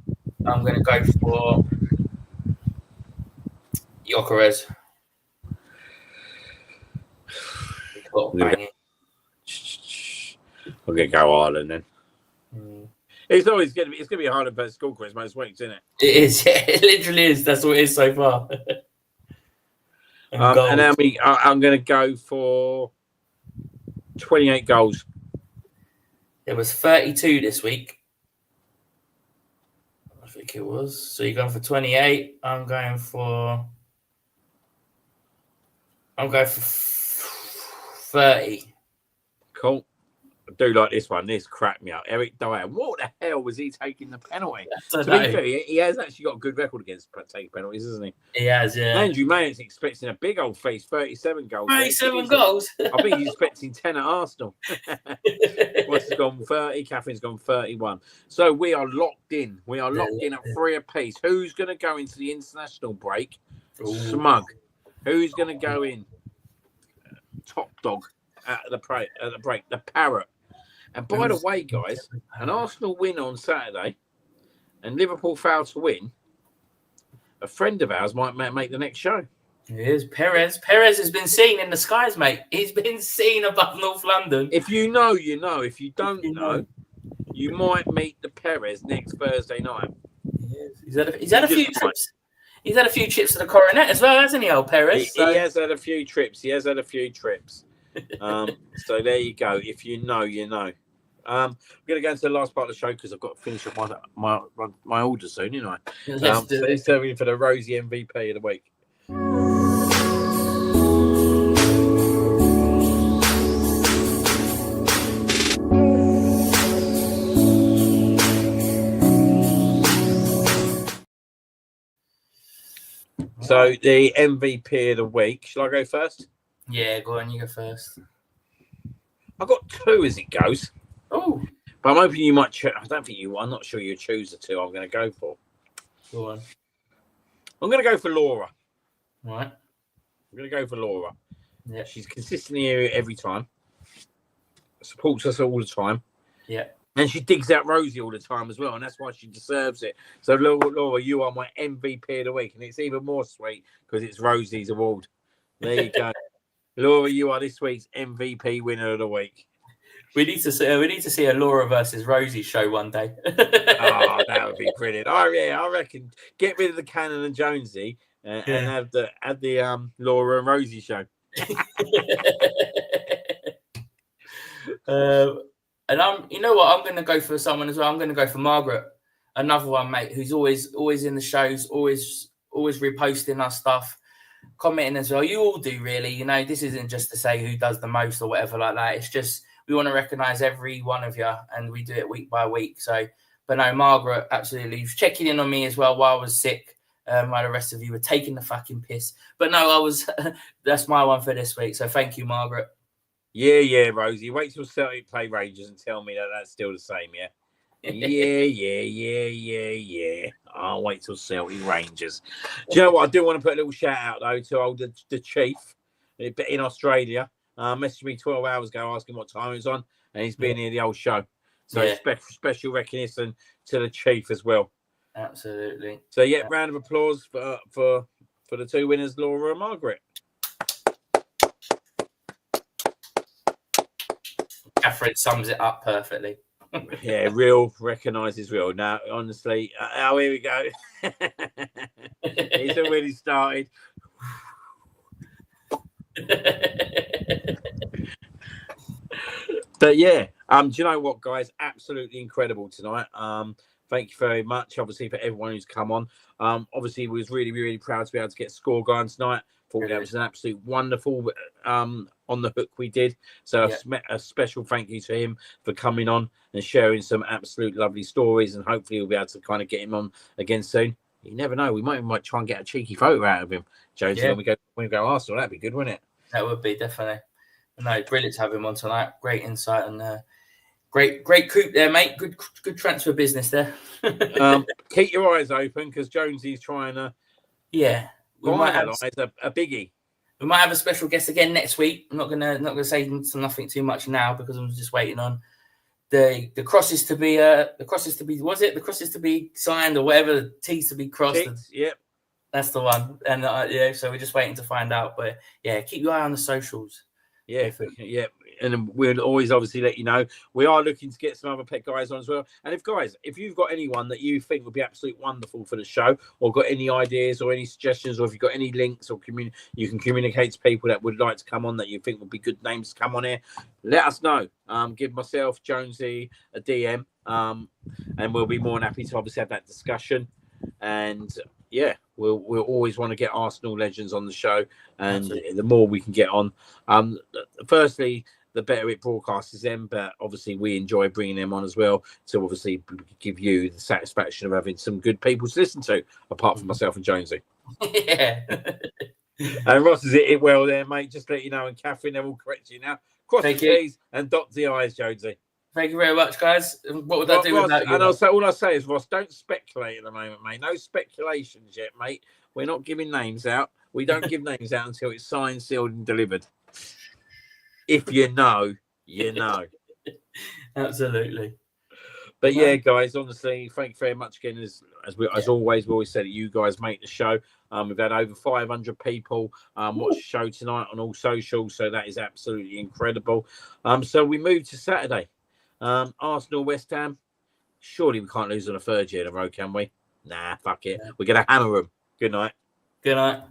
I'm going to go for Gyökeres. I'm going to go Ireland then. It's always going to be harder to score quiz most weeks, isn't it? It is. Yeah, it literally is. That's what it is so far. And now I'm going to go for 28 goals. There was 32 this week. I think it was. So you're going for 28. I'm going for 30. Cool. I do like this one. This cracked me up. Eric Dyer. What the hell was he taking the penalty? To be fair, he has actually got a good record against taking penalties, isn't he? He has, yeah. Andrew Mayer's expecting a big old face, 37 goals. 37 goals? I think he's expecting 10 at Arsenal. What's gone 30? Catherine's gone 31. So we are locked in. We are locked in at 3 apiece. Who's going to go into the international break? Ooh. Smug. Who's going to go in? Top dog at the break. The Parrot. And by the way, guys, an Arsenal win on Saturday and Liverpool fail to win, a friend of ours might make the next show. It is Perez. Perez has been seen in the skies, mate. He's been seen above North London. If you know, you know. If you don't know, you might meet the Perez next Thursday night. He's had a few trips. He's had a few trips to the Coronet as well, hasn't he, old Perez? He has had a few trips. So there you go. If you know, you know. I'm going to go into the last part of the show because I've got to finish up my order soon, you know. So it's serving for the Rosie MVP of the week. So the MVP of the week. Shall I go first? Yeah, go on. You go first. I've got 2 as it goes. Oh, but I'm hoping you might. I don't think you. I'm not sure you choose the 2. I'm going to go for. Go on. I'm going to go for Laura. Right. I'm going to go for Laura. Yeah. She's consistently here every time. Supports us all the time. Yeah. And she digs out Rosie all the time as well, and that's why she deserves it. So, Laura, you are my MVP of the week, and it's even more sweet because it's Rosie's award. There you go. Laura, you are this week's MVP winner of the week. We need to see a Laura versus Rosie show one day. Oh, that would be brilliant. Oh yeah, I reckon get rid of the Cannon and Jonezy and have the Laura and Rosie show. And you know what? I'm going to go for someone as well. I'm going to go for Margaret, another one, mate, who's always in the shows, always reposting our stuff, commenting as well. You all do, really. You know, this isn't just to say who does the most or whatever like that. It's just we want to recognise every one of you, and we do it week by week. So, but no, Margaret, absolutely, was checking in on me as well while I was sick. While the rest of you were taking the fucking piss. But no, I was. That's my one for this week. So thank you, Margaret. Yeah, Rosie. Wait till Celtic play Rangers and tell me that that's still the same, yeah? Yeah. I'll wait till Celtic Rangers. Do you know what? I do want to put a little shout out, though, to the Chief in Australia. Messaged me 12 hours ago asking what time it was on, and he's been here the whole show. So special recognition to the Chief as well. Absolutely. So, round of applause for the 2 winners, Laura and Margaret. Catherine sums it up perfectly. Yeah, real recognises real. Now, honestly, here we go. He's already started. But do you know what, guys? Absolutely incredible tonight. Thank you very much, obviously, for everyone who's come on. Obviously, we was really, really proud to be able to get Score going tonight. Thought that was an absolute wonderful on the hook we did. So a special thank you to him for coming on and sharing some absolute lovely stories, and hopefully we'll be able to kind of get him on again soon. You never know. We might try and get a cheeky photo out of him, Jonesy, when we go Arsenal. That'd be good, wouldn't it? That would be, definitely. No, brilliant to have him on tonight. Great insight and great coup there, mate. Good transfer business there. Keep your eyes open because Jonesy's trying to we might have a biggie. We might have a special guest again next week. I'm not gonna say nothing too much now because I'm just waiting on the crosses to be the crosses to be signed or whatever, the T's to be crossed. Yep. That's the one. And so we're just waiting to find out. But keep your eye on the socials. Yeah, and we'll always obviously let you know. We are looking to get some other pet guys on as well. And if you've got anyone that you think would be absolutely wonderful for the show, or got any ideas or any suggestions, or if you've got any links or you can communicate to people that would like to come on that you think would be good names to come on here, let us know. Give myself, Jonesy, a DM, and we'll be more than happy to obviously have that discussion. And yeah, we'll always want to get Arsenal legends on the show, and the more we can get on, firstly, the better it broadcasts them, but obviously we enjoy bringing them on as well to obviously give you the satisfaction of having some good people to listen to, apart from myself and Jonesy. Yeah. And Ross is it well there, mate. Just to let you know, and Catherine, they're all correct you now. Cross the T's and dot the I's, Jonesy. Thank you very much, guys. What would I do Ross, without you? And all I'll say is, Ross, don't speculate at the moment, mate. No speculations yet, mate. We're not giving names out. We don't give names out until it's signed, sealed, and delivered. If you know, you know. Absolutely. But yeah, guys, honestly, thank you very much again. As always, we always say that you guys make the show. We've had over 500 people watch the show tonight on all socials, so that is absolutely incredible. So we move to Saturday. Arsenal, West Ham. Surely we can't lose on a third year in a row, can we? Nah, fuck it. We're going to hammer them. Good night. Good night.